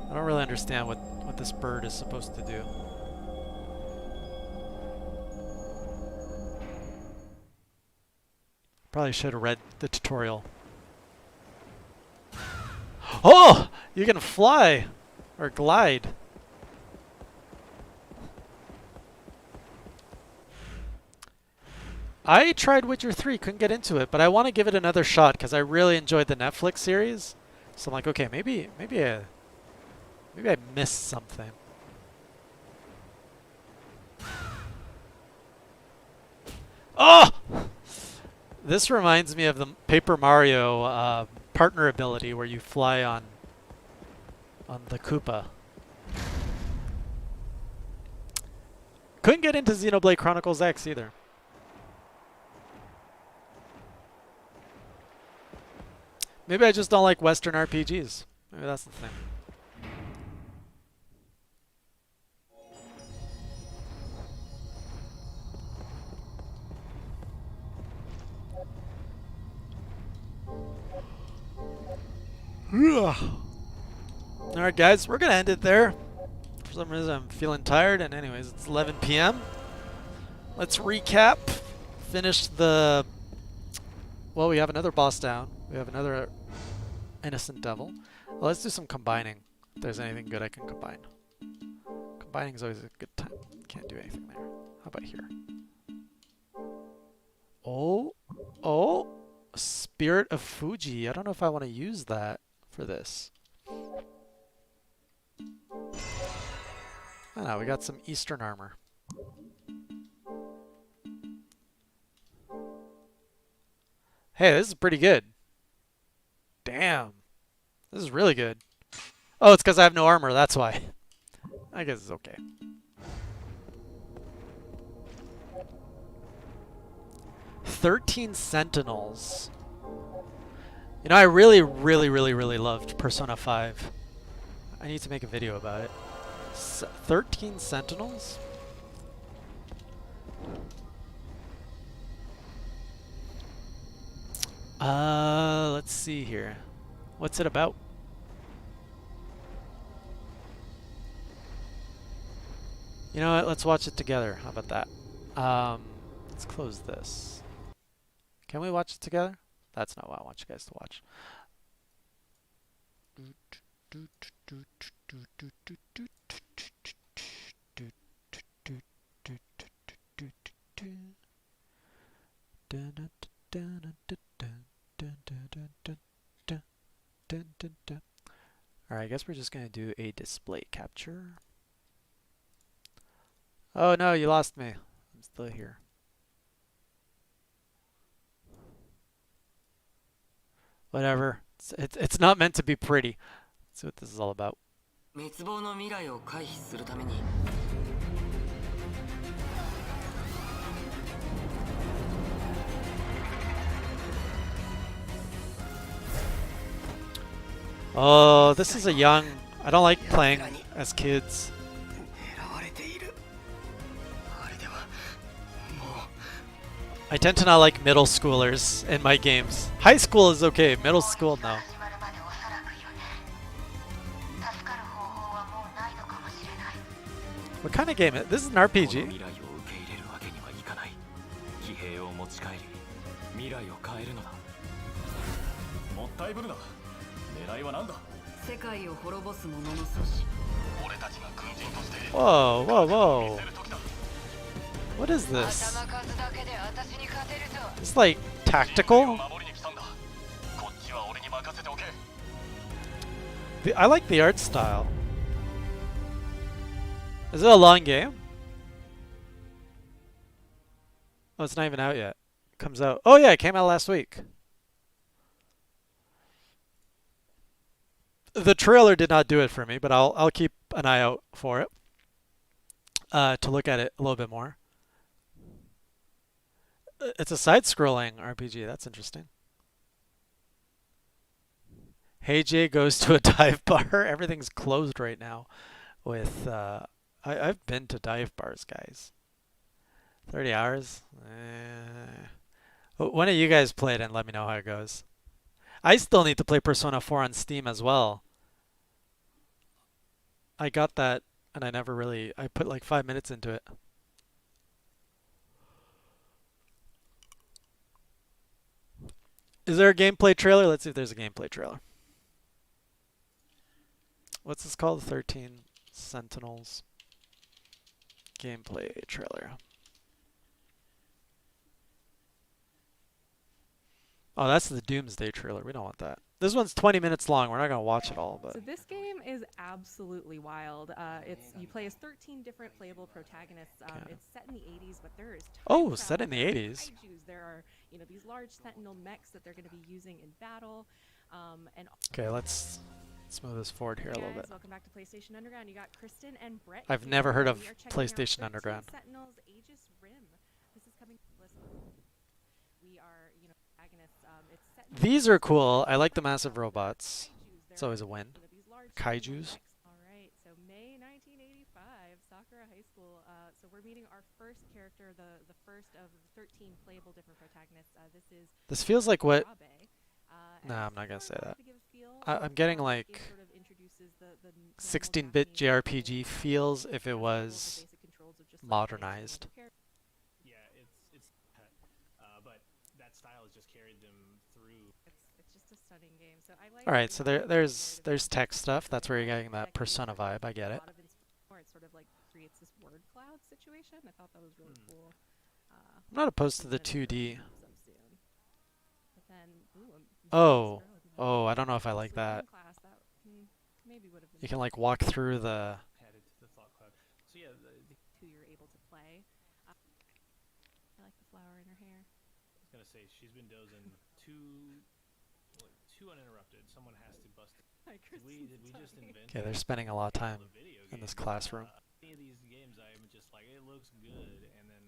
I don't really understand what this bird is supposed to do. Probably should have read the tutorial. Oh! You can fly! Or glide. I tried Witcher 3, couldn't get into it, but I want to give it another shot because I really enjoyed the Netflix series. So I'm like, okay, maybe I missed something. Oh! This reminds me of the Paper Mario partner ability where you fly on the Koopa. Couldn't get into Xenoblade Chronicles X either. Maybe I just don't like Western RPGs. Maybe that's the thing. Alright guys, we're gonna end it there. For some reason I'm feeling tired, and anyways, it's 11 p.m. Let's recap. Finish the... Well, we have another boss down. We have another innocent devil. Well, let's do some combining. If there's anything good I can combine. Combining is always a good time. Can't do anything there. How about here? Oh! Spirit of Fuji. I don't know if I want to use that for this. I know, we got some Eastern armor. Hey, this is pretty good. Damn. This is really good. Oh, it's because I have no armor, that's why. I guess it's okay. "13 Sentinels." You know, I really loved Persona 5. I need to make a video about it. 13 Sentinels? Let's see here. What's it about? You know what? Let's watch it together. How about that? Let's close this. Can we watch it together? That's not what I want you guys to watch. Alright, I guess we're just gonna do a display capture. Oh no, you lost me. I'm still here. Whatever. It's not meant to be pretty. Let's see what this is all about. Oh, this is a young... I don't like playing as kids. I tend to not like middle schoolers in my games. High school is okay, middle school, no. What kind of game is it? This is an RPG. Whoa, whoa, whoa. What is this? It's like tactical? I like the art style. Is it a long game? Oh, it's not even out yet. It comes out. Oh yeah, it came out last week. The trailer did not do it for me, but I'll keep an eye out for it to look at it a little bit more. It's a side-scrolling RPG. That's interesting. Hey Jay goes to a dive bar. Everything's closed right now. With I've been to dive bars, guys. 30 hours. When have you guys played and let me know how it goes? I still need to play Persona 4 on Steam as well. I got that and I never really I put like 5 minutes into it. Is there a gameplay trailer? Let's see if there's a gameplay trailer. What's this called? 13 Sentinels gameplay trailer. Oh, that's the Doomsday trailer. We don't want that. This one's 20 minutes long. We're not going to watch it all, but So this game is absolutely wild. You play as 13 different playable protagonists. It's set in the 80s, but there is time set in the travel, 80s. kaijus. There are these large sentinel mechs that they're going to be using in battle. And okay, let's move this forward here a little bit. welcome back to PlayStation Underground. You got Kristen and Brett. I've here. never heard of We are checking out PlayStation 13 Underground. Sentinels Aegis Rim. This is coming. Listen, we are protagonists. It's set in These are cool. I like the massive robots. kaijus. It's always a win. These large Kaijus. All right, so May 1985, Sakura High School. So we're meeting our first character, the first of the 13 playable different protagonists. This feels like what... Abe. Nah, I'm not going to say that. To give a feel, I'm getting like it sort of introduces the 16-bit normal JRPG feels if it Japanese was basic controls of just like modernized. Yeah, it's but that style has just carried them through. It's just a stunning game. So I like. All right, so there's tech stuff. That's where you're getting that Persona vibe. I get it. It sort of like creates this word cloud situation. I thought that was really cool. I'm not opposed to the 2D. But then, Oh, I don't know if I like that. Maybe would have been You can like walk through the... Added to the thought cloud. So yeah, who you're able to play. I like the flower in her hair. I was gonna say she's been dozing too uninterrupted. Someone has to bust it. Did we just invent? Okay, they're spending a lot of time the video in this games? classroom. Any of these games, I'm just like, it looks good, and then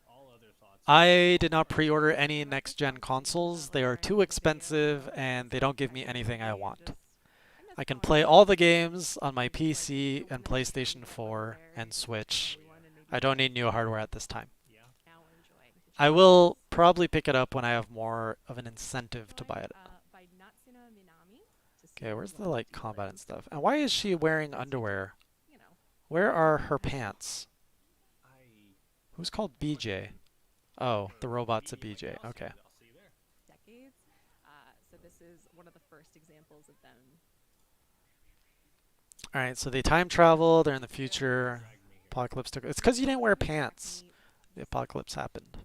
all other thoughts. I did not pre-order any next-gen consoles. They are too expensive and they don't give me anything I want. I can play all the games on my PC and PlayStation 4 and Switch. I don't need new hardware at this time. Yeah. I will probably pick it up when I have more of an incentive to buy it. Okay, where's the like combat and stuff? And why is she wearing underwear? Where are her pants? Who's called BJ? Oh, the robot's a BJ. Okay. I'll see you there. Decades. So this is one of the first examples of them. All right, so they time travel. They're in the future. Apocalypse took. It's because you didn't wear pants. The apocalypse happened.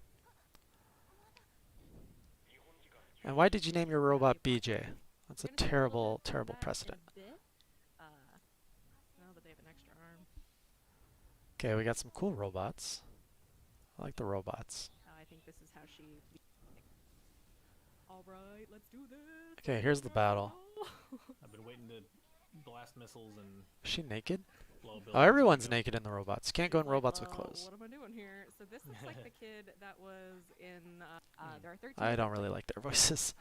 And why did you name your robot BJ? That's a terrible, terrible precedent. No, but they have an extra arm. Okay, we got some cool robots. I like the robots. I think this is how she. All right, let's do this. Okay, here's the battle. I've been waiting to blast missiles and Is she naked? blow buildings. Oh, everyone's naked in the robots. You can't go in robots with Well, clothes. What am I doing here? So this looks like the kid that was in. There are 13. I don't really like their voices.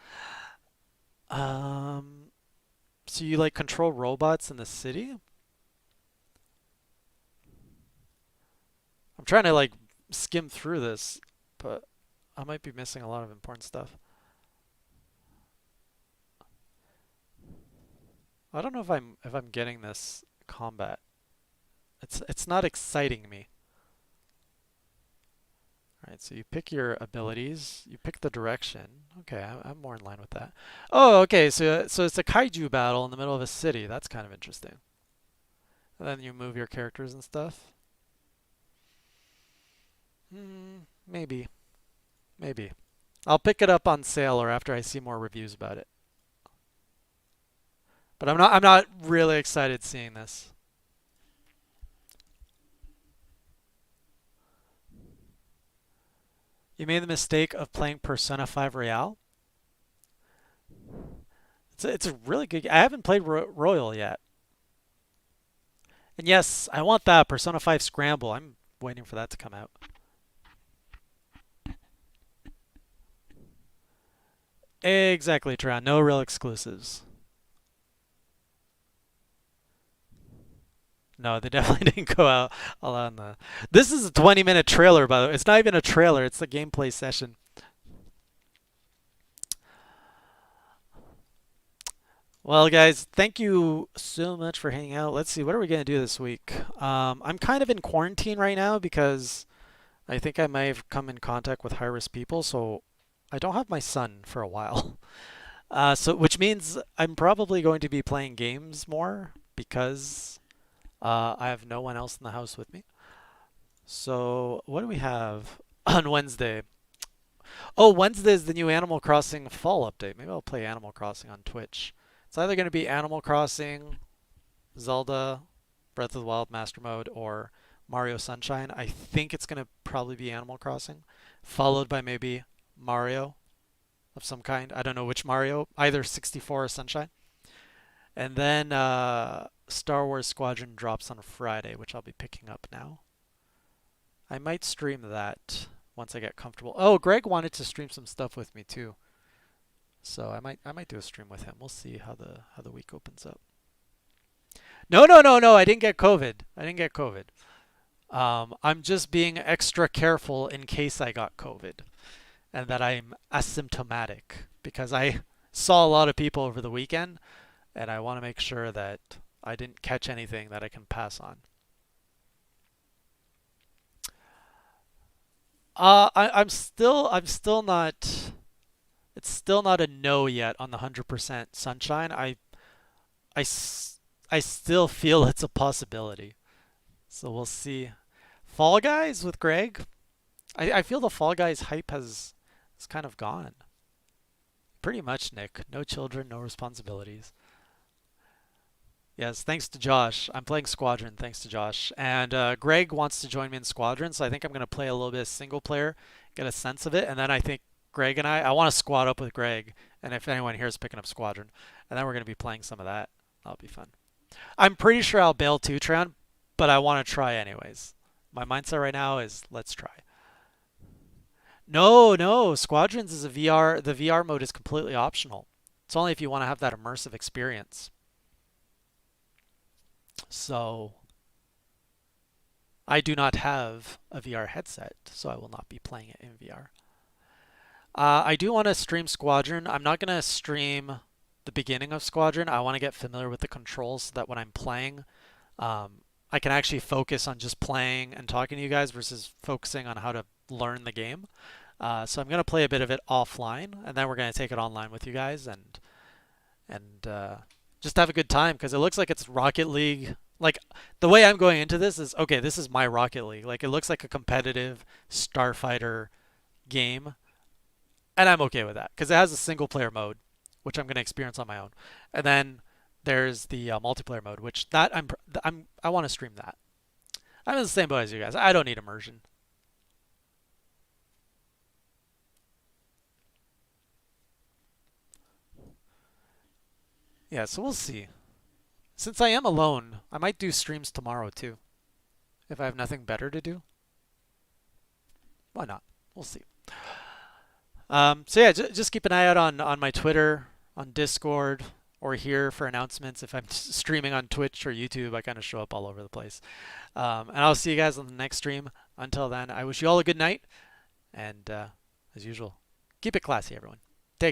So you like control robots in the city? I'm trying to like skim through this, but I might be missing a lot of important stuff. I don't know if I'm getting this combat. It's not exciting me. Alright, so you pick your abilities, you pick the direction. Okay, I'm more in line with that. Oh, okay, so it's a kaiju battle in the middle of a city. That's kind of interesting. And then you move your characters and stuff. Maybe. Maybe. I'll pick it up on sale or after I see more reviews about it. But I'm not really excited seeing this. You made the mistake of playing Persona 5 Royale. It's a really good. I haven't played Royal yet. And yes, I want that Persona 5 Scramble. I'm waiting for that to come out. Exactly, Tron. No real exclusives. No, they definitely didn't go out all out on the. This is a 20-minute trailer, by the way. It's not even a trailer. It's a gameplay session. Well, guys, thank you so much for hanging out. Let's see, what are we going to do this week? I'm kind of in quarantine right now because I think I may have come in contact with high-risk people, so I don't have my son for a while. Which means I'm probably going to be playing games more because I have no one else in the house with me. So what do we have on Wednesday? Oh, Wednesday is the new Animal Crossing fall update. Maybe I'll play Animal Crossing on Twitch. It's either going to be Animal Crossing, Zelda, Breath of the Wild Master Mode, or Mario Sunshine. I think it's going to probably be Animal Crossing, followed by maybe Mario of some kind. I don't know which Mario, either 64 or Sunshine. And then Star Wars Squadron drops on Friday, which I'll be picking up now. I might stream that once I get comfortable. Oh, Greg wanted to stream some stuff with me too. So I might do a stream with him. We'll see how the week opens up. No, I didn't get COVID. I didn't get COVID. I'm just being extra careful in case I got COVID and that I'm asymptomatic because I saw a lot of people over the weekend and I want to make sure that I didn't catch anything that I can pass on. I'm still not. It's still not a no yet on the 100% Sunshine. I still feel it's a possibility. So we'll see. Fall Guys with Greg. I feel the Fall Guys hype has kind of gone. Pretty much, Nick. No children, no responsibilities. Yes, thanks to Josh. I'm playing Squadron, thanks to Josh. And Greg wants to join me in Squadron, so I think I'm going to play a little bit of single player, get a sense of it, and then I think Greg and I want to squad up with Greg, and if anyone here is picking up Squadron, and then we're going to be playing some of that. That'll be fun. I'm pretty sure I'll bail too, Tron, but I want to try anyways. My mindset right now is let's try. No, Squadrons is a VR. The VR mode is completely optional. It's only if you want to have that immersive experience. So I do not have a VR headset, so I will not be playing it in VR. I do want to stream Squadron. I'm not going to stream the beginning of Squadron. I want to get familiar with the controls so that when I'm playing, I can actually focus on just playing and talking to you guys versus focusing on how to learn the game. So I'm going to play a bit of it offline, and then we're going to take it online with you guys and just have a good time because it looks like it's Rocket League. Like the way I'm going into this is, okay, this is my Rocket League. Like it looks like a competitive Starfighter game. And I'm okay with that because it has a single player mode, which I'm going to experience on my own. And then there's the multiplayer mode, which that I want to stream that. I'm in the same boat as you guys. I don't need immersion. Yeah, so we'll see. Since I am alone, I might do streams tomorrow too. If I have nothing better to do. Why not? We'll see. So yeah, just keep an eye out on my Twitter, on Discord, or here for announcements. If I'm streaming on Twitch or YouTube, I kind of show up all over the place. And I'll see you guys on the next stream. Until then, I wish you all a good night. And as usual, keep it classy, everyone.